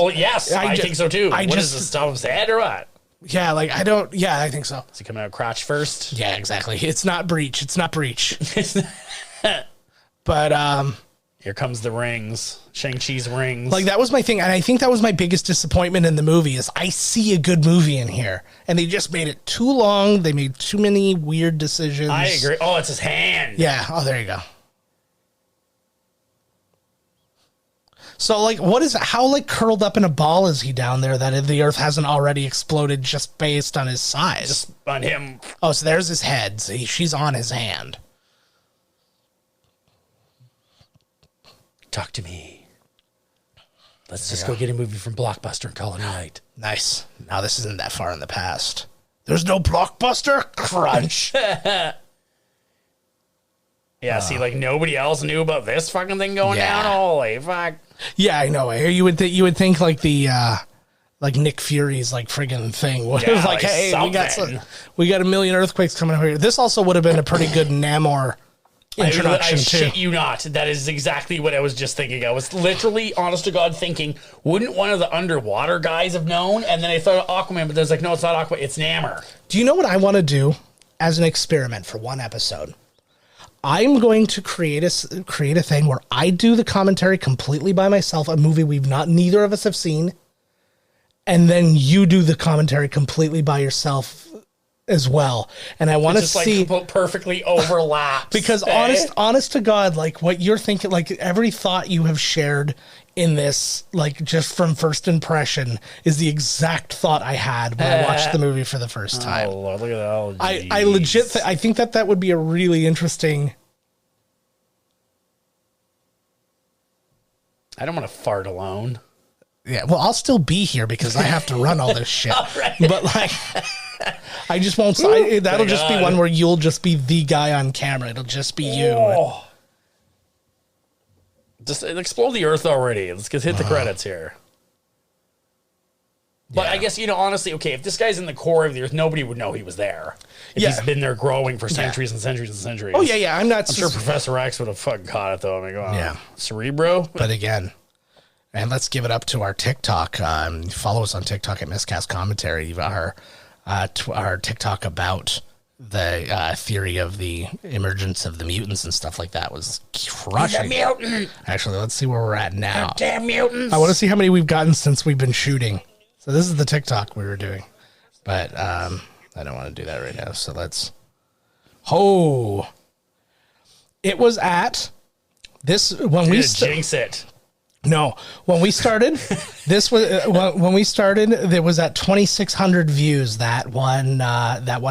I think so too. What is this, top of his head or what? Yeah, like I don't. Yeah, I think so. Is he coming out crotch first? Yeah, exactly. It's not Breach. It's not Breach. But here comes the rings. Shang-Chi's rings. Like that was my thing, and I think that was my biggest disappointment in the movie. Is I see a good movie in here, and they just made it too long. They made too many weird decisions. I agree. Oh, it's his hand. Yeah. Oh, there you go. So, like, how, like, curled up in a ball is he down there that the Earth hasn't already exploded just based on his size? Just on him. Oh, so there's his head. So she's on his hand. Talk to me. Let's just go get a movie from Blockbuster and call it a night. Nice. Now, this isn't that far in the past. There's no Blockbuster? Crunch. Yeah, see, like, nobody else knew about this fucking thing going down? Holy fuck. Yeah, I know. You would think like the like Nick Fury's like friggin' thing. What it was like, hey, we got a million earthquakes coming over here. This also would have been a pretty good Namor introduction I too. Shit you not. That is exactly what I was just thinking. I was literally, honest to God, thinking, wouldn't one of the underwater guys have known? And then I thought of Aquaman, but there's like, no, it's not Aquaman, it's Namor. Do you know what I want to do as an experiment for one episode? I'm going to create a thing where I do the commentary completely by myself, a movie neither of us have seen, and then you do the commentary completely by yourself as well. And I want to see like perfectly overlaps. Because honest to God, like what you're thinking, like every thought you have shared in this, like just from first impression, is the exact thought I had when I watched the movie for the first time. Oh, Lord, look at that. Oh, I legit, I think that would be a really interesting. I don't want to fart alone. Yeah, well, I'll still be here because I have to run all this shit. Right. But like, I just won't. That'll just be one where you'll just be the guy on camera. It'll just be you. Just explore the Earth already. Let's hit the credits here. But I guess, honestly, okay, if this guy's in the core of the Earth, nobody would know he was there. If he's been there growing for centuries and centuries and centuries. Oh, yeah. I'm sure Professor X would have fucking caught it, though. I mean, yeah. Cerebro. But again, and let's give it up to our TikTok. Follow us on TikTok at miscastcommentary. Our TikTok about the theory of the emergence of the mutants and stuff like that was crushing. Mutant. Actually, let's see where we're at now. Damn mutants. I want to see how many we've gotten since we've been shooting. So this is the TikTok we were doing. But I don't want to do that right now. So let's... It was at... This... When we... Jinx it. No, when we started, when we started, it was at 2,600 views. That one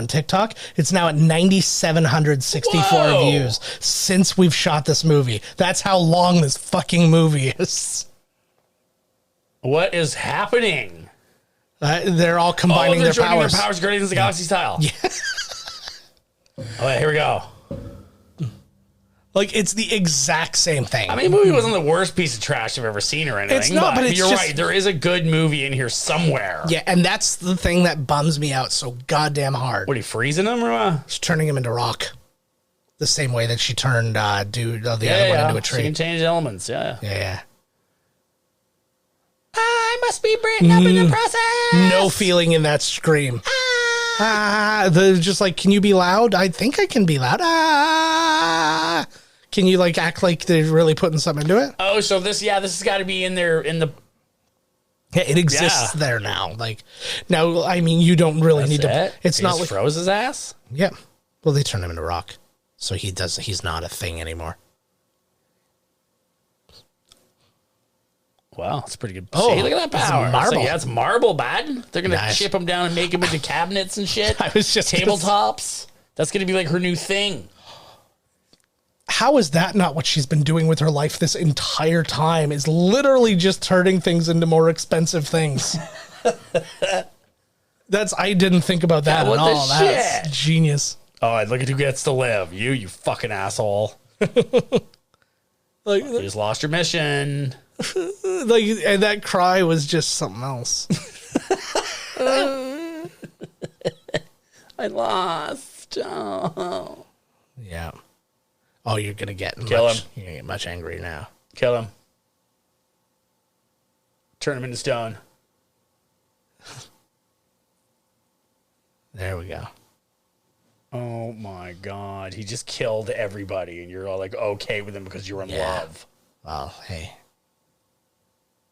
TikTok. It's now at 9,764 views since we've shot this movie. That's how long this fucking movie is. What is happening? They're all combining their powers. Their powers, Guardians of the Galaxy style. Yeah. All right, here we go. Like, it's the exact same thing. I mean, the movie wasn't the worst piece of trash I've ever seen or anything. It's not, but you're right. There is a good movie in here somewhere. Yeah, and that's the thing that bums me out so goddamn hard. What, are you freezing him or what? She's turning him into rock. The same way that she turned the other one into a tree. She can change elements, Yeah. I must be Britain up in the process. No feeling in that scream. Just like, can you be loud? I think I can be loud. Can you like act like they're really putting something into it? Oh, so this has got to be in there in the. Yeah, it exists there now. Like now, I mean, you don't really need to. It's he not just like froze his ass. Yeah, well, they turned him into rock, so he's not a thing anymore. Wow, that's pretty good. Oh, see, look at that power. It's marble. It's marble, bad. They're gonna chip him down and make him into cabinets and shit. I was just tabletops. That's gonna be like her new thing. How is that not what she's been doing with her life this entire time? Is literally just turning things into more expensive things. I didn't think about that at all. That's genius. Oh, look at who gets to live. You fucking asshole. Like, you just lost your mission. Like, and that cry was just something else. I lost. Oh. Yeah. Oh, you're gonna get Kill him. You're gonna get much angrier now. Kill him. Turn him into stone. There we go. Oh my God. He just killed everybody, and you're all like okay with him because you're in love. Well, hey.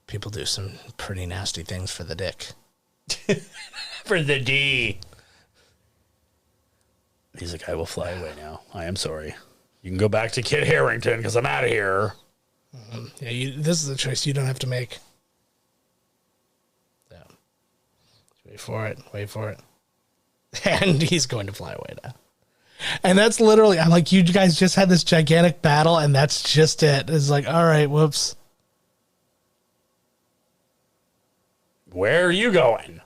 People do some pretty nasty things for the dick. For the D. He's like, I will fly away now. I am sorry. You can go back to Kit Harington because I'm out of here. Yeah, this is a choice you don't have to make. Yeah. Wait for it. Wait for it. And he's going to fly away now. And that's literally, I'm like, you guys just had this gigantic battle, and that's just it. It's like, all right, whoops. Where are you going?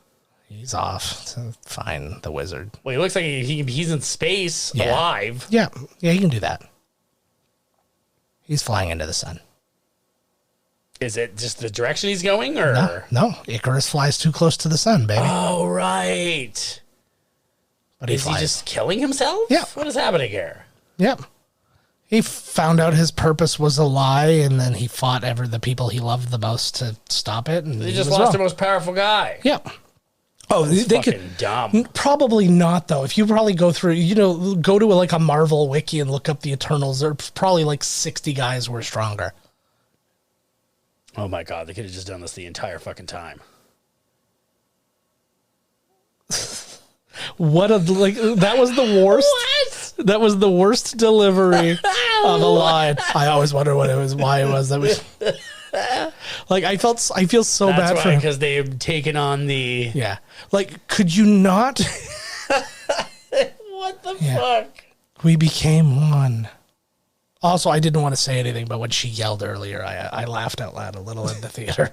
He's off to find the wizard. Well, he looks like he's in space, alive. Yeah, he can do that. He's flying into the sun. Is it just the direction he's going, or no? Icarus flies too close to the sun, baby. Oh, right. But is he just killing himself? Yeah. What is happening here? Yep. He found out his purpose was a lie, and then he fought the people he loved the most to stop it. And he just lost the most powerful guy. Yep. Oh, they could dumb. Probably not, though. If you probably go through, go to a Marvel wiki and look up the Eternals, there's probably 60 guys were stronger. Oh my God, they could have just done this the entire fucking time. That was the worst. What? That was the worst delivery of a line. I always wonder why it was that was. I feel so bad for him because they've taken on the. Yeah. Could you not? What the fuck? We became one. Also, I didn't want to say anything, but when she yelled earlier, I laughed out loud a little in the theater.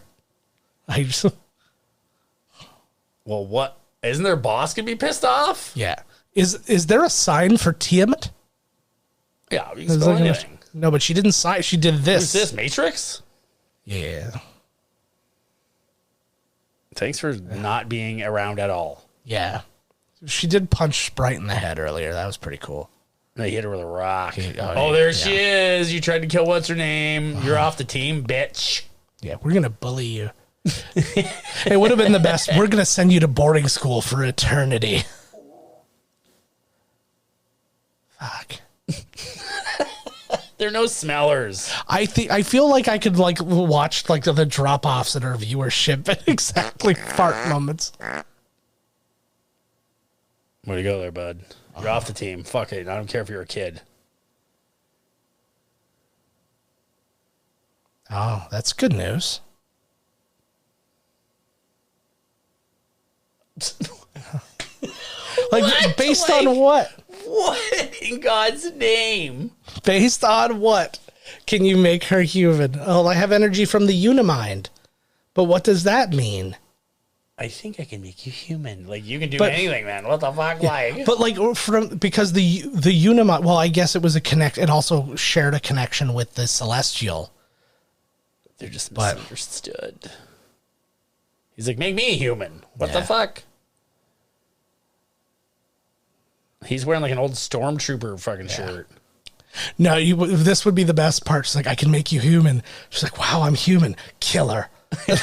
Well, what? Isn't their boss gonna be pissed off? Yeah. Is there a sign for Tiamat? Yeah, you can spell anything. No, but she didn't sign. She did this. Who's this, Matrix? Yeah. Thanks for not being around at all. Yeah. She did punch Sprite in the head earlier. That was pretty cool. They hit her with a rock. There she is. You tried to kill what's her name. You're off the team, bitch. Yeah, we're going to bully you. It would have been the best. We're going to send you to boarding school for eternity. Fuck. There are no smellers. I feel like I could watch the drop-offs in our viewership at exactly fart moments. Way to go there, bud. You're off the team. Fuck it. I don't care if you're a kid. Oh, that's good news. Based on what? What in God's name? Based on what can you make her human? Oh, I have energy from the Unimind. But what does that mean? I think I can make you human. You can do anything, man. What the fuck, But because the Unimind, well, I guess it was it also shared a connection with the Celestial. They're just misunderstood. He's like, make me human. What the fuck? He's wearing an old stormtrooper fucking shirt. No, this would be the best part. She's like, I can make you human. She's like, wow, I'm human. Killer. And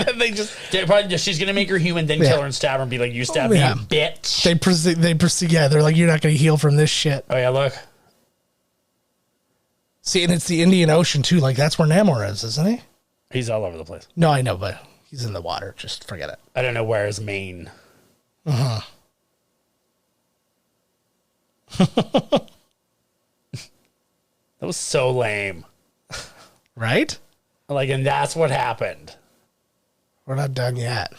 then they she's gonna make her human, then kill her and stab her and be like, you stabbed me, you bitch. They proceed. Yeah, they're like, you're not gonna heal from this shit. Oh yeah, look. See, and it's the Indian Ocean too. That's where Namor is, isn't he? He's all over the place. No, I know, but he's in the water. Just forget it. I don't know where his main. Uh-huh. That was so lame. Right? And that's what happened. We're not done yet.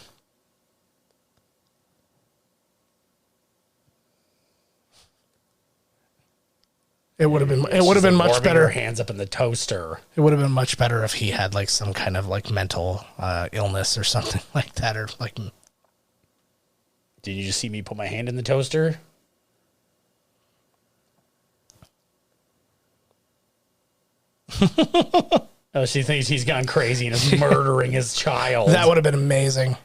It would have been. It would have been much better. Her hands up in the toaster. It would have been much better if he had some kind of mental illness or something like that, or Did you just see me put my hand in the toaster? Oh, she thinks he's gone crazy and is murdering his child. That would have been amazing.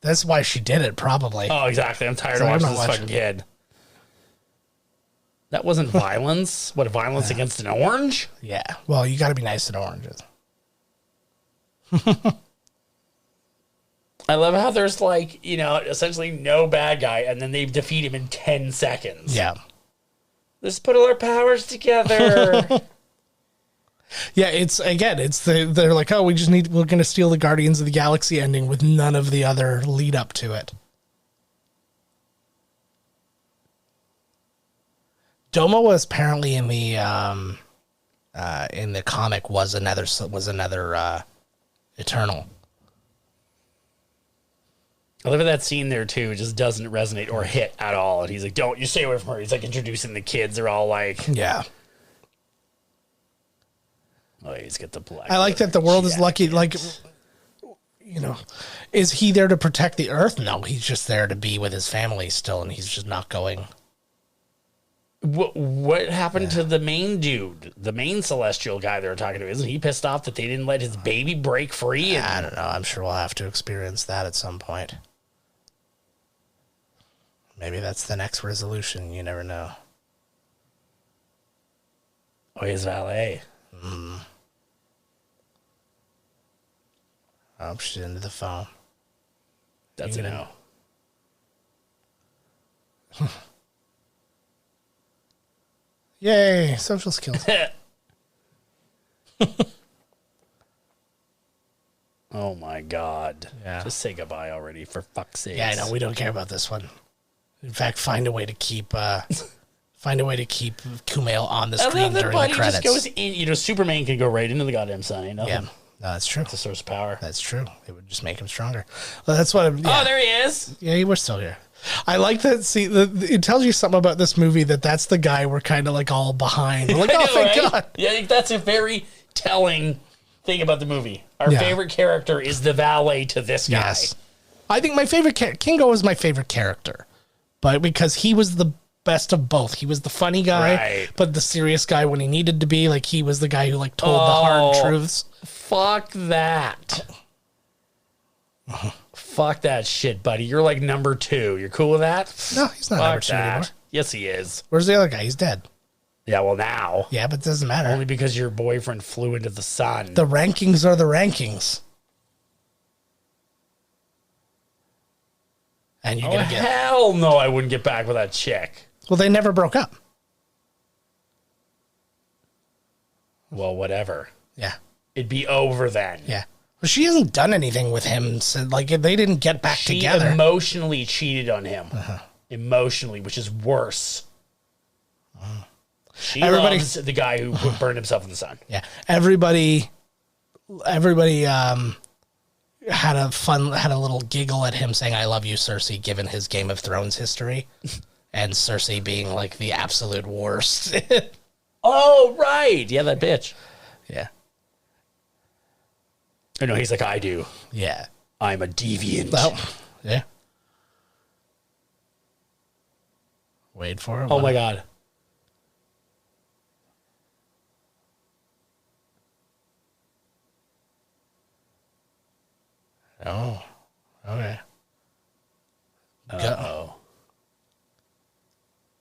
That's why she did it, probably. Oh, exactly. I'm tired of watching this fucking kid. That wasn't violence. What, violence against an orange? Yeah. Well, you got to be nice to oranges. I love how there's like, you know, essentially no bad guy, and then they defeat him in 10 seconds. Yeah. Let's put all our powers together. Yeah, they're like, oh, we're going to steal the Guardians of the Galaxy ending with none of the other lead up to it. Domo was apparently in the comic was another Eternal. I love that scene there too. It just doesn't resonate or hit at all. And he's like, "Don't you stay away from her." He's like introducing the kids. They're all like, yeah. Oh, he's got the black. I like that the world is lucky. Like, you know, is he there to protect the Earth? No, he's just there to be with his family still, and he's just not going. What happened to the main dude, the main celestial guy they were talking to? Isn't he pissed off that they didn't let his baby break free? I don't know. I'm sure we'll have to experience that at some point. Maybe that's the next resolution. You never know. Oh, he's valet. Oh, she's into the phone. That's a no. Yay, social skills. Oh my God. Yeah. Just say goodbye already, for fuck's sake. Yeah, I know. We don't care about this one. In fact, find a way to keep Kumail on the screen during the credits. Just goes in, you know, Superman can go right into the goddamn sun. Ain't nothing. Yeah, no, that's true. It's a source of power. That's true. It would just make him stronger. Well, that's what. Oh, there he is. Yeah, we're still here. I like that. See, it tells you something about this movie that's the guy we're kind of like all behind. We're like, oh, thank God. Yeah, I think that's a very telling thing about the movie. Our favorite character is the valet to this guy. Yes. I think my favorite Kingo is my favorite character, but because he was the best of both. He was the funny guy, but the serious guy when he needed to be. Like, he was the guy who like told the hard truths. Fuck that. Fuck that shit, buddy. You're like number 2. You're cool with that? No, he's not number 2 anymore. Yes, he is. Where's the other guy? He's dead. Yeah, well, now. Yeah, but it doesn't matter. Only because your boyfriend flew into the sun. The rankings are the rankings. And you're gonna get... Hell no, I wouldn't get back with that chick. Well, they never broke up. Well, whatever. Yeah. It'd be over then. Yeah. Well, she hasn't done anything with him. So, like, they didn't get back together. She emotionally cheated on him. Emotionally, which is worse. She loves the guy who burned himself in the sun. Yeah. Everybody had a little giggle at him saying, "I love you, Cersei," given his Game of Thrones history. And Cersei being like the absolute worst. Oh, right. Yeah, that bitch. Yeah. I know, he's like, I do. Yeah. I'm a deviant. Well, yeah. Wait for it. Oh, my God. Oh, okay. Uh-oh.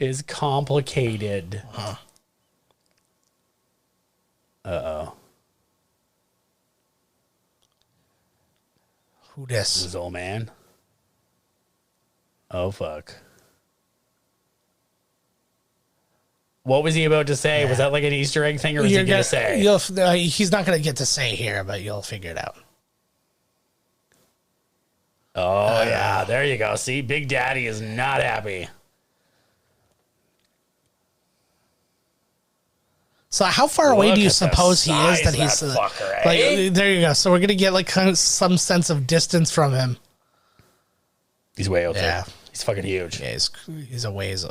Is complicated. Uh-oh. Who this? This old man. Oh, fuck. What was he about to say? Yeah. Was that like an Easter egg thing, or was he going to say? He's not going to get to say here, but you'll figure it out. Oh, yeah. There you go. See, Big Daddy is not happy. So how far away do you suppose he is that he's fucker, like, there you go. So we're going to get like kind of some sense of distance from him. He's way out there. He's fucking huge. Yeah, he's a ways.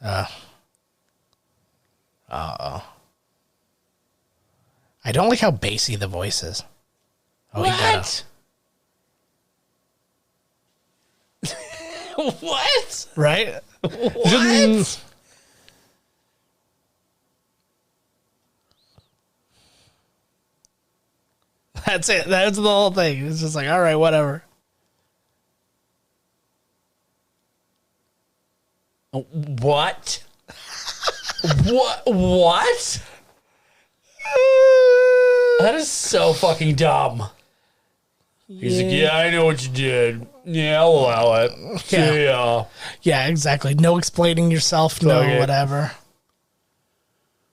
Uh-oh. I don't like how bassy the voice is. Oh, what? What? Right? What? That's it. That's the whole thing. It's just like, all right, whatever. What? What? That is so fucking dumb. He's like, yeah, I know what you did. Yeah, I'll allow it. Yeah. Yeah, exactly. No explaining yourself. No, whatever.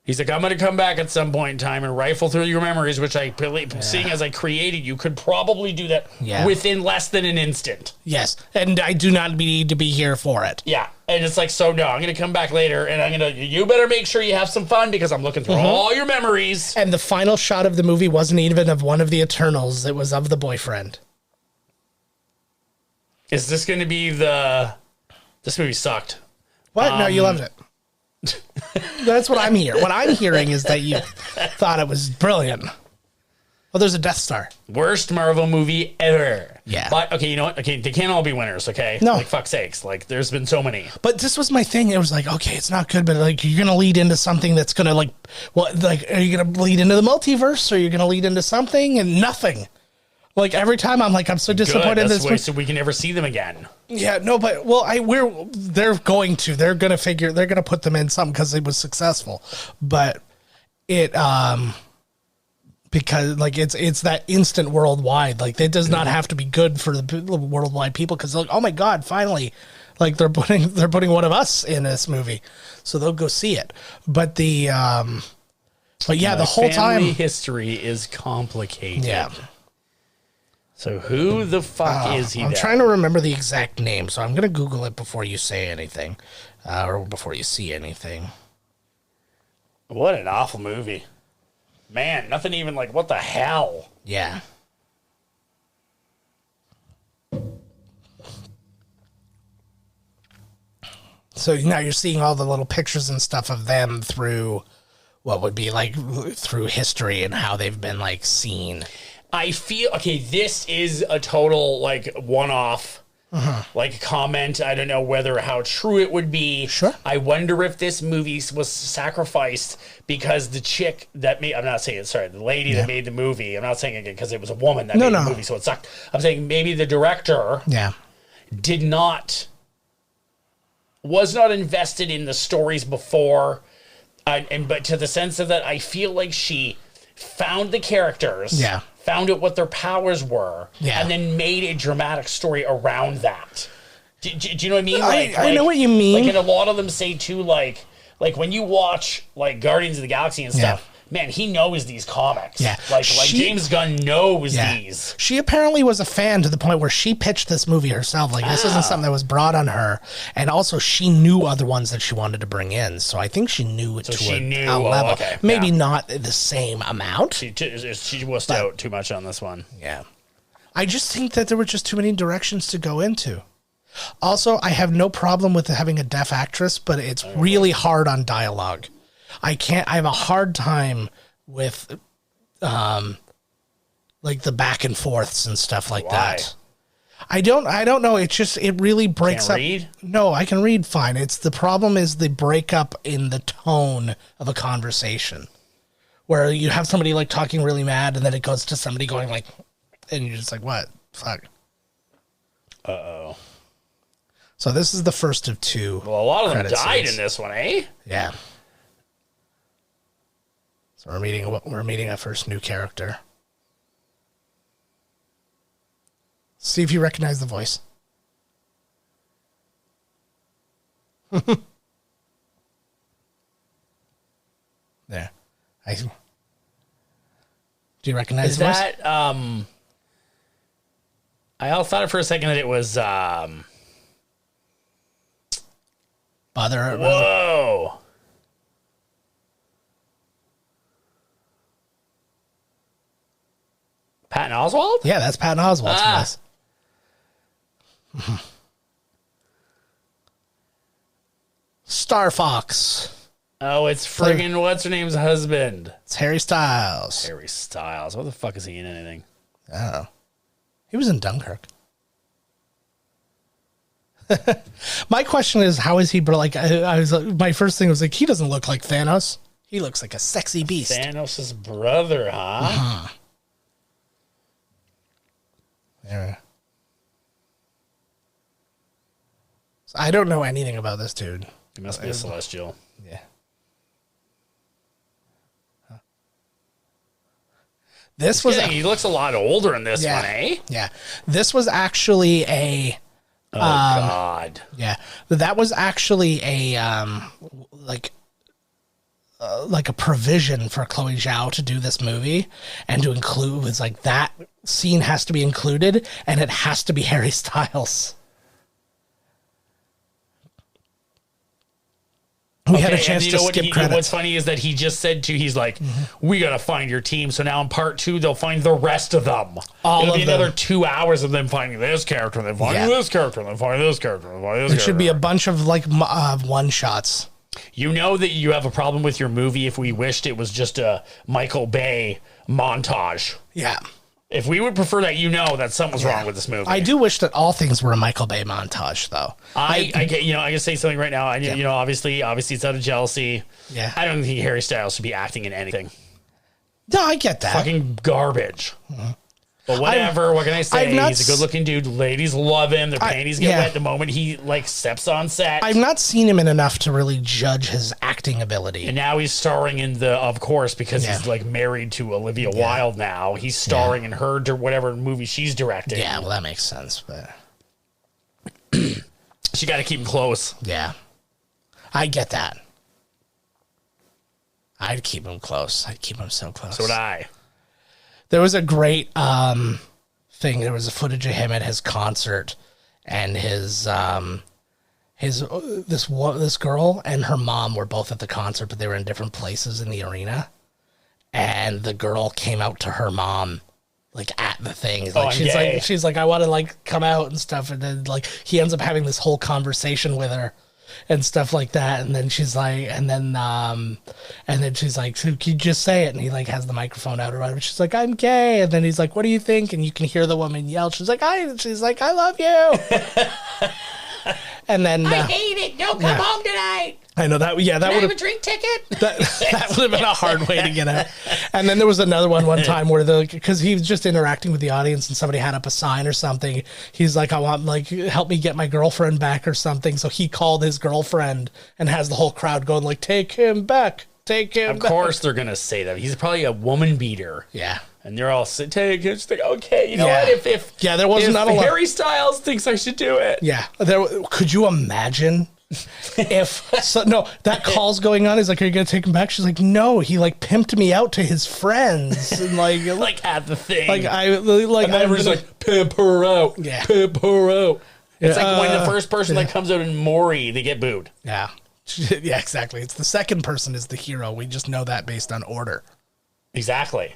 He's like, I'm going to come back at some point in time and rifle through your memories, which I believe, seeing as I created you, could probably do that within less than an instant. Yes, and I do not need to be here for it. Yeah, and it's like, so no, I'm going to come back later, and you better make sure you have some fun, because I'm looking through all your memories. And the final shot of the movie wasn't even of one of the Eternals, it was of the boyfriend. Is this going to be the... This movie sucked. What? No, you loved it. That's what I'm hearing. What I'm hearing is that you thought it was brilliant. Well, there's a Death Star. Worst Marvel movie ever. Yeah. But, okay, you know what? Okay, they can't all be winners, okay? No. Like, fuck's sakes. Like, there's been so many. But this was my thing. It was like, okay, it's not good, but, like, you're going to lead into something that's going to, like, well, like, are you going to lead into the multiverse, or are you going to lead into something? And nothing. Like, every time I'm like, I'm so disappointed in this. So we can never see them again. Yeah, no, but, well, they're going to put them in something because it was successful. But it, because, like, it's that instant worldwide. Like, it does not have to be good for the worldwide people, because, like, oh my God, finally, like, they're putting one of us in this movie. So they'll go see it. But the, but yeah, the whole time. Family history is complicated. Yeah. So who the fuck is he? I'm trying to remember the exact name, so I'm going to Google it before you say anything, or before you see anything. What an awful movie. Man, nothing even like, what the hell? Yeah. So now you're seeing all the little pictures and stuff of them through what would be like through history and how they've been like seen. I feel, okay, this is a total, like, one-off, like, comment. I don't know how true it would be. Sure. I wonder if this movie was sacrificed because the chick that made, I'm not saying it, sorry, the lady that made the movie, I'm not saying it because it was a woman that made the movie, so it sucked. I'm saying maybe the director was not invested in the stories before, but to the sense of that, I feel like she found the characters, found out what their powers were, and then made a dramatic story around that. Do you know what I mean? I know what you mean. Like, and a lot of them say too, like when you watch like Guardians of the Galaxy and stuff, man, he knows these comics. Yeah. Like James Gunn knows these. She apparently was a fan to the point where she pitched this movie herself. Like, this isn't something that was brought on her. And also, she knew other ones that she wanted to bring in. So I think she knew it a level. Okay. Maybe not the same amount. She wussed out too much on this one. Yeah. I just think that there were just too many directions to go into. Also, I have no problem with having a deaf actress, but it's really hard on dialogue. I have a hard time with, like the back and forths and stuff like that. I don't know. It's just, it really breaks up. Read? No, I can read fine. The problem is the breakup in the tone of a conversation where you have somebody like talking really mad and then it goes to somebody going like, and you're just like, what? Fuck. Uh-oh. So this is the first of two. Well, a lot of them died in this one, eh? Yeah. So we're meeting a first new character. See if you recognize the voice. There. Do you recognize the voice? Is that I thought for a second that it was Whoa. Patton Oswalt? Yeah, that's Patton Oswalt's voice. Star Fox. Oh, it's friggin' what's her name's husband? It's Harry Styles. Harry Styles. What the fuck is he in anything? Oh. He was in Dunkirk. My question is, how is he, like, my first thing was like, he doesn't look like Thanos. He looks like a sexy beast. Thanos' brother, huh? I don't know anything about this dude. He must be a Celestial. Yeah. This was. He looks a lot older in this one, eh? Yeah. This was actually a. Oh God. Yeah, that was actually a like a provision for Chloe Zhao to do this movie and to include was like that scene has to be included and it has to be Harry Styles. We had a chance to skip credits. What's funny is that he just said he's like, we got to find your team. So now in part 2, they'll find the rest of them. It'll be another 2 hours of them finding this character, and then finding this character, and then finding this character, and finding this character. It should be a bunch of like one-shots. You know that you have a problem with your movie if we wished it was just a Michael Bay montage. Yeah. If we would prefer that, that something's wrong with this movie. I do wish that all things were a Michael Bay montage, though. I can say something right now. Obviously it's out of jealousy. Yeah. I don't think Harry Styles should be acting in anything. No, I get that. Fucking garbage. But whatever. What can I say? He's a good-looking dude. Ladies love him. Their panties get wet the moment he steps on set. I've not seen him in enough to really judge his acting ability. And now he's starring in of course, because he's married to Olivia Wilde now. He's starring in her whatever movie she's directing. Yeah, well, that makes sense. But she got to keep him close. Yeah, I get that. I'd keep him close. I'd keep him so close. So would I. There was a great thing. There was a footage of him at his concert, and this girl and her mom were both at the concert, but they were in different places in the arena. And the girl came out to her mom, at the thing. She's like, I want to come out and stuff. And then he ends up having this whole conversation with her and stuff like that. And then she's like, and then she's like, so can you just say it? And he has the microphone out or whatever. She's like, I'm gay. And then he's like, what do you think? And you can hear the woman yell. She's like, I love you. And then I hate it. Don't come home tonight. I know that. Yeah, that would have a drink ticket. That would have been a hard way to get out. And then there was another one time where because he was just interacting with the audience and somebody had up a sign or something. He's like, I want help me get my girlfriend back or something. So he called his girlfriend and has the whole crowd going take him back, take him. Of course they're gonna say that. He's probably a woman beater. Yeah. And they're all take it. Just okay, you know what? If there was not a lot. Harry Styles thinks I should do it. Yeah. Could you imagine if that call's going on? He's like, are you gonna take him back? She's like, no. He pimped me out to his friends and at the thing. And everyone's like, pimp her out. Yeah. Pimp her out. It's like when the first person comes out in Maury, they get booed. Yeah. Yeah, exactly. It's the second person is the hero. We just know that based on order. Exactly.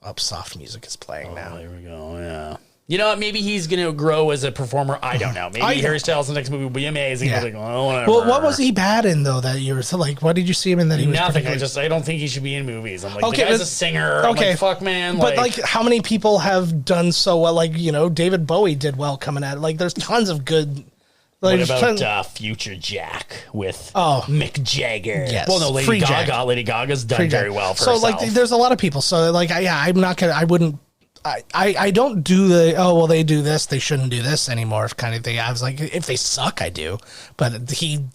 Up soft music is playing now. There we go. Yeah. You know what? Maybe he's going to grow as a performer. I don't know. Maybe Harry Styles' next movie will be amazing. Yeah. Whatever. Well, what was he bad in though? That you were what did you see him in that he was nothing? I don't think he should be in movies. I'm the guy's a singer. Okay, fuck man. But how many people have done so well? David Bowie did well coming at it. There's tons of good. What about Future Jack with Mick Jagger? Yes. Well, no, Lady Gaga. Lady Gaga's done very well for herself. There's a lot of people. So I'm not gonna. I wouldn't. I don't do they do this, they shouldn't do this anymore kind of thing. I was like, if they suck, I do. But he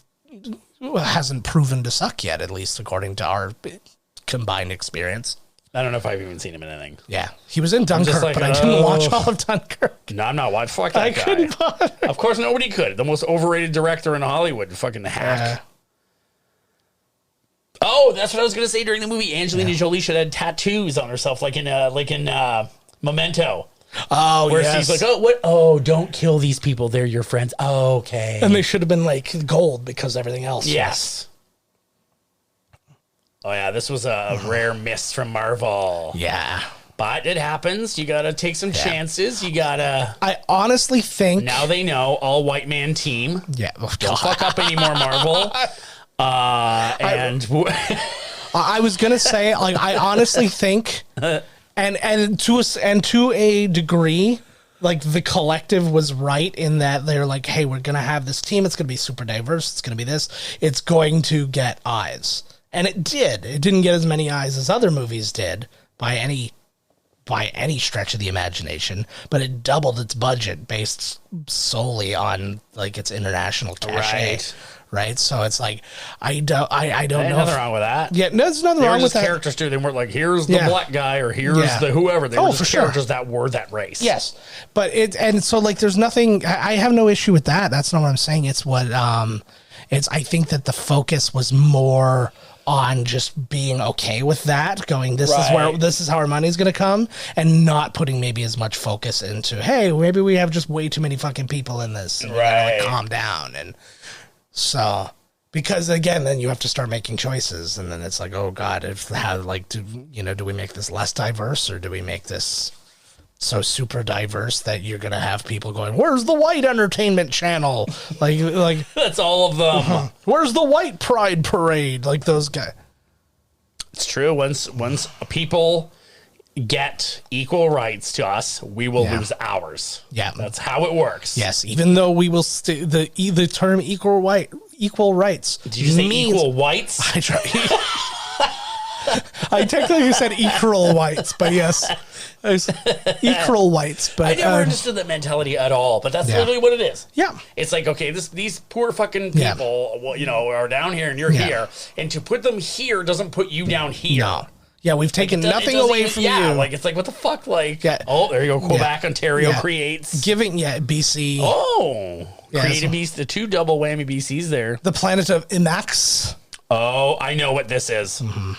hasn't proven to suck yet, at least according to our combined experience. I don't know if I've even seen him in anything. Yeah. He was in Dunkirk, but I didn't watch all of Dunkirk. No, I'm not watching. Fuck that guy. Couldn't bother. Of course, nobody could. The most overrated director in Hollywood. Fucking hack. Oh, that's what I was going to say during the movie. Angelina Jolie should have had tattoos on herself, like in Memento. Oh, where she's like, oh, what? Oh, don't kill these people. They're your friends. Oh, okay. And they should have been gold because everything else. Yes. Oh, yeah, this was a rare miss from Marvel. Yeah. But it happens. You got to take some chances. You got to... I honestly think... Now they know. All white man team. Yeah. Oh, don't fuck up anymore, Marvel. I was going to say, I honestly think... And to a degree... the collective was right in that they're like, hey, we're going to have this team. It's going to be super diverse. It's going to be this. It's going to get eyes. And it did. It didn't get as many eyes as other movies did by any by any stretch of the imagination, but it doubled its budget based solely on like its international cachet. Right. So it's like, I don't know. Nothing wrong with that. Yeah, there's nothing wrong with that. Characters too. They weren't like, here's the black guy or here's the whoever. They were just characters that were that race. Yes. But and so like, there's nothing, I have no issue with that. That's not what I'm saying. It's what, I think that the focus was more on just being okay with that, going, this is how our money's going to come, and not putting maybe as much focus into, hey, maybe we have just way too many fucking people in this. And we gotta, like, calm down. And so, because again, then you have to start making choices, and then it's like, oh God, do we make this less diverse, or do we make this so super diverse that you're gonna have people going, where's the white entertainment channel? Like that's all of them. Where's the white pride parade? Like those guys. It's true. Once people get equal rights to us, we will lose ours. Yeah, that's how it works. Yes, even though we will the term equal rights. Did you say equal whites? I try. I technically said equal whites, but yes, equal whites. But I never understood that mentality at all. But that's literally what it is. Yeah, it's like, okay, these poor fucking people, are down here and you're here, and to put them here doesn't put you down here. No. Yeah, we've taken nothing away from you. Like, it's like, what the fuck? Like, oh, there you go. Quebec, Ontario creates. BC. Oh, created BC, the two double whammy BCs there. The planet of Imax. Oh, I know what this is. Mm-hmm.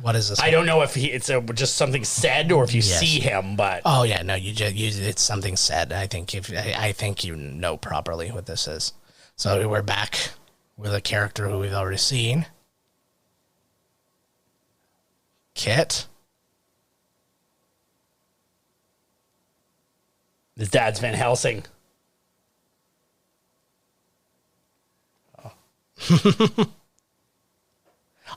What is this? I don't know if it's just something said or if you see him, but. Oh, yeah, no, it's something said. I think you know properly what this is. So we're back with a character who we've already seen. Kit. His dad's Van Helsing. Oh.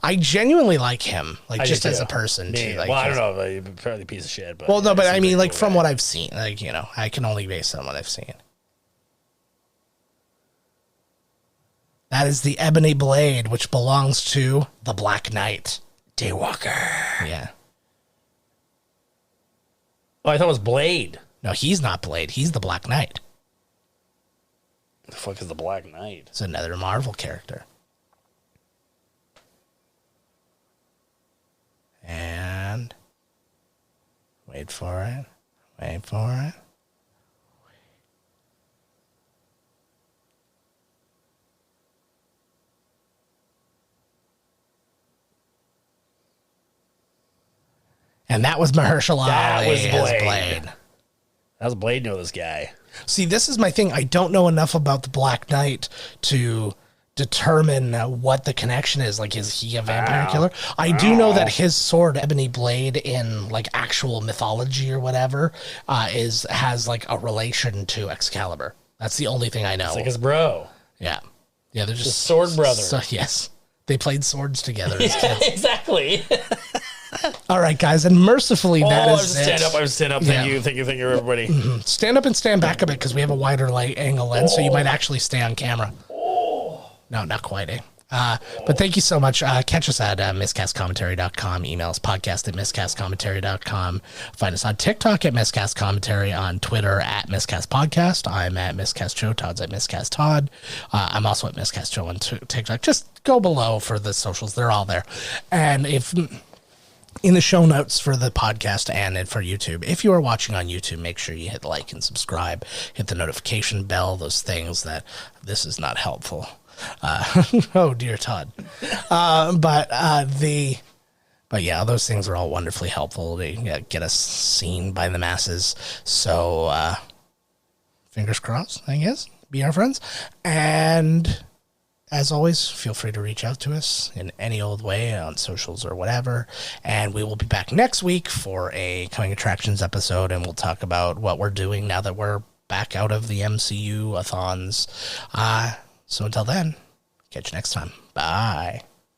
I genuinely like him, like just as a person too. Like, well, I don't know, he's probably a piece of shit. But well, no, but I mean, like from what I've seen, like I can only base on what I've seen. That is the ebony blade, which belongs to the Black Knight. Daywalker. Yeah. Oh, I thought it was Blade. No, he's not Blade. He's the Black Knight. The fuck is the Black Knight? It's another Marvel character. And wait for it. Wait for it. And that was Mahershala Ali as Blade. That was Blade, know this guy. See, this is my thing. I don't know enough about the Black Knight to determine what the connection is. Like, is he a vampire killer? I do know that his sword, Ebony Blade, in like actual mythology or whatever, has like a relation to Excalibur. That's the only thing I know. It's like his bro. Yeah. Yeah, they're just the sword brother. So, yes. They played swords together as kids. Exactly. All right, guys, and mercifully that is it. I was stand up. Thank you, everybody. Mm-hmm. Stand up and stand back a bit because we have a wider light angle lens, so you might actually stay on camera. No, not quite, eh? But thank you so much. Catch us at miscastcommentary.com. Email us podcast@miscastcommentary.com. Find us on TikTok at miscastcommentary, on Twitter at miscastpodcast. I'm at miscastjoe. Todd's at miscasttodd. I'm also at miscastjoe on TikTok. Just go below for the socials. They're all there. And if in the show notes for the podcast and for YouTube, if you are watching on YouTube, make sure you hit like and subscribe. Hit the notification bell. Those things that this is not helpful. Oh dear, Todd. But yeah, those things are all wonderfully helpful to get us seen by the masses. So, fingers crossed, I guess. Be our friends. And as always, feel free to reach out to us in any old way on socials or whatever. And we will be back next week for a Coming Attractions episode, and we'll talk about what we're doing now that we're back out of the MCU-a-thons. So until then, catch you next time. Bye.